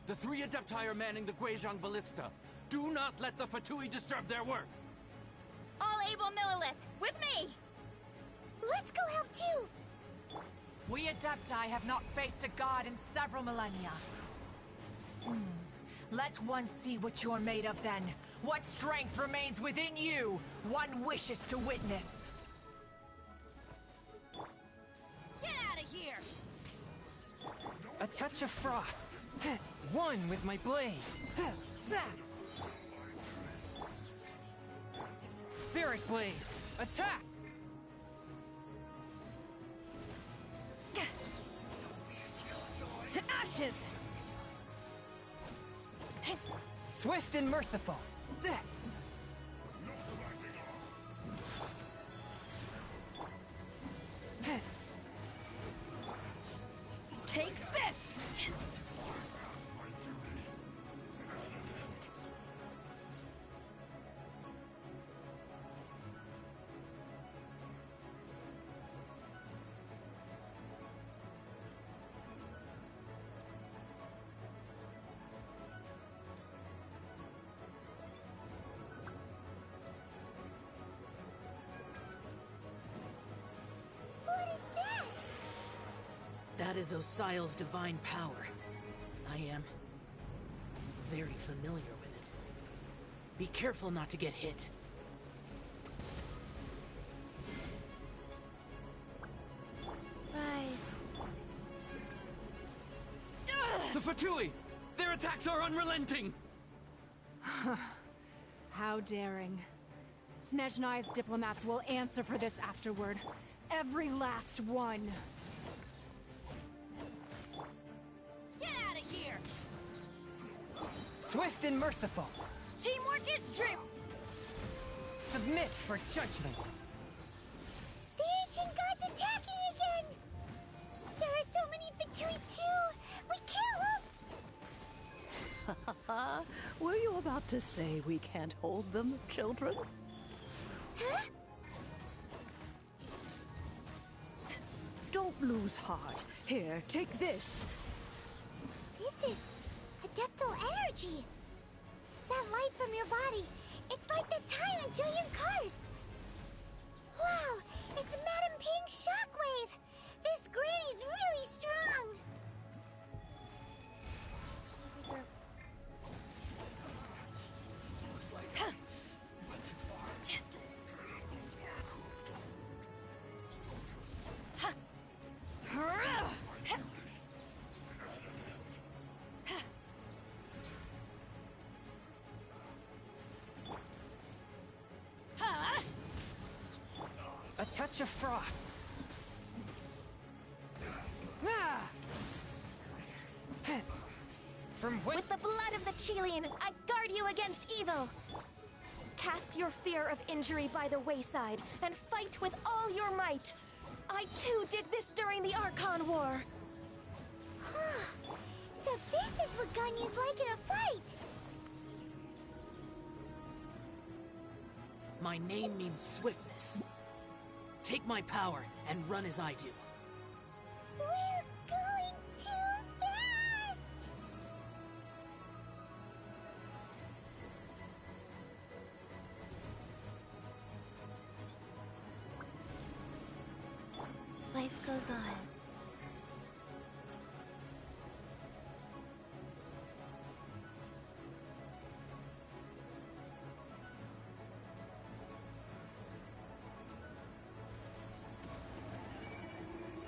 The three Adepti are manning the Guizhong Ballista. Do not let the Fatui disturb their work. All able Millilith, with me! Let's go help too! We Adepti have not faced a god in several millennia. Let one see what you're made of then. What strength remains within you, one wishes to witness. Get out of here! A touch of frost. One with my blade. Spirit blade, attack! To ashes! inches! Swift and merciful. Take this! What is that? That is Osial's divine power. I am very familiar with it. Be careful not to get hit. Rise. The Fatui! Their attacks are unrelenting! How daring. Snezhnai's diplomats will answer for this afterward. Every last one. Get out of here! Swift and merciful. Teamwork is dream. Submit for judgment. The ancient gods attacking again! There are so many Fatui too! We can't look! Were you about to say we can't hold them, children? Huh? Don't lose heart. Here, take this. This is adeptal energy! That light from your body, it's like the time in Julian Karst! Wow, it's Madame Ping's shockwave! This granny's really strong! A touch of frost. Ah! From when... With the blood of the Chilean, I guard you against evil! Cast your fear of injury by the wayside, and fight with all your might! I too did this during the Archon War! Huh. So this is what Ganyu's like in a fight! My name means swiftness. Take my power and run as I do. We're going too fast! Life goes on.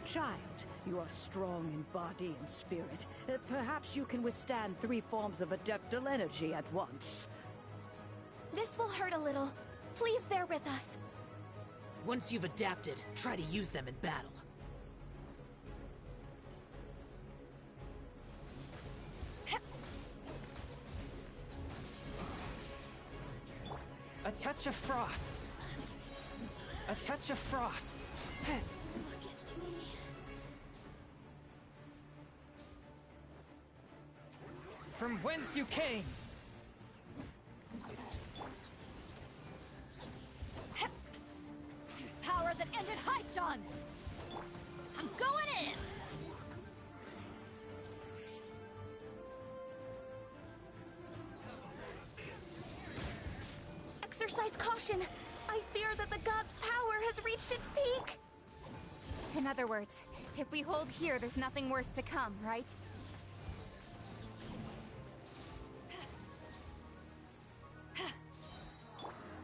Child, you are strong in body and spirit. Perhaps you can withstand 3 forms of adeptal energy at once. This will hurt a little. Please bear with us. Once you've adapted, try to use them in battle. A touch of frost. A touch of frost. From whence you came. Power that ended Haishan! I'm going in! Exercise caution! I fear that the god's power has reached its peak! In other words, if we hold here, there's nothing worse to come, right?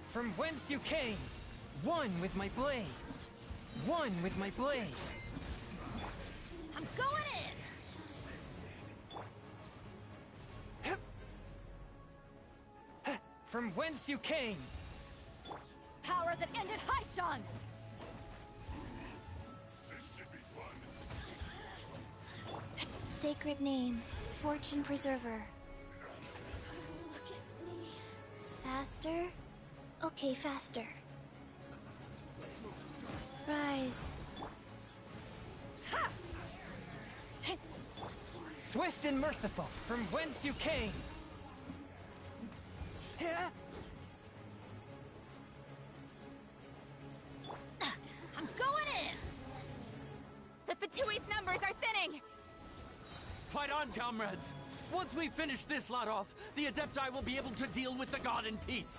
From whence you came. One with my blade. One with my blade. I'm going in! From whence you came. Power that ended Haishan! sacred name, Fortune Preserver. Look at me. Faster? Okay, faster. Rise. Swift and merciful, from whence you came. I'm going in! The Fatui's numbers are thinning! Fight on, comrades! Once we finish this lot off, the Adepti will be able to deal with the god in peace.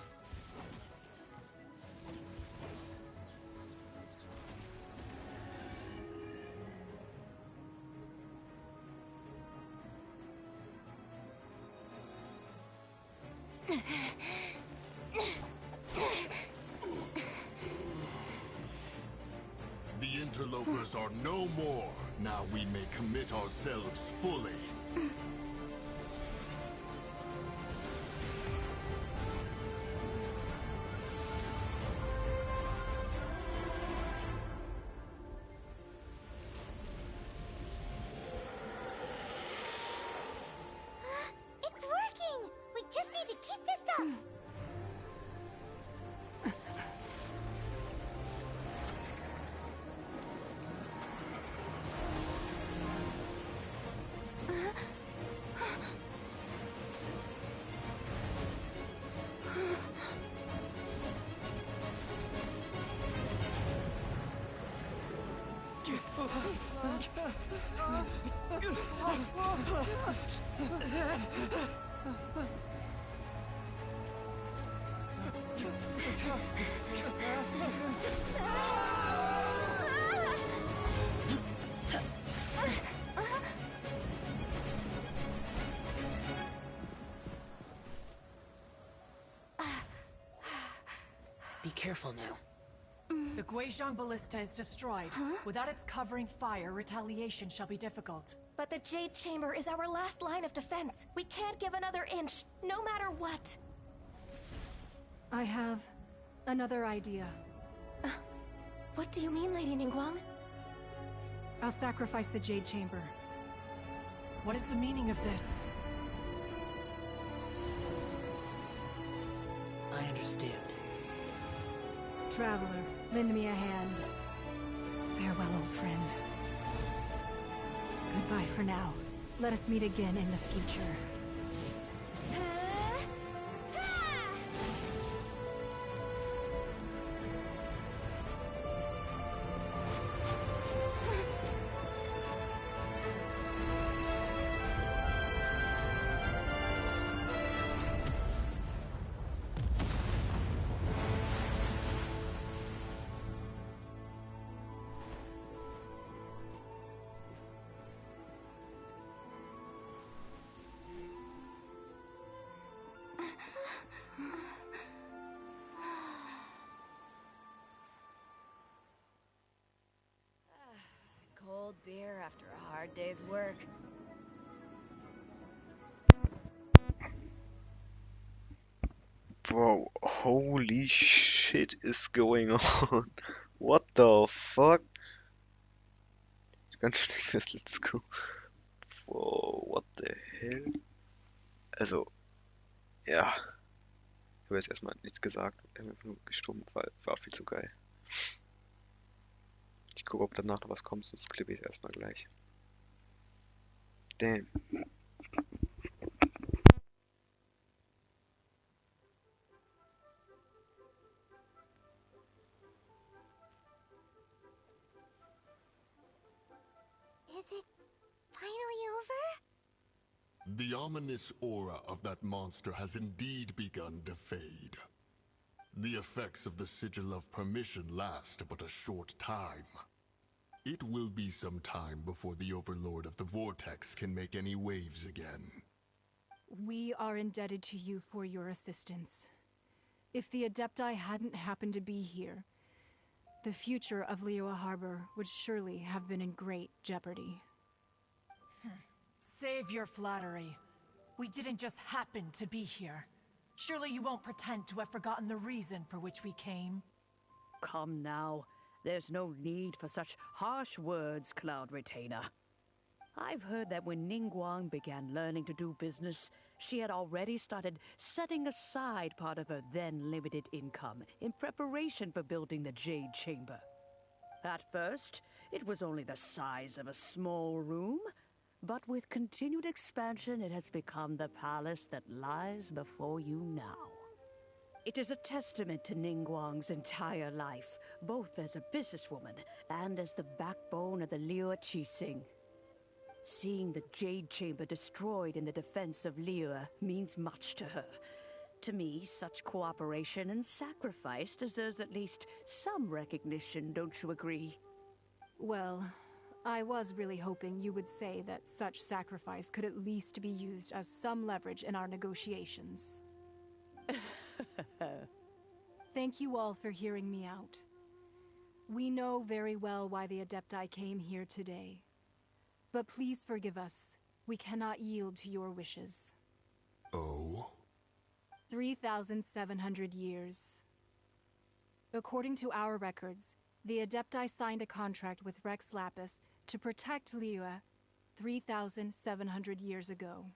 The interlopers are no more. Now we may commit ourselves fully. It's working! We just need to keep this up! Be careful now. The Guizhong Ballista is destroyed. Without its covering fire, retaliation shall be difficult. But the Jade Chamber is our last line of defense. We can't give another inch, no matter what. I have another idea. What do you mean, Lady Ningguang? I'll sacrifice the Jade Chamber. What is the meaning of this? I understand. Traveler, lend me a hand. Farewell, old friend. Goodbye for now. Let us meet again in the future. Cold beer after a hard day's work. Bro, holy shit is going on? What the fuck? Ganz schnell, let's go. Wow, what the hell? Also, ja. Ich habe jetzt erstmal nichts gesagt. Ich habe einfach nur gestummt, weil war viel zu geil. Ich gucke, ob danach noch was kommt, sonst klippe ich es erstmal gleich. Damn. Is it finally over? The ominous aura of that monster has indeed begun to fade. The effects of the Sigil of Permission last but a short time. It will be some time before the Overlord of the Vortex can make any waves again. We are indebted to you for your assistance. If the Adepti hadn't happened to be here, the future of Liyue Harbor would surely have been in great jeopardy. Save your flattery. We didn't just happen to be here. Surely you won't pretend to have forgotten the reason for which we came. Come now. There's no need for such harsh words, Cloud Retainer. I've heard that when Ningguang began learning to do business, she had already started setting aside part of her then limited income in preparation for building the Jade Chamber. At first, it was only the size of a small room, but with continued expansion, it has become the palace that lies before you now. It is a testament to Ningguang's entire life, both as a businesswoman and as the backbone of the Liyue Qixing. Seeing the Jade Chamber destroyed in the defense of Liyue means much to her. To me, such cooperation and sacrifice deserves at least some recognition, don't you agree? Well, I was really hoping you would say that such sacrifice could at least be used as some leverage in our negotiations. Thank you all for hearing me out. We know very well why the Adepti came here today. But please forgive us. We cannot yield to your wishes. Oh? 3,700 years. According to our records, the Adepti signed a contract with Rex Lapis to protect Liyue 3,700 years ago.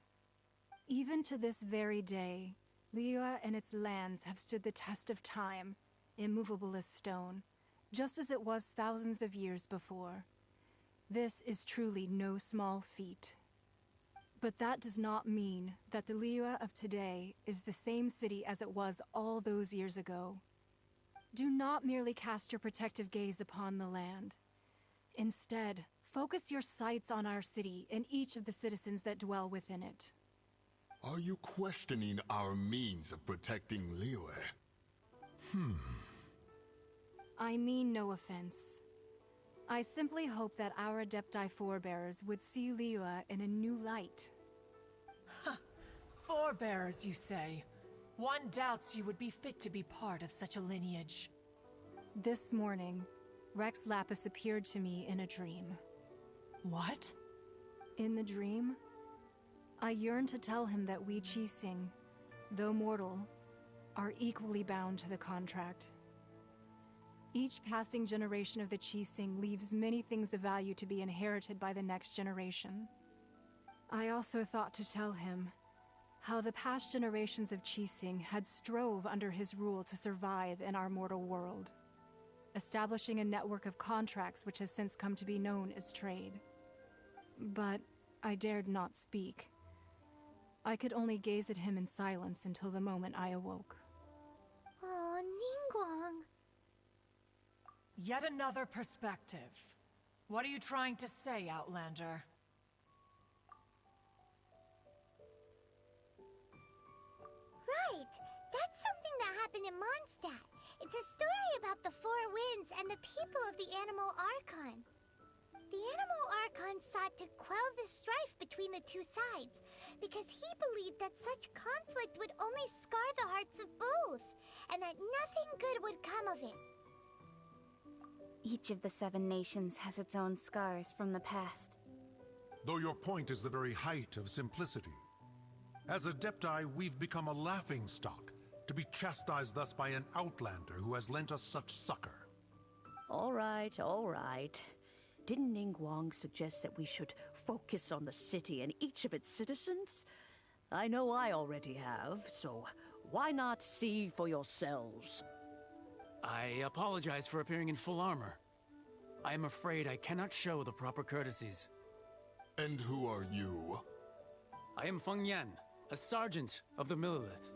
Even to this very day, Liyue and its lands have stood the test of time, immovable as stone, just as it was thousands of years before. This is truly no small feat. But that does not mean that the Liyue of today is the same city as it was all those years ago. Do not merely cast your protective gaze upon the land. Instead, focus your sights on our city and each of the citizens that dwell within it. Are you questioning our means of protecting Liyue? I mean no offense. I simply hope that our Adepti forebears would see Liyue in a new light. Forebearers, you say? One doubts you would be fit to be part of such a lineage. This morning, Rex Lapis appeared to me in a dream. What? In the dream, I yearned to tell him that we Qixing, though mortal, are equally bound to the contract. Each passing generation of the Qixing leaves many things of value to be inherited by the next generation. I also thought to tell him how the past generations of Qixing had strove under his rule to survive in our mortal world, establishing a network of contracts which has since come to be known as trade. But I dared not speak. I could only gaze at him in silence until the moment I awoke. Oh, Ningguang. Yet another perspective. What are you trying to say, Outlander? Right! That's something that happened in Mondstadt. It's a story about the Four Winds and the people of the Animal Archon. The Animal Archon sought to quell the strife between the two sides, because he believed that such conflict would only scar the hearts of both, and that nothing good would come of it. Each of the 7 nations has its own scars from the past. Though your point is the very height of simplicity. As Adepti, we've become a laughingstock, to be chastised thus by an outlander who has lent us such succor. All right, all right. Didn't Ningguang suggest that we should focus on the city and each of its citizens? I know I already have, so why not see for yourselves? I apologize for appearing in full armor. I am afraid I cannot show the proper courtesies. And who are you? I am Feng Yan, a sergeant of the Millilith.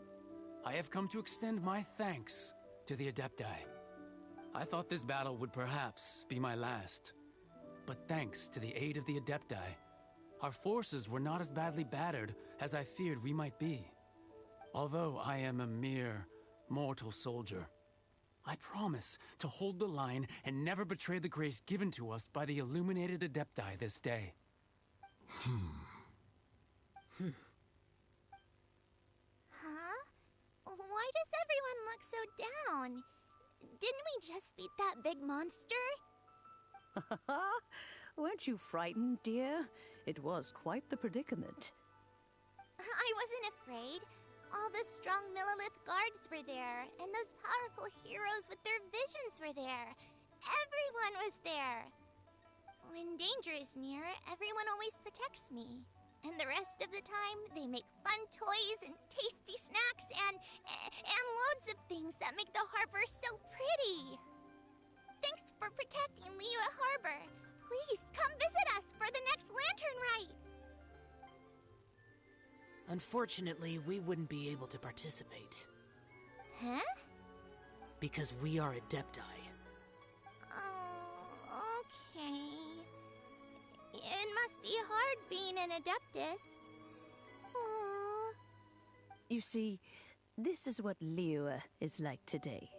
I have come to extend my thanks to the Adepti. I thought this battle would perhaps be my last. But thanks to the aid of the Adepti, our forces were not as badly battered as I feared we might be. Although I am a mere mortal soldier, I promise to hold the line and never betray the grace given to us by the illuminated Adepti this day. Huh? Why does everyone look so down? Didn't we just beat that big monster? Weren't you frightened, dear? It was quite the predicament. I wasn't afraid. All the strong Millilith guards were there, and those powerful heroes with their visions were there. Everyone was there. When danger is near, everyone always protects me. And the rest of the time, they make fun toys and tasty snacks and loads of things that make the harbor so pretty. Thanks for protecting Liyue Harbor. Please come visit us for the next lantern rite. Unfortunately, we wouldn't be able to participate. Huh? Because we are Adepti. Oh, okay. It must be hard being an Adeptus. Aww. You see, this is what Liyue is like today.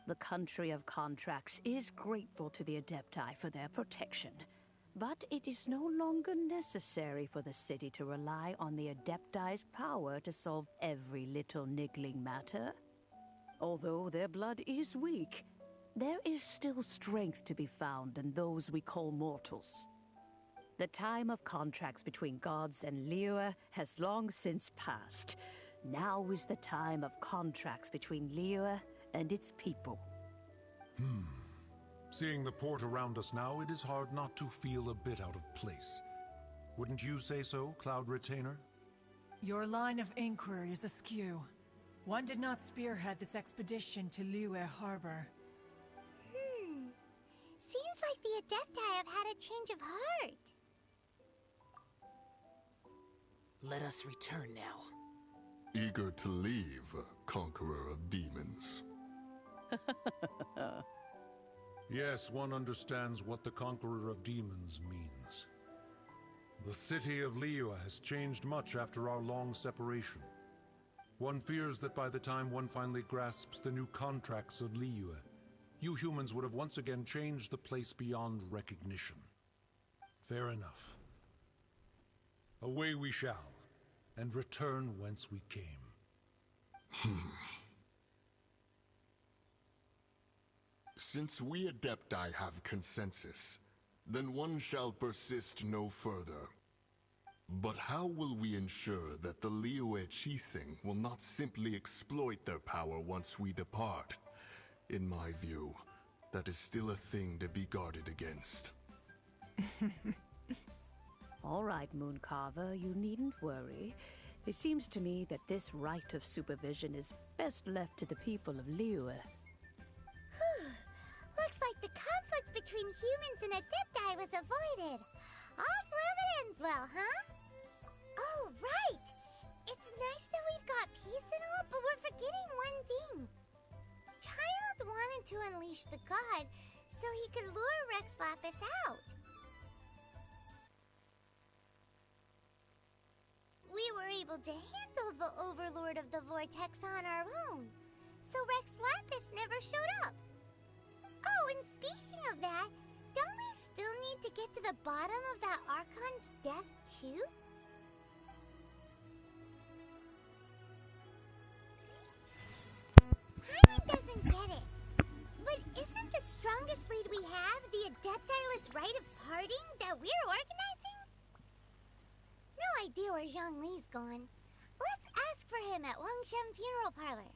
The country of contracts is grateful to the Adepti for their protection, but it is no longer necessary for the city to rely on the Adepti's power to solve every little niggling matter. Although their blood is weak, there is still strength to be found in those we call mortals. The time of contracts between gods and Liyue has long since passed. Now is the time of contracts between Liyue and its people. Seeing the port around us now, it is hard not to feel a bit out of place. Wouldn't you say so, Cloud Retainer? Your line of inquiry is askew. One did not spearhead this expedition to Liyue Harbor. Seems like the Adepti have had a change of heart. Let us return now. Eager to leave, Conqueror of Demons. Yes, one understands what the Conqueror of Demons means. The city of Liyue has changed much after our long separation. One fears that by the time one finally grasps the new contracts of Liyue, you humans would have once again changed the place beyond recognition. Fair enough. Away we shall, and return whence we came. Since we Adepti have consensus, then one shall persist no further. But how will we ensure that the Liyue Qixing will not simply exploit their power once we depart? In my view, that is still a thing to be guarded against. All right, Mooncarver, you needn't worry. It seems to me that this right of supervision is best left to the people of Liyue. Looks like the conflict between humans and Adepti was avoided. All's well that ends well, huh? Oh, right! It's nice that we've got peace and all, but we're forgetting one thing. Child wanted to unleash the god so he could lure Rex Lapis out. We were able to handle the Overlord of the Vortex on our own, so Rex Lapis never showed up. Oh, and speaking of that, don't we still need to get to the bottom of that Archon's death, too? Paimon doesn't get it. But isn't the strongest lead we have the Adepti-less rite of parting that we're organizing? No idea where Zhongli's gone. Let's ask for him at Wangshen Funeral Parlor.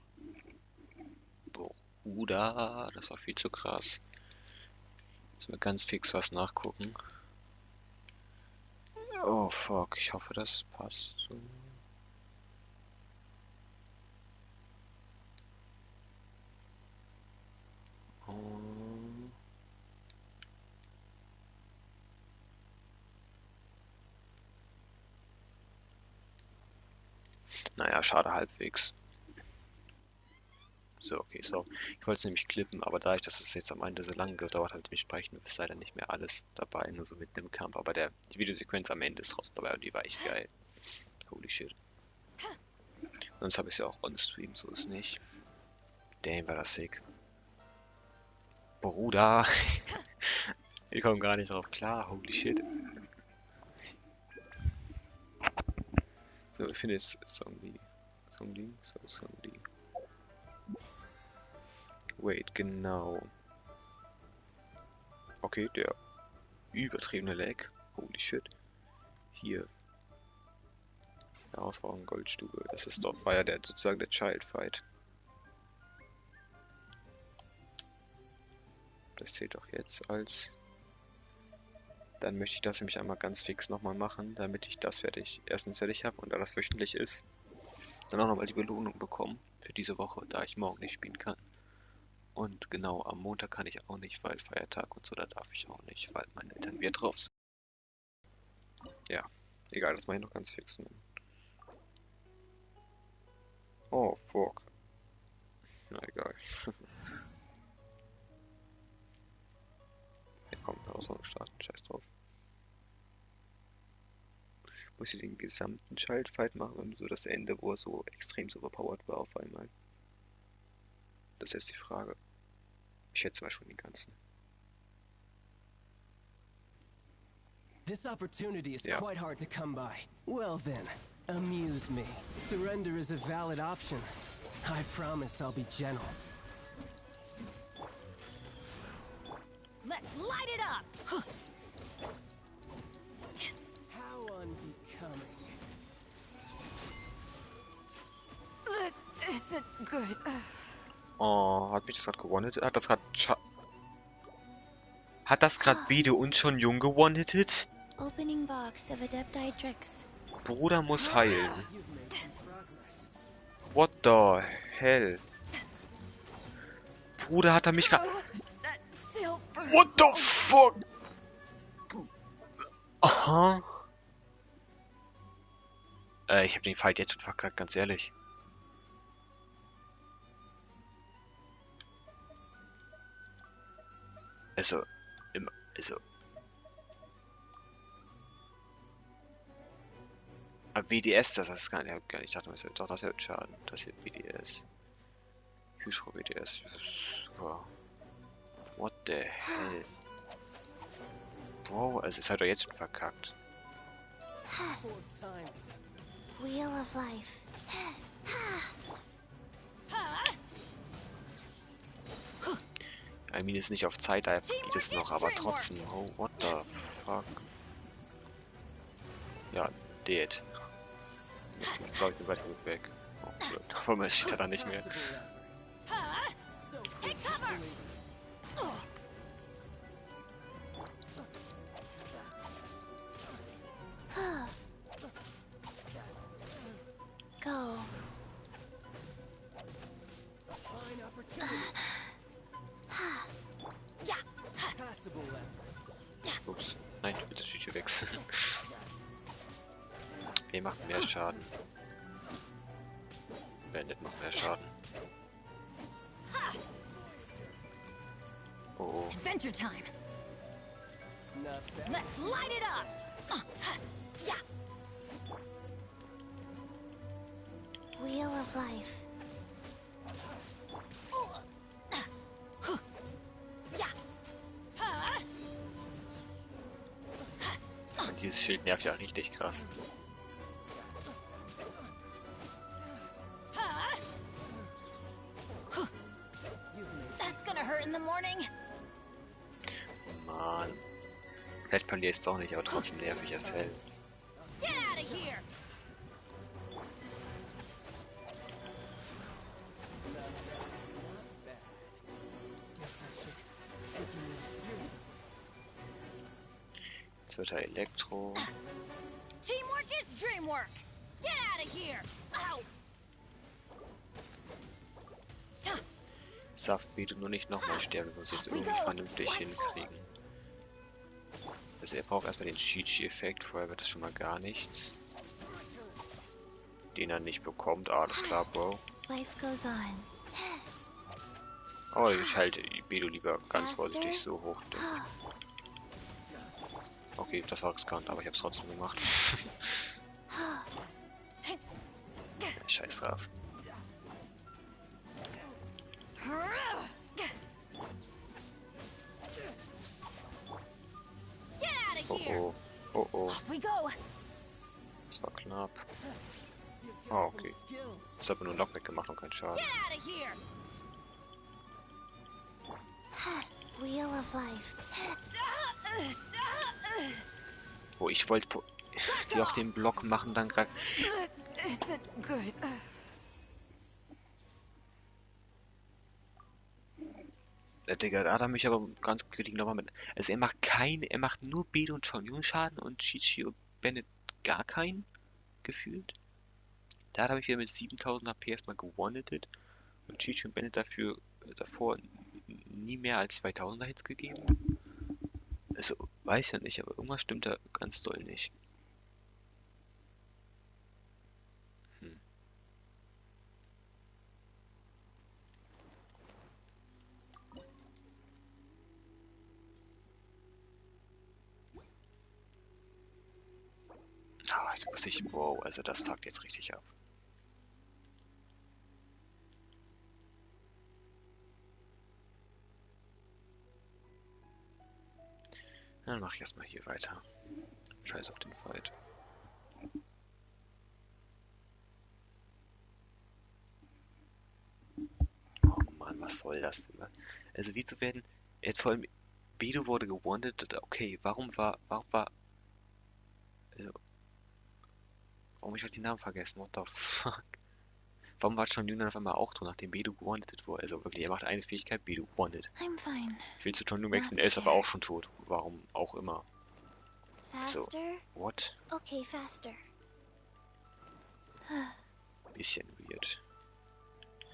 Bruder, das war viel zu krass. Müssen wir ganz fix was nachgucken. Oh fuck, ich hoffe das passt so. Naja, schade halbwegs. So, okay, so. Ich wollte es nämlich klippen, aber dadurch, dass es jetzt am Ende so lange gedauert hat, dementsprechend ist leider nicht mehr alles dabei, nur so mitten im Kampf. Aber die Videosequenz am Ende ist trotzdem dabei und die war echt geil. Holy shit. Sonst habe ich es ja auch on-stream, so ist nicht. Damn, war das sick. Bruder! Ich komme gar nicht drauf klar, holy shit. So, ich finde jetzt Zombie. Wait, genau. Okay, der übertriebene Lag. Holy shit. Hier. Herausforderung Goldstube. Das ist doch, war ja sozusagen der Child Fight. Das zählt doch jetzt als dann möchte ich das nämlich einmal ganz fix nochmal machen, damit ich das erstens fertig habe und da das wöchentlich ist, dann auch nochmal die Belohnung bekommen für diese Woche, da ich morgen nicht spielen kann. Und genau, am Montag kann ich auch nicht, weil Feiertag und so, da darf ich auch nicht, weil meine Eltern wieder drauf sind. Ja, egal, das mache ich noch ganz fix. Oh, fuck. Na egal. Ja komm, Herausforderung starten, scheiß drauf. Muss ich den gesamten Schaltfight machen und so das Ende, wo er so extrem overpowered war auf einmal? Das ist jetzt die Frage. Ich schätze mal schon den ganzen. This opportunity is quite hard to come by. Well then, amuse me. Surrender is a valid option. I promise I'll be gentle. Let's light it up! How unbecoming. This isn't good. Oh, hat mich das gerade gewonnetet? Hat das gerade Bede uns schon jung gewonnettet? Opening box of Adepti tricks. Bruder muss heilen. What the hell? Bruder hat er mich gerade... What the fuck? Aha. Ich hab den Fight jetzt schon verkackt, ganz ehrlich. Also... Aber WDS, das ist gar nicht, ich dachte, doch, das wird Schaden. Das hier WDS. Hydro WDS. Super. What the hell? Bro, also es hat er jetzt schon verkackt. Wheel of Life. I mean, ist nicht auf Zeit, da geht es noch, aber trotzdem. Oh, what the fuck? Ja, dead. Ich glaube, ich bin weiter gut weg. Oh, blöd. Aber man steht da nicht mehr. Go. Ups. Nein, bitte Schüche wechseln. Wer macht mehr Schaden? Bandit macht mehr Schaden. Oh. Adventure time. Let's light it up. Yeah. Wheel of Life. Und dieses Schild nervt ja richtig krass. That's gonna hurt in the morning. Mann. Vielleicht verliere ich es doch nicht, aber trotzdem nervig als hell. Get out of here. Jetzt wird er Elektro. Teamwork is dreamwork. Get out of here. Ow. Saft bitte nur nicht nochmal sterben, muss ich jetzt irgendwie vernünftig hinkriegen. Also er braucht erstmal den Cheat-Effekt, vorher wird das schon mal gar nichts. Den er nicht bekommt, alles klar, Bro. Life goes on. Oh, ich halte Bedo lieber ganz vorsichtig so hoch. Okay, das war riskant, aber ich hab's trotzdem gemacht. Scheiß drauf. Oh oh, oh oh. Das war knapp. Ah, okay. Ich habe nur Knockback gemacht und keinen Schaden. Wheel of Life. Oh, ich wollte die auf den Block machen, dann gerade. Digga, da hat er mich aber ganz kritisch nochmal mit. Also er macht nur Bedo und Chongyun Schaden und Chi und Bennett gar keinen, gefühlt. Da habe ich wieder mit 7000 HP erstmal gewonnetet und Chi und Bennett davor nie mehr als 2000er Hits gegeben. Also, weiß ja nicht, aber irgendwas stimmt da ganz doll nicht. Ah, jetzt muss ich. Wow, also das fuckt jetzt richtig ab. Dann mache ich erstmal hier weiter. Scheiß auf den Fight. Oh Mann, was soll das denn? Also wie zu werden. Jetzt vor allem Bedo wurde gewondet. Okay, warum war. Also, warum ich halt den Namen vergessen? What the fuck? Warum war John Newman auf einmal auch drin, nachdem Bedo gewondet wurde? Also wirklich, er macht eine Fähigkeit, Bedo wondet. I'm fine. Ich will zu John Newman wechseln, er ist aber auch schon tot. Warum auch immer. Faster? So, what? Okay, faster. Bisschen weird.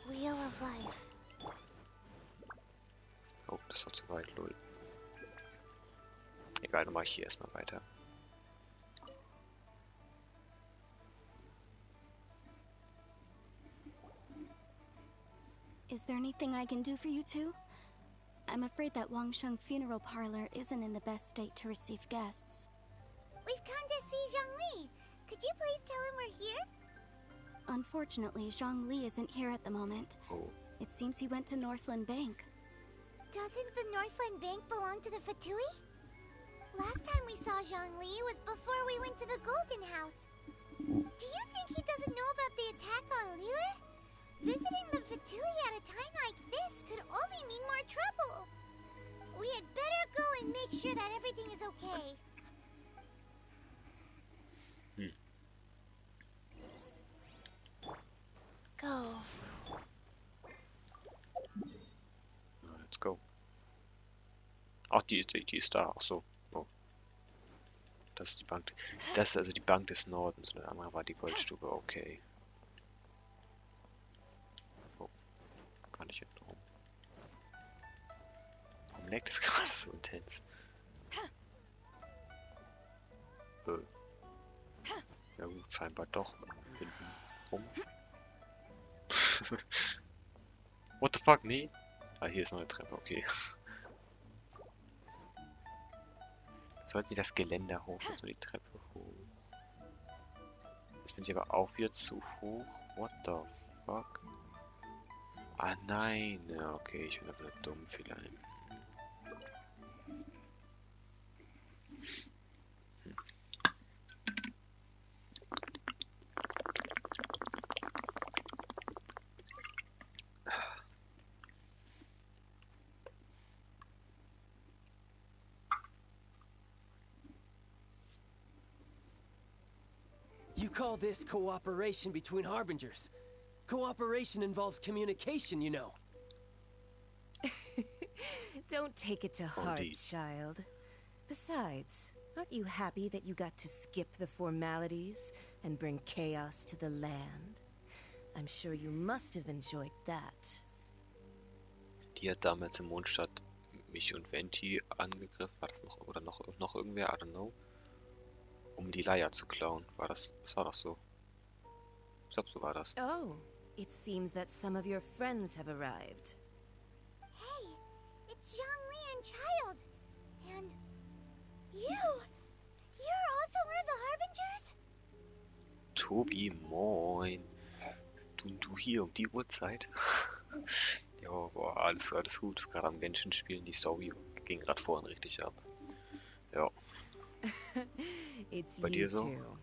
Wheel of Life. Oh, das war zu weit, lol. Egal, dann mache ich hier erstmal weiter. Is there anything I can do for you two? I'm afraid that Wangsheng Funeral Parlor isn't in the best state to receive guests. We've come to see Zhongli. Could you please tell him we're here? Unfortunately, Zhongli isn't here at the moment. Oh. It seems he went to Northland Bank. Doesn't the Northland Bank belong to the Fatui? Last time we saw Zhongli was before we went to the Golden House. Do you think he doesn't know about the attack on Liyue? Visiting the Fatui at a time like this could only mean more trouble. We had better go and make sure that everything is okay. Go. Let's go. Ach, die ist da. Ach so. Oh. Das ist die Bank. Das ist also die Bank des Nordens. Und der andere war die Goldstube. Okay. Oh. Kann ich jetzt rum. Warum leckt es gerade so intens? Ja gut, scheinbar doch hinten rum. What the fuck? Nee. Ah, hier ist noch eine Treppe, okay. Sollten die das Geländer hoch und so die Treppe hoch. Jetzt bin ich aber auch wieder zu hoch. What the fuck? Ah nein. Ja, okay, ich bin aber dumm vielleicht. You call this cooperation between Harbingers? Cooperation involves communication, you know. Don't take it to heart, child. Besides, aren't you happy that you got to skip the formalities and bring chaos to the land? I'm sure you must have enjoyed that. Die hat damals im Mondstadt mich und Venti angegriffen. War das noch, oder noch irgendwer? I don't know. Um die Leier zu klauen. Das war doch so. Ich glaube, so war das. Oh, it seems that some of your friends have arrived. Hey, it's Zhongli and Child. And you're also one of the Harbingers? Tobi, moin. Du hier um die Uhrzeit? Ja, boah, alles gut. Gerade am Genshin spielen, die Story ging gerade vorhin richtig ab. Ja. It's Bei you dir so? two.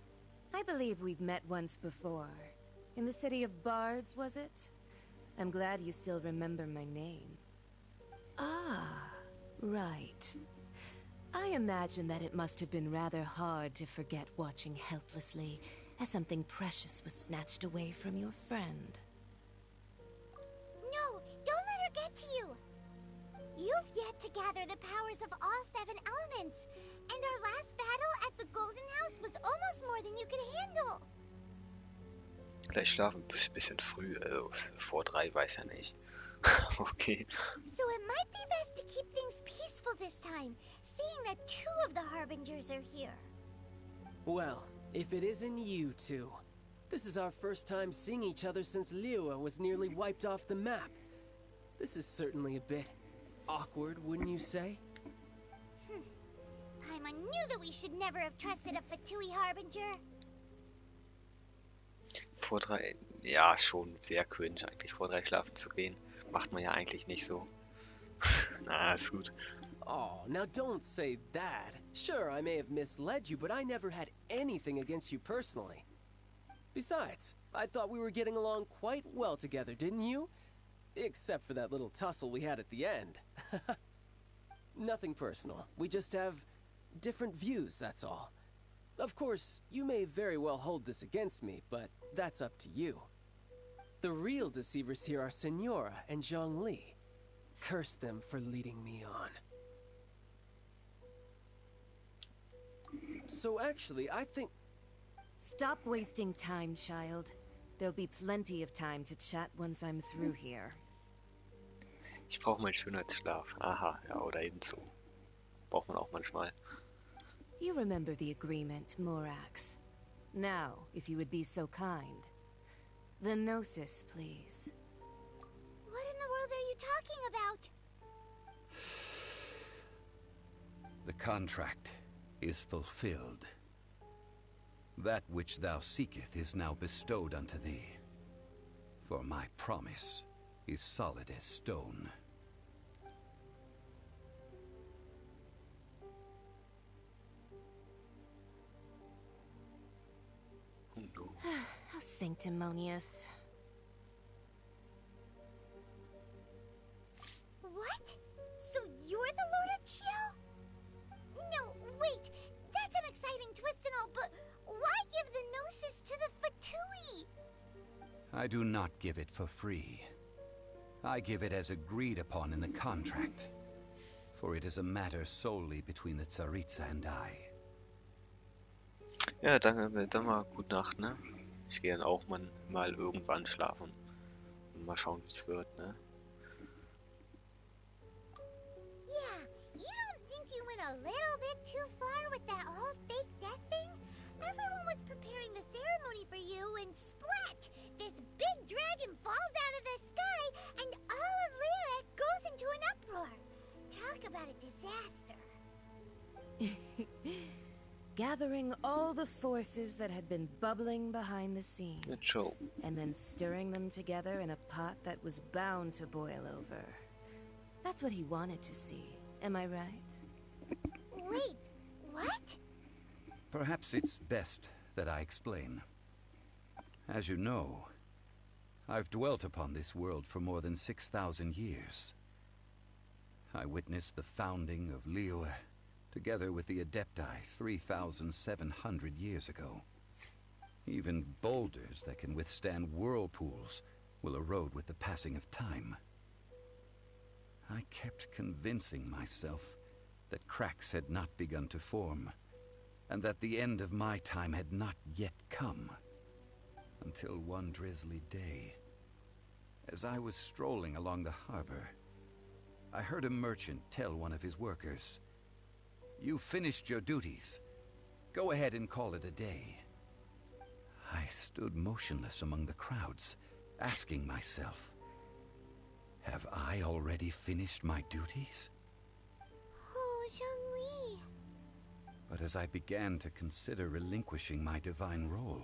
I believe we've met once before. In the city of Bards, was it? I'm glad you still remember my name. Ah, right. I imagine that it must have been rather hard to forget watching helplessly as something precious was snatched away from your friend. No, don't let her get to you. You've yet to gather the powers of all 7 elements. And our last battle at the Golden House was almost more than you could handle. Gleich schlafen, bisschen früh, also vor 3 weiß ja nicht. Okay. So it might be best to keep things peaceful this time, seeing that 2 of the Harbingers are here. Well, if it isn't you two. This is our first time seeing each other since Liyue was nearly wiped off the map. This is certainly a bit awkward, wouldn't you say? Paimon knew that we should never have trusted a Fatui Harbinger. Vor 3, ja, schon sehr cringe eigentlich, vor 3 schlafen zu gehen. Macht man ja eigentlich nicht so. Na, ist gut. Oh, now don't say that. Sure, I may have misled you, but I never had anything against you personally. Besides, I thought we were getting along quite well together, didn't you? Except for that little tussle we had at the end. Nothing personal. We just have different views, that's all. Of course, you may very well hold this against me, but that's up to you. The real deceivers here are Senora and Zhongli. Curse them for leading me on. So actually, I think... Stop wasting time, child. There'll be plenty of time to chat once I'm through here. Ich brauche meinen Schönheitsschlaf. Aha, ja, oder ebenso. Braucht man auch manchmal. You remember the agreement, Morax. Now, if you would be so kind. The Gnosis, please. What in the world are you talking about? The contract is fulfilled. That which thou seeketh is now bestowed unto thee. For my promise is solid as stone. How sanctimonious. What? So you're the Lord of Chio? No, wait. That's an exciting twist and all, but why give the Gnosis to the Fatui? I do not give it for free. I give it as agreed upon in the contract. For it is a matter solely between the Tsaritsa and I. Ja, danke, dann mal gute Nacht, ne? Ich gehe dann auch mal irgendwann schlafen. Und mal schauen, wie es wird, ne? Yeah, you don't think you went a little bit too far with that whole fake death thing? Everyone was preparing the ceremony for you and splat! This big dragon falls out of the sky and all of Lyra goes into an uproar. Talk about a disaster. Gathering all the forces that had been bubbling behind the scenes. And then stirring them together in a pot that was bound to boil over. That's what he wanted to see. Am I right? Wait, what? Perhaps it's best that I explain. As you know, I've dwelt upon this world for more than 6,000 years. I witnessed the founding of Liyue, together with the Adepti 3,700 years ago. Even boulders that can withstand whirlpools will erode with the passing of time. I kept convincing myself that cracks had not begun to form, and that the end of my time had not yet come. Until one drizzly day, as I was strolling along the harbor, I heard a merchant tell one of his workers, "You finished your duties. Go ahead and call it a day." I stood motionless among the crowds, asking myself, have I already finished my duties? Oh, Zhongli. But as I began to consider relinquishing my divine role,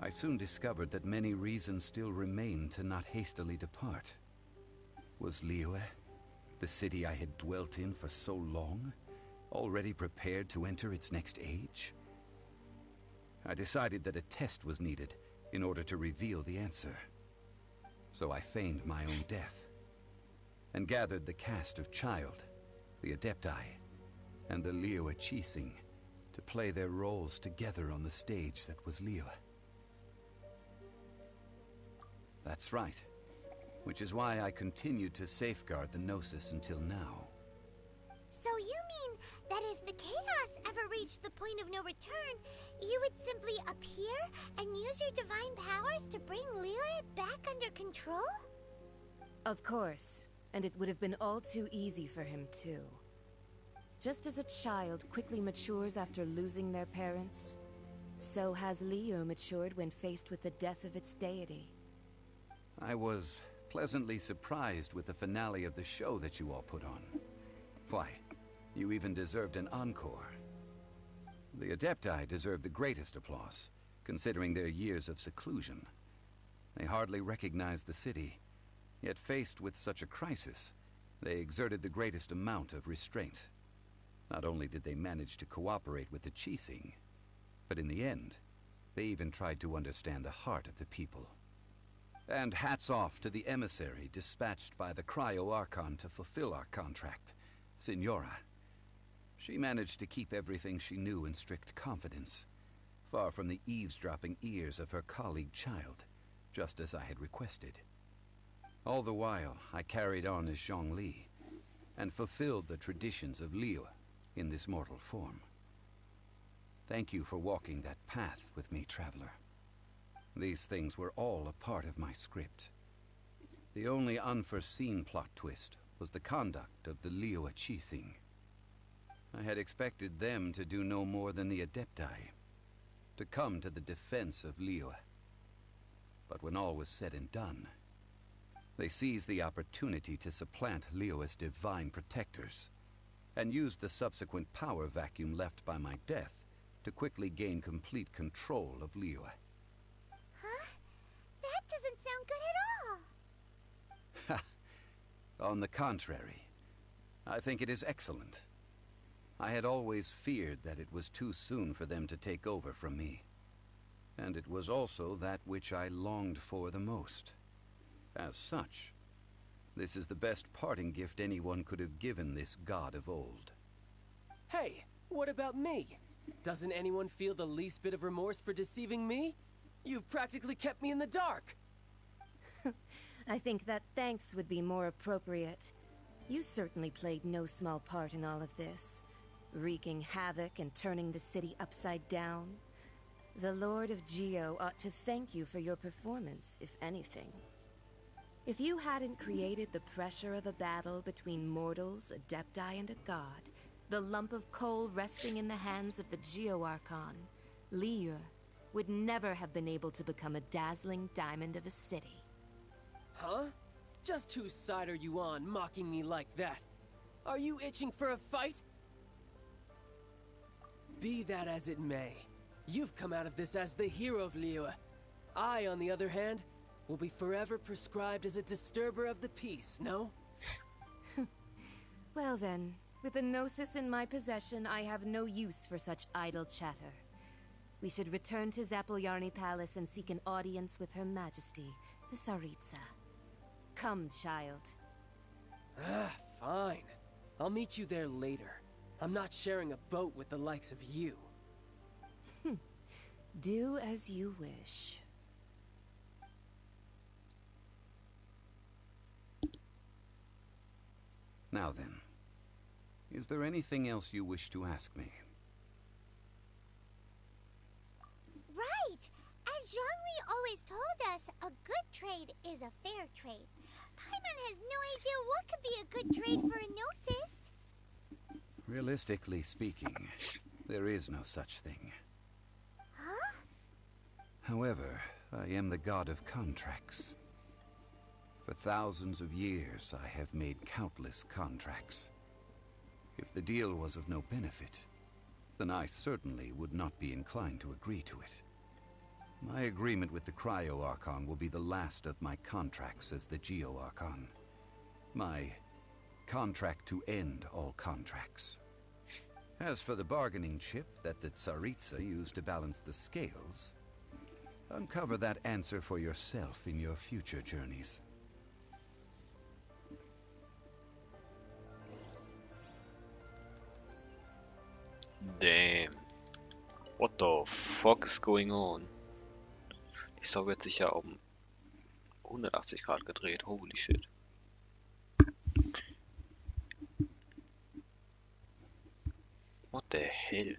I soon discovered that many reasons still remained to not hastily depart. Was Liyue, the city I had dwelt in for so long, already prepared to enter its next age? I decided that a test was needed in order to reveal the answer. So I feigned my own death, and gathered the cast of Child, the Adepti, and the Liyue Chising to play their roles together on the stage that was Liyue. That's right. which is why I continued to safeguard the Gnosis until now. So you mean that if the chaos ever reached the point of no return, you would simply appear and use your divine powers to bring Liyue back under control? Of course, and it would have been all too easy for him too. Just as a child quickly matures after losing their parents, so has Liyue matured when faced with the death of its deity. I was pleasantly surprised with the finale of the show that you all put on. Why, you even deserved an encore. The Adepti deserve the greatest applause, considering their years of seclusion. They hardly recognized the city, yet faced with such a crisis, they exerted the greatest amount of restraint. Not only did they manage to cooperate with the Qixing, but in the end, they even tried to understand the heart of the people. And hats off to the emissary dispatched by the Cryo-Archon to fulfill our contract, Signora. She managed to keep everything she knew in strict confidence, far from the eavesdropping ears of her colleague child, just as I had requested. All the while, I carried on as Zhongli, and fulfilled the traditions of Liyue in this mortal form. Thank you for walking that path with me, Traveler. These things were all a part of my script. The only unforeseen plot twist was the conduct of the Liyue Qixing. I had expected them to do no more than the Adepti, to come to the defense of Liyue. But when all was said and done, they seized the opportunity to supplant Liyue as divine protectors, and used the subsequent power vacuum left by my death to quickly gain complete control of Liyue. Huh? That doesn't sound good at all. On the contrary, I think it is excellent. I had always feared that it was too soon for them to take over from me. And it was also that which I longed for the most. As such, this is the best parting gift anyone could have given this god of old. Hey, what about me? Doesn't anyone feel the least bit of remorse for deceiving me? You've practically kept me in the dark. I think that thanks would be more appropriate. You certainly played no small part in all of this, wreaking havoc and turning the city upside down. The Lord of Geo ought to thank you for your performance, if anything. If you hadn't created the pressure of a battle between mortals, Adepti, and a god, the lump of coal resting in the hands of the Geo-Archon, Liyue, would never have been able to become a dazzling diamond of a city. Huh? Just whose side are you on, mocking me like that? Are you itching for a fight? Be that as it may, you've come out of this as the hero of Liyue. I, on the other hand, will be forever prescribed as a disturber of the peace, no? Well then, with the Gnosis in my possession, I have no use for such idle chatter. We should return to Zapoljarny Palace and seek an audience with Her Majesty, the Tsaritsa. Come, child. Fine. I'll meet you there later. I'm not sharing a boat with the likes of you. Do as you wish. Now then, is there anything else you wish to ask me? Right! As Zhongli always told us, a good trade is a fair trade. Paimon has no idea what could be a good trade for a Gnosis. Realistically speaking, there is no such thing. Huh? However, I am the god of contracts. For thousands of years, I have made countless contracts. If the deal was of no benefit, then I certainly would not be inclined to agree to it. My agreement with the Cryo-Archon will be the last of my contracts as the Geo-Archon. My contract to end all contracts. As for the bargaining chip that the Tsaritsa used to balance the scales, uncover that answer for yourself in your future journeys. Damn. What the fuck is going on? Die Story wird sich ja um 180 Grad gedreht. Holy shit. What the hell?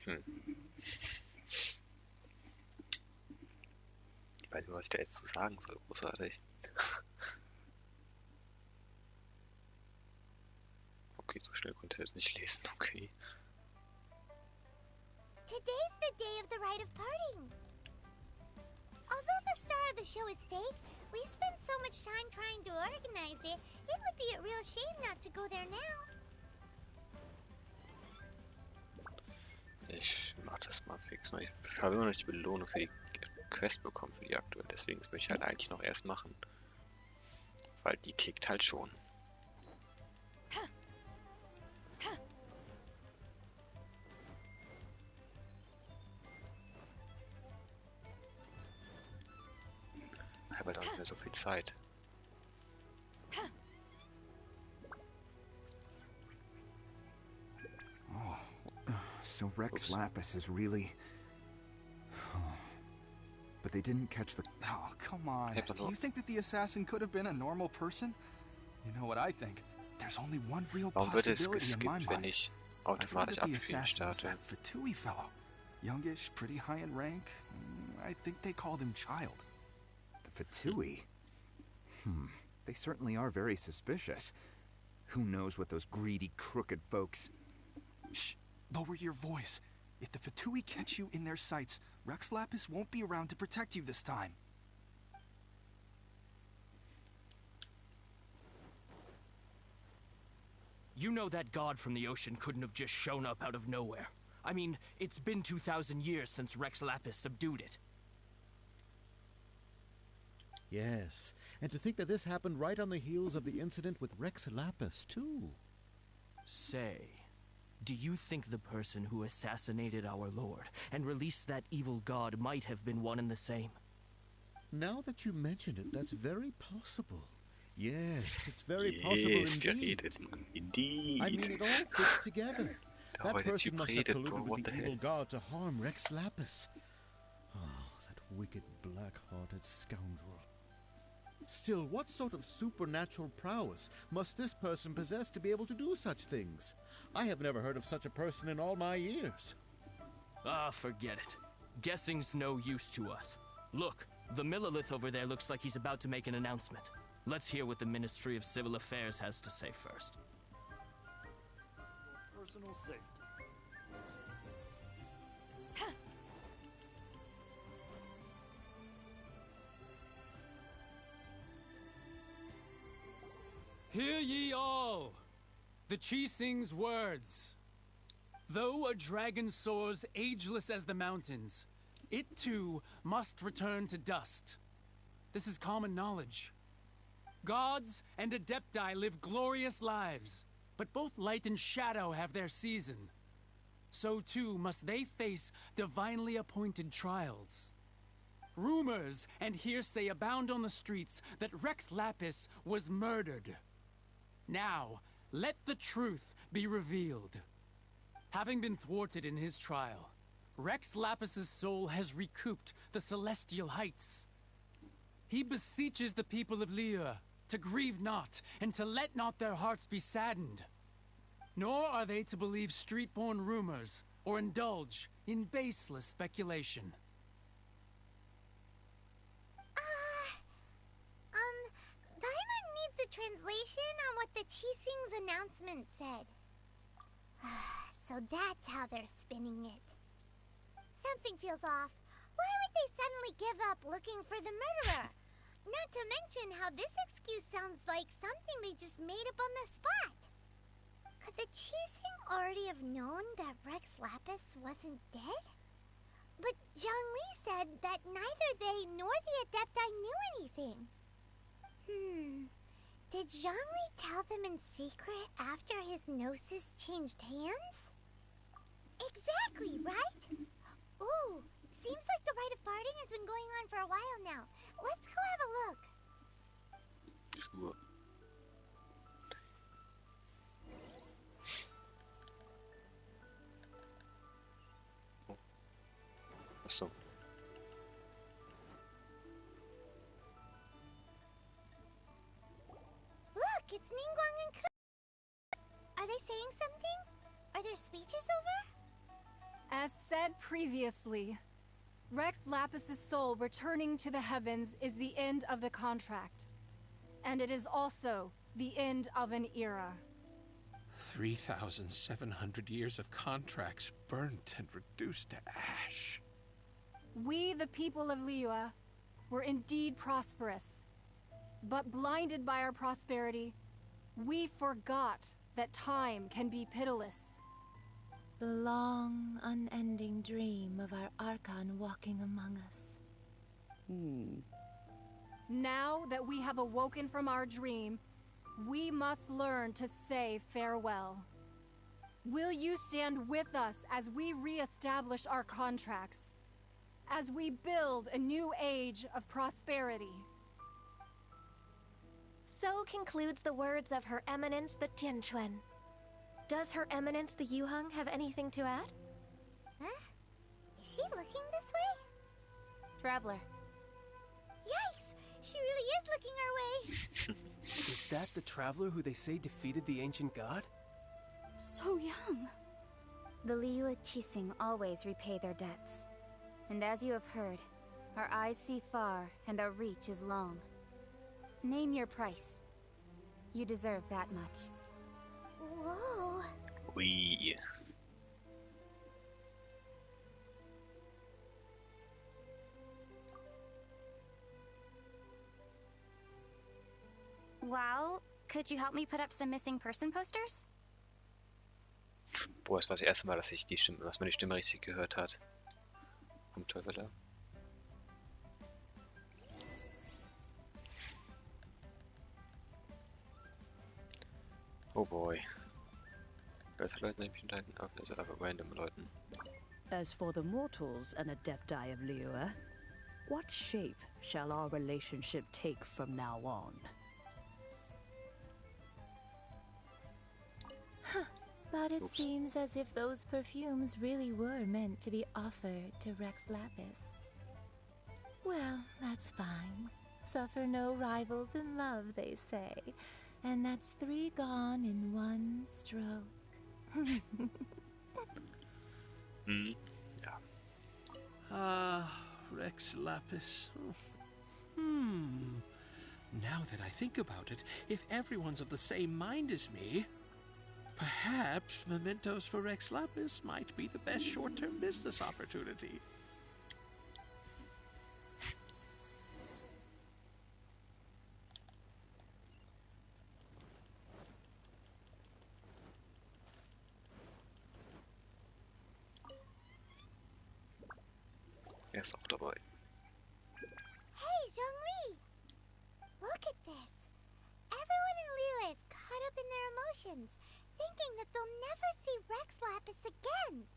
Ich weiß nicht, was ich da jetzt zu sagen soll, großartig. Okay, so schnell konnte ich jetzt nicht lesen, okay. Today's the day of the rite of parting. Although the star of the show is fake, we've spent so much time trying to organize it, it would be a real shame not to go there now. Ich mach das mal fix. Ich habe immer noch nicht die Belohnung für die Quest bekommen, für die aktuelle. Deswegen das möchte ich halt eigentlich noch erst machen. Weil die kickt halt schon. Ich habe halt auch nicht mehr so viel Zeit. So Rex Lapis is really... But they didn't catch the... Oh, come on. Do you think that the assassin could have been a normal person? You know what I think? There's only one real possibility in my mind. I've heard that the assassin was that Fatui fellow. Youngish, pretty high in rank. I think they called him Child. The Fatui? They certainly are very suspicious. Who knows what those greedy, crooked folks... Shh! Lower your voice. If the Fatui catch you in their sights, Rex Lapis won't be around to protect you this time. You know that god from the ocean couldn't have just shown up out of nowhere. I mean, it's been 2,000 years since Rex Lapis subdued it. Yes, and to think that this happened right on the heels of the incident with Rex Lapis, too. Say, do you think the person who assassinated our lord and released that evil god might have been one and the same? Now that you mention it, that's very possible. Yes, it's very possible indeed. I mean, it all fits together. That person must have colluded with the evil god to harm Rex Lapis. Oh, that wicked, black-hearted scoundrel. Still, what sort of supernatural prowess must this person possess to be able to do such things? I have never heard of such a person in all my years. Ah, forget it. Guessing's no use to us. Look, the Millilith over there looks like he's about to make an announcement. Let's hear what the Ministry of Civil Affairs has to say first. Personal safety. Hear ye all! The Chi sings words. Though a dragon soars ageless as the mountains, it too must return to dust. This is common knowledge. Gods and Adepti live glorious lives, but both light and shadow have their season. So too must they face divinely appointed trials. Rumors and hearsay abound on the streets that Rex Lapis was murdered. Now, let the truth be revealed. Having been thwarted in his trial, Rex Lapis's soul has recouped the celestial heights. He beseeches the people of Liyue to grieve not, and to let not their hearts be saddened. Nor are they to believe street-born rumors, or indulge in baseless speculation. Paimon needs a translation on what the Chi-Sing's announcement said. So that's how they're spinning it. Something feels off. Why would they suddenly give up looking for the murderer? Not to mention how this excuse sounds like something they just made up on the spot. Could the Chi-Sing already have known that Rex Lapis wasn't dead? But Zhongli said that neither they nor the Adepti knew anything. Did Zhongli tell them in secret after his gnosis changed hands? Exactly, right? Ooh, seems like the rite of parting has been going on for a while now. Let's go have a look. so. Look, it's Ningguang and Ku. Are they saying something? Are their speeches over? As said previously, Rex Lapis's soul returning to the heavens is the end of the contract. And it is also the end of an era. 3,700 years of contracts burnt and reduced to ash. We, the people of Liyue, were indeed prosperous. But blinded by our prosperity, we forgot that time can be pitiless. The long, unending dream of our Archon walking among us. Now that we have awoken from our dream, we must learn to say farewell. Will you stand with us as we re-establish our contracts? As we build a new age of prosperity? So concludes the words of Her Eminence the Tianquan. Does Her Eminence the Yuheng have anything to add? Huh? Is she looking this way? Traveler. Yikes! She really is looking our way! Is that the traveler who they say defeated the ancient god? So young. The Liyue Qixing always repay their debts. And as you have heard, our eyes see far and our reach is long. Name your price. You deserve that much. Whoa. Ui. Well, could you help me put up some missing person posters? Boah, es war das erste Mal, dass man die Stimme richtig gehört hat. Vom Teufel. Oh boy. Leute nämlich unterhalten auf eine Sache random Leuten. As for the mortals and adepti of Liyue, what shape shall our relationship take from now on? But it seems as if those perfumes really were meant to be offered to Rex Lapis. Well, that's fine. Suffer no rivals in love, they say. And that's 3 gone in 1 stroke. Yeah. Rex Lapis. Now that I think about it, if everyone's of the same mind as me, perhaps mementos for Rex Lapis might be the best short-term business opportunity. Er ist auch dabei. Hey, Zhongli! Look at this. Everyone in Liyue is caught up in their emotions, thinking that they'll never see Rex Lapis again.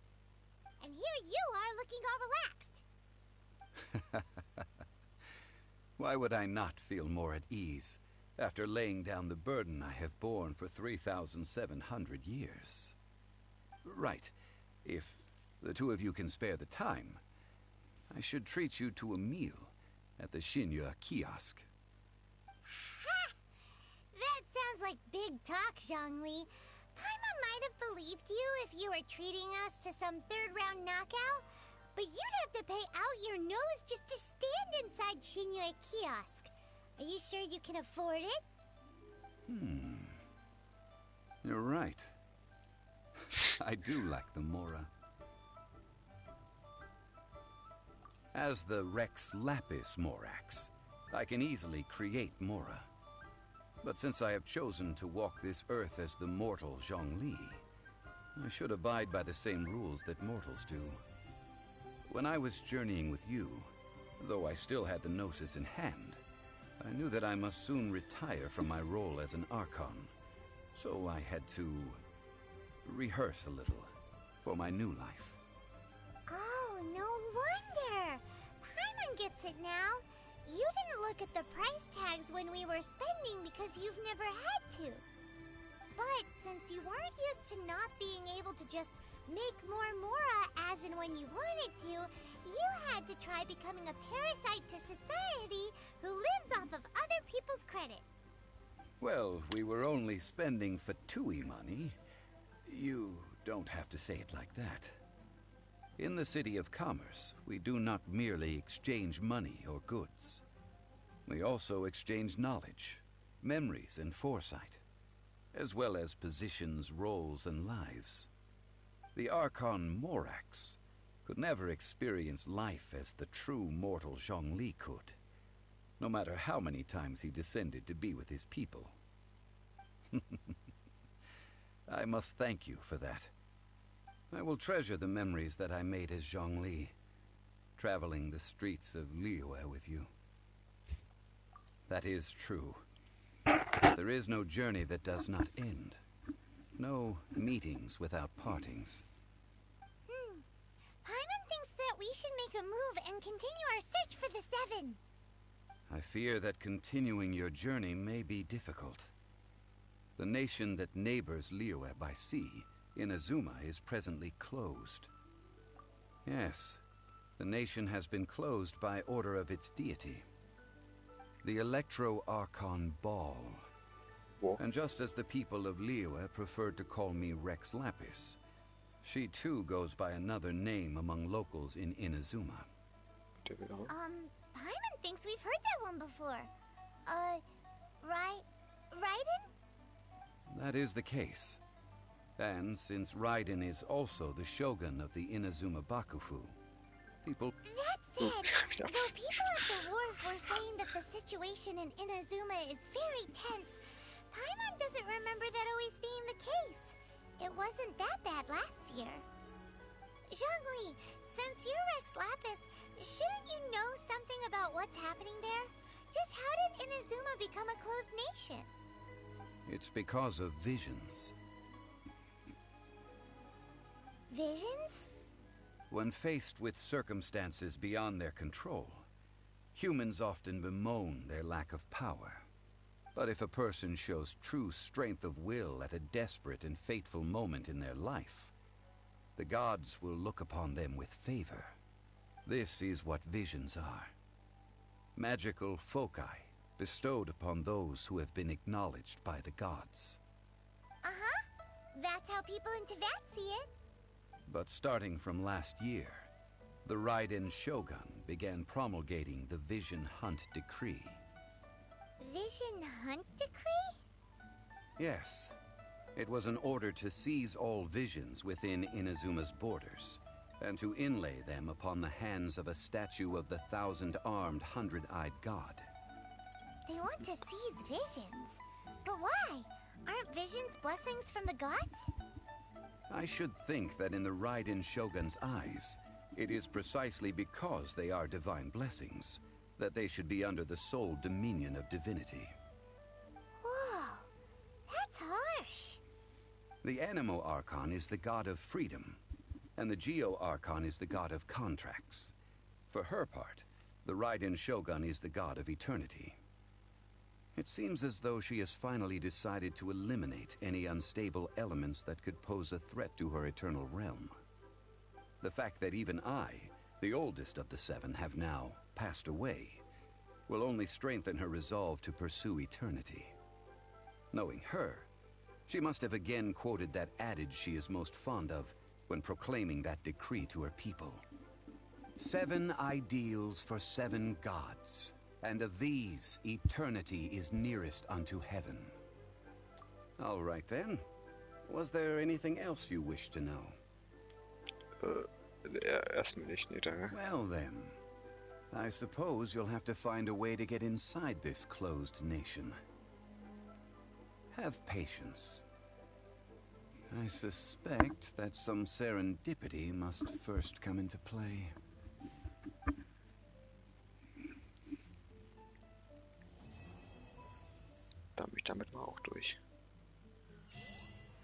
And here you are looking all relaxed. Why would I not feel more at ease after laying down the burden I have borne for 3,700 years? Right. If the two of you can spare the time, I should treat you to a meal at the Xinyue kiosk. Ha! That sounds like big talk, Zhongli. Paimon might have believed you if you were treating us to some third-round knockout, but you'd have to pay out your nose just to stand inside Xinyue kiosk. Are you sure you can afford it? You're right. I do like the Mora. As the Rex Lapis Morax, I can easily create Mora. But since I have chosen to walk this earth as the mortal Zhongli, I should abide by the same rules that mortals do. When I was journeying with you, though I still had the Gnosis in hand, I knew that I must soon retire from my role as an Archon. So I had to rehearse a little for my new life. Oh, no wonder! Paimon gets it now. You didn't look at the price tags when we were spending because you've never had to. But since you weren't used to not being able to just make more Mora as and when you wanted to, You had to try becoming a parasite to society who lives off of other people's credit. Well, we were only spending Fatui money. You don't have to say it like that. In the City of Commerce, we do not merely exchange money or goods. We also exchange knowledge, memories, and foresight, as well as positions, roles, and lives. The Archon Morax could never experience life as the true mortal Zhongli could, no matter how many times he descended to be with his people. I must thank you for that. I will treasure the memories that I made as Zhongli, traveling the streets of Liyue with you. That is true. There is no journey that does not end. No meetings without partings. Paimon thinks that we should make a move and continue our search for the Seven. I fear that continuing your journey may be difficult. The nation that neighbors Liyue by sea, Inazuma, is presently closed. Yes, the nation has been closed by order of its deity, the Electro-Archon Ball. Whoa. And just as the people of Liyue preferred to call me Rex Lapis, she too goes by another name among locals in Inazuma. Paimon thinks we've heard that one before. Raiden? That is the case. And since Raiden is also the shogun of the Inazuma Bakufu, people... That said, though people at the wharf were saying that the situation in Inazuma is very tense, Paimon doesn't remember that always being the case. It wasn't that bad last year. Zhongli, since you're Rex Lapis, shouldn't you know something about what's happening there? Just how did Inazuma become a closed nation? It's because of visions. Visions? When faced with circumstances beyond their control, humans often bemoan their lack of power. But if a person shows true strength of will at a desperate and fateful moment in their life, the gods will look upon them with favor. This is what visions are. Magical foci bestowed upon those who have been acknowledged by the gods. Uh-huh. That's how people in Teyvat see it. But starting from last year, the Raiden Shogun began promulgating the Vision Hunt Decree. Vision Hunt Decree? Yes. It was an order to seize all visions within Inazuma's borders, and to inlay them upon the hands of a statue of the 1,000-armed, 100-eyed god. They want to seize visions. But why? Aren't visions blessings from the gods? I should think that in the Raiden Shogun's eyes, it is precisely because they are divine blessings that they should be under the sole dominion of divinity. Whoa, that's harsh. The Animo Archon is the god of freedom, and the Geo Archon is the god of contracts. For her part, the Raiden Shogun is the god of eternity. It seems as though she has finally decided to eliminate any unstable elements that could pose a threat to her eternal realm. The fact that even I, the oldest of the seven, have now passed away, will only strengthen her resolve to pursue eternity. Knowing her, she must have again quoted that adage she is most fond of when proclaiming that decree to her people. 7 ideals for 7 gods, and of these, eternity is nearest unto heaven. All right then. Was there anything else you wished to know? Erstmal nicht, nee, danke. Well then, I suppose you'll have to find a way to get inside this closed nation. Have patience. I suspect that some serendipity must first come into play. Damit mal auch durch.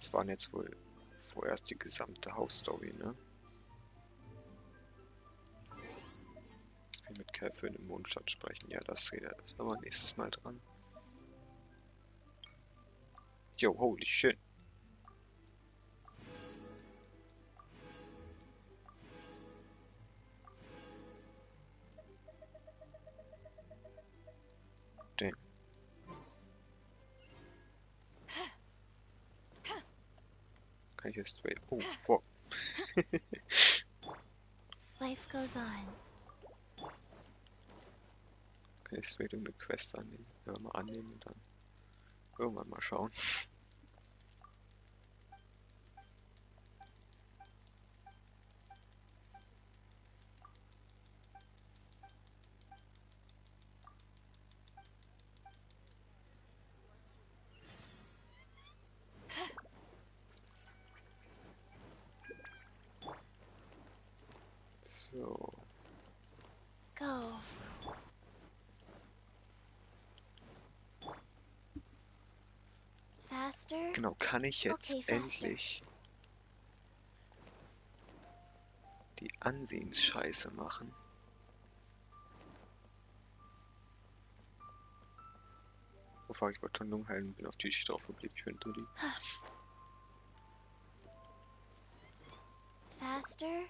Das waren jetzt wohl vorerst die gesamte Hauptstory, ne? Mit Käfer im Mondstadt sprechen. Ja, das sind wir nächstes Mal dran. Yo, holy shit. Kann ich jetzt straight... Oh, wow. Life goes on. Kann ich straight irgendeine Quest annehmen? Ja, mal annehmen und dann irgendwann mal schauen. So. Go. Faster? Genau, kann ich jetzt Okay, faster. endlich die Ansehensscheiße machen? Wovor ich wollte schon Lungen heilen, bin auf die Schicht drauf geblieben, ich bin Dulli. Faster?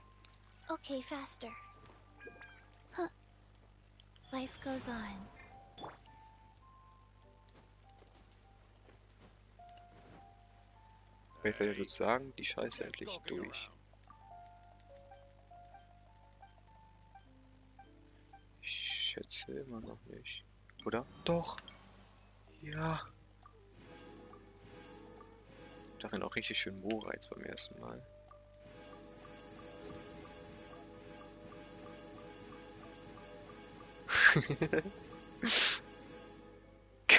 Okay, faster. Huh. Life goes on. Jetzt werde ich sozusagen die Scheiße endlich durch. Ich schätze immer noch nicht. Oder? Doch! Ja! Darin auch richtig schön Moorreiz beim ersten Mal.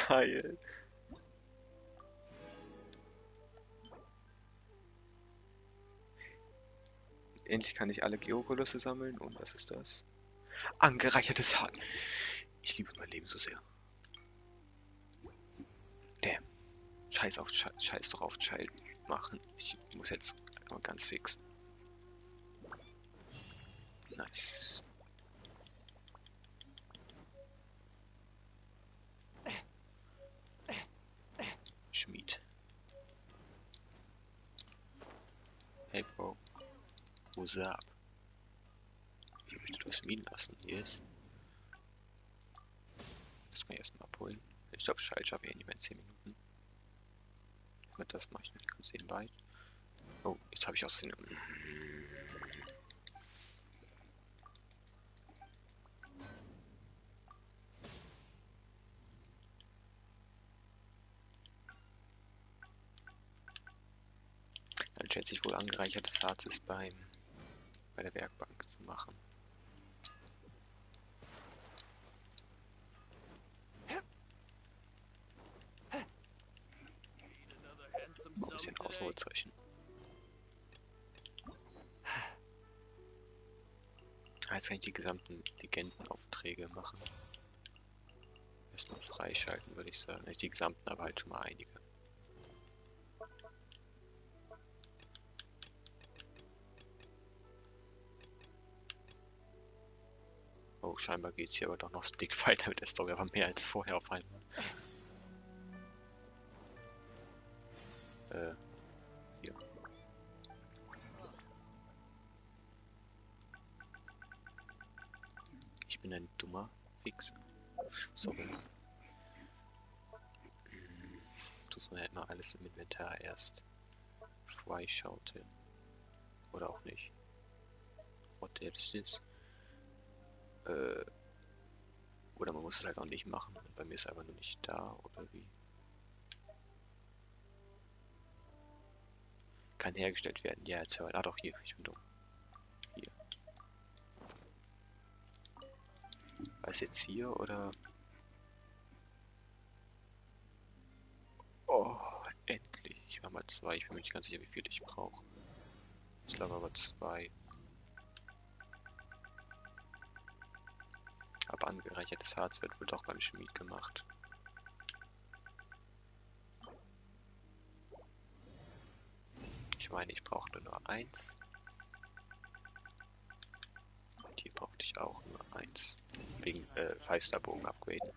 Geil! Endlich kann ich alle Geokolosse sammeln und was ist das? Angereichertes Harz! Ich liebe mein Leben so sehr. Damn. Scheiß drauf, Child machen. Ich muss jetzt mal ganz fix. Nice. Schmied. Hey Bro. What's up? Ich möchte etwas schmieden lassen. Yes. Das kann ich erstmal abholen. Ich glaube, Schalt schaffe ich nicht mehr in 10 Minuten. Das mache ich nicht ganz nebenbei. Oh, jetzt habe ich aus den... Dann schätze ich wohl angereichertes Harz ist bei der Werkbank zu machen. Ein bisschen Ausrufezeichen. Jetzt kann ich die gesamten Legendenaufträge machen. Erstmal freischalten, würde ich sagen. Nicht die gesamten, aber halt schon mal einige. Oh, scheinbar geht es hier aber doch noch ein Stück weiter mit der Story, aber mehr als vorher auf einmal. Hier. Ich bin ein dummer Fix. Sorry. Das war ja immer alles im Inventar erst freischaute. Oder auch nicht. What the hell is this? Oder man muss es halt auch nicht machen. Bei mir ist es einfach nur nicht da, oder wie? Kann hergestellt werden. Ja, jetzt hört. Ah doch, hier. Ich bin dumm. Hier. War es jetzt hier, oder? Oh, endlich. Ich war mal 2. Ich bin mir nicht ganz sicher, wie viel ich brauche. Ich glaube aber 2. Aber angereichertes Harz wird wohl doch beim Schmied gemacht. Ich meine, ich brauchte nur 1. Und hier brauchte ich auch nur 1. Wegen Feisterbogen upgraden.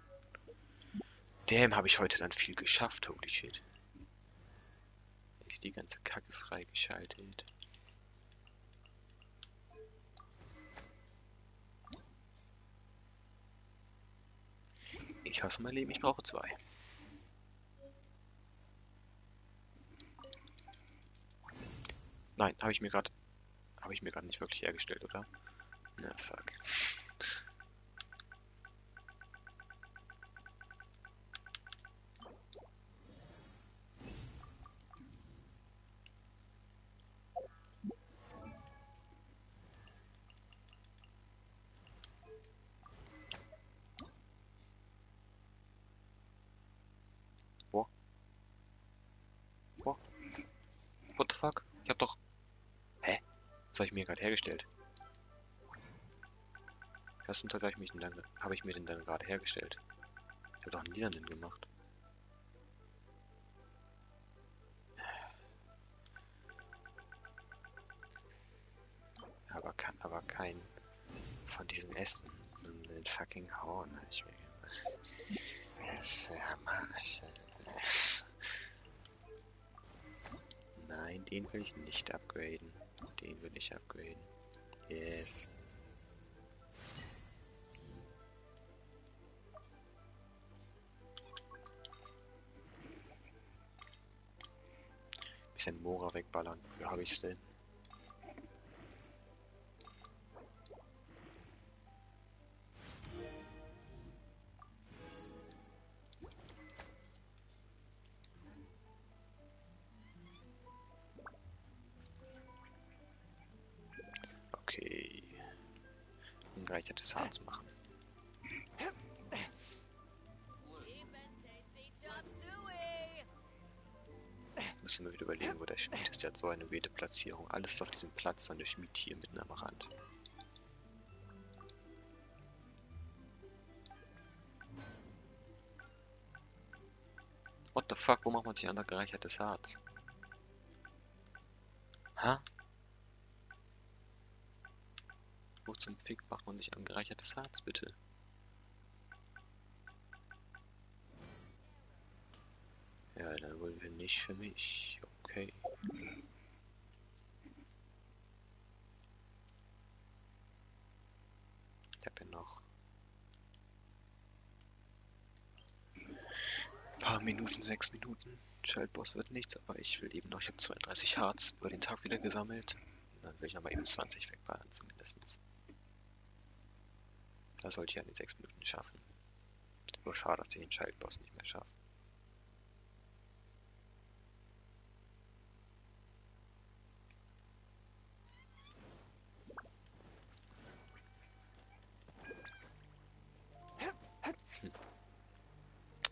Damn, habe ich heute dann viel geschafft, holy shit. Ist die ganze Kacke freigeschaltet. Ich hasse mein Leben, ich brauche 2. Nein, habe ich mir gerade nicht wirklich hergestellt, oder? Na, fuck. What the fuck? Ich hab doch... Hä? Was habe ich mir gerade hergestellt? Was zum Teufel habe ich mir denn dann gerade hergestellt? Ich habe doch einen lilanen gemacht. Aber kann aber kein von diesem Essen. So einen fucking Horn habe ich mir gemacht. Das ist ja Marsch. Nein, den will ich nicht upgraden. Den will ich upgraden. Yes. Bisschen Mora wegballern. Wofür habe ich's denn? Okay. Gereichertes Harz machen. Müssen wir wieder überlegen, wo der Schmied ist. Der hat so eine weirde Platzierung. Alles auf diesem Platz und der Schmied hier mitten am Rand. What the fuck? Wo macht man sich an gereichertes Harz? Ha? Wo zum Fick macht man sich an gereichertes Harz, bitte? Ja, dann wollen wir nicht für mich. Okay. Ich habe ja noch ein paar Minuten, 6 Minuten. Schaltboss wird nichts, aber ich will eben noch. Ich habe 32 Harz über den Tag wieder gesammelt. Dann will ich aber eben 20 wegballern zumindest. Das sollte ich ja in den 6 Minuten schaffen. Nur schade, dass ich den Schaltboss nicht mehr schaffe.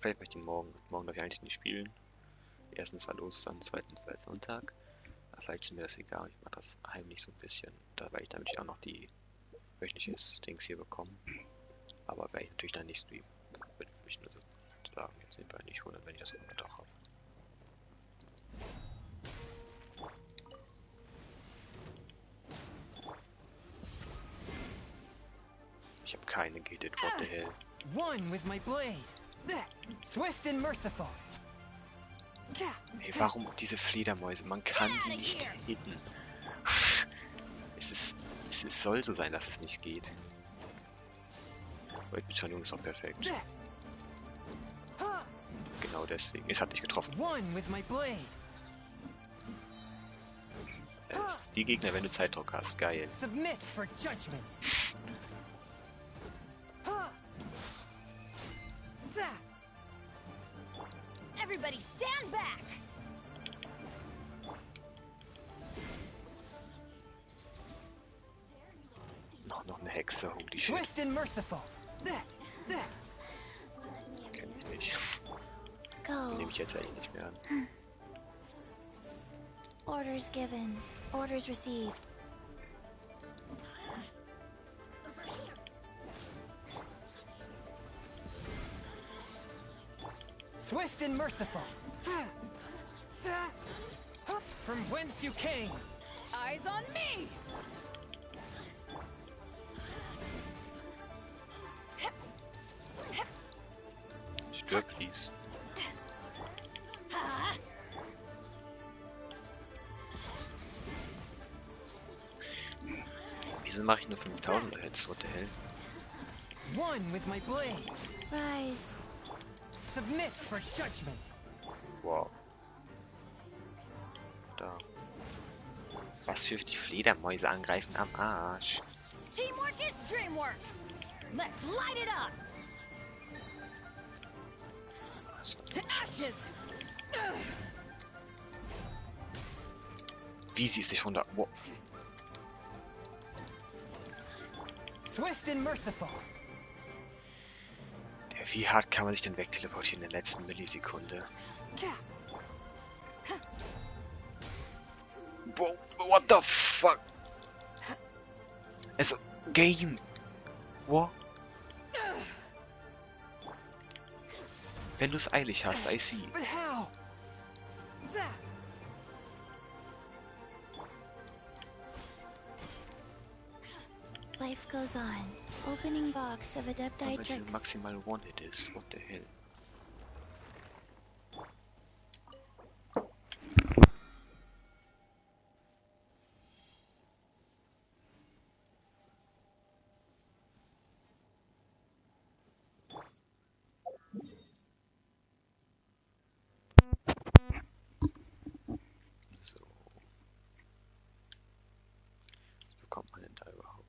Vielleicht möchte ich ihn morgen. Morgen darf ich eigentlich nicht spielen. Erstens war Ostern, zweitens war Sonntag. Vielleicht ist mir das egal, ich mache das heimlich so ein bisschen. Da werde ich damit auch noch die wöchentliches Dings hier bekommen. Aber werde ich natürlich dann nicht streamen. Würde mich nur so sagen, jetzt nebenbei nicht wundern, wenn ich das komplett auch habe. Ich habe keine gated, what the hell. One with my blade. Swift and merciful. Ey, warum diese Fledermäuse? Man kann die nicht hitten. Es soll so sein, dass es nicht geht. Aber die Beschleunigung ist auch perfekt. Genau deswegen. Es hat nicht getroffen. Die Gegner, wenn du Zeitdruck hast. Geil. Everybody stand back! Noch eine Hexe, holy shit. Swift and merciful. Kenn ich nicht. Go. Den nehme ich jetzt eigentlich nicht mehr an. Orders given. Orders received. Swift and merciful. From whence you came. Eyes on me! Stirb, please. Wieso mache ich nur 5000 Hits? What the hell? One with my blade. Rise. Submit for judgment. Wow. Da. Was für die Fledermäuse angreifen am Arsch. Teamwork is dreamwork. Let's light it up. To ashes. Wie sie sich von da... Wow. Swift and merciful. Wie hart kann man sich denn wegteleportieren in der letzten Millisekunde? Bro, what the fuck? Also, Game. What? Wenn du es eilig hast, I see. But how? Life goes on. Opening box of Adepti tricks. Maximal One-Hit ist. What the hell? So. Was bekommt man denn da überhaupt?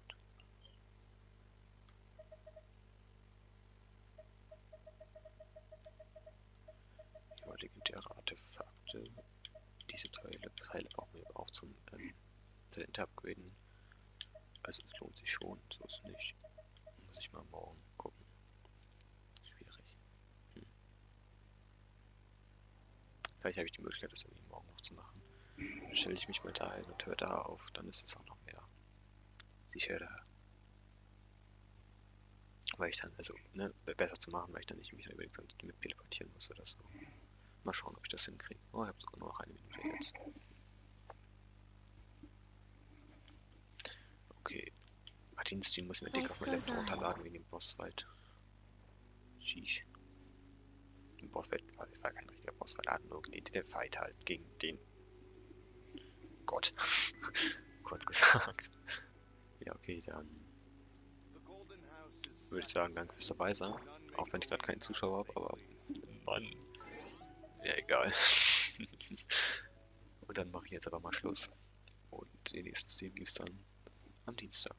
Legendäre Artefakte. Diese Teile brauchen wir auch zum Talent upgraden. Also es lohnt sich schon, so ist es nicht. Muss ich mal morgen gucken. Schwierig. Vielleicht habe ich die Möglichkeit, das irgendwie morgen noch zu machen. Dann stelle ich mich mal da hin und höre da auf, dann ist es auch noch mehr sicherer. Weil ich dann, also, ne, besser zu machen, weil ich dann nicht mich über die mit teleportieren muss oder so. Mal schauen, ob ich das hinkriege. Oh, ich habe sogar nur noch eine Minute jetzt. Okay. Martins Stream muss ich mir dick auf mein Laptop runterladen wegen dem Bossfight. Sheesh. Im Bossfight war kein richtiger Bossfight, er nur den Fight halt gegen den Gott. Kurz gesagt. Ja, okay, dann würde ich sagen, danke fürs dabei sein. Auch wenn ich gerade keinen Zuschauer habe, aber Mann. Ja, egal. Und dann mache ich jetzt aber mal Schluss. Und den nächsten Stream gibt es dann am Dienstag.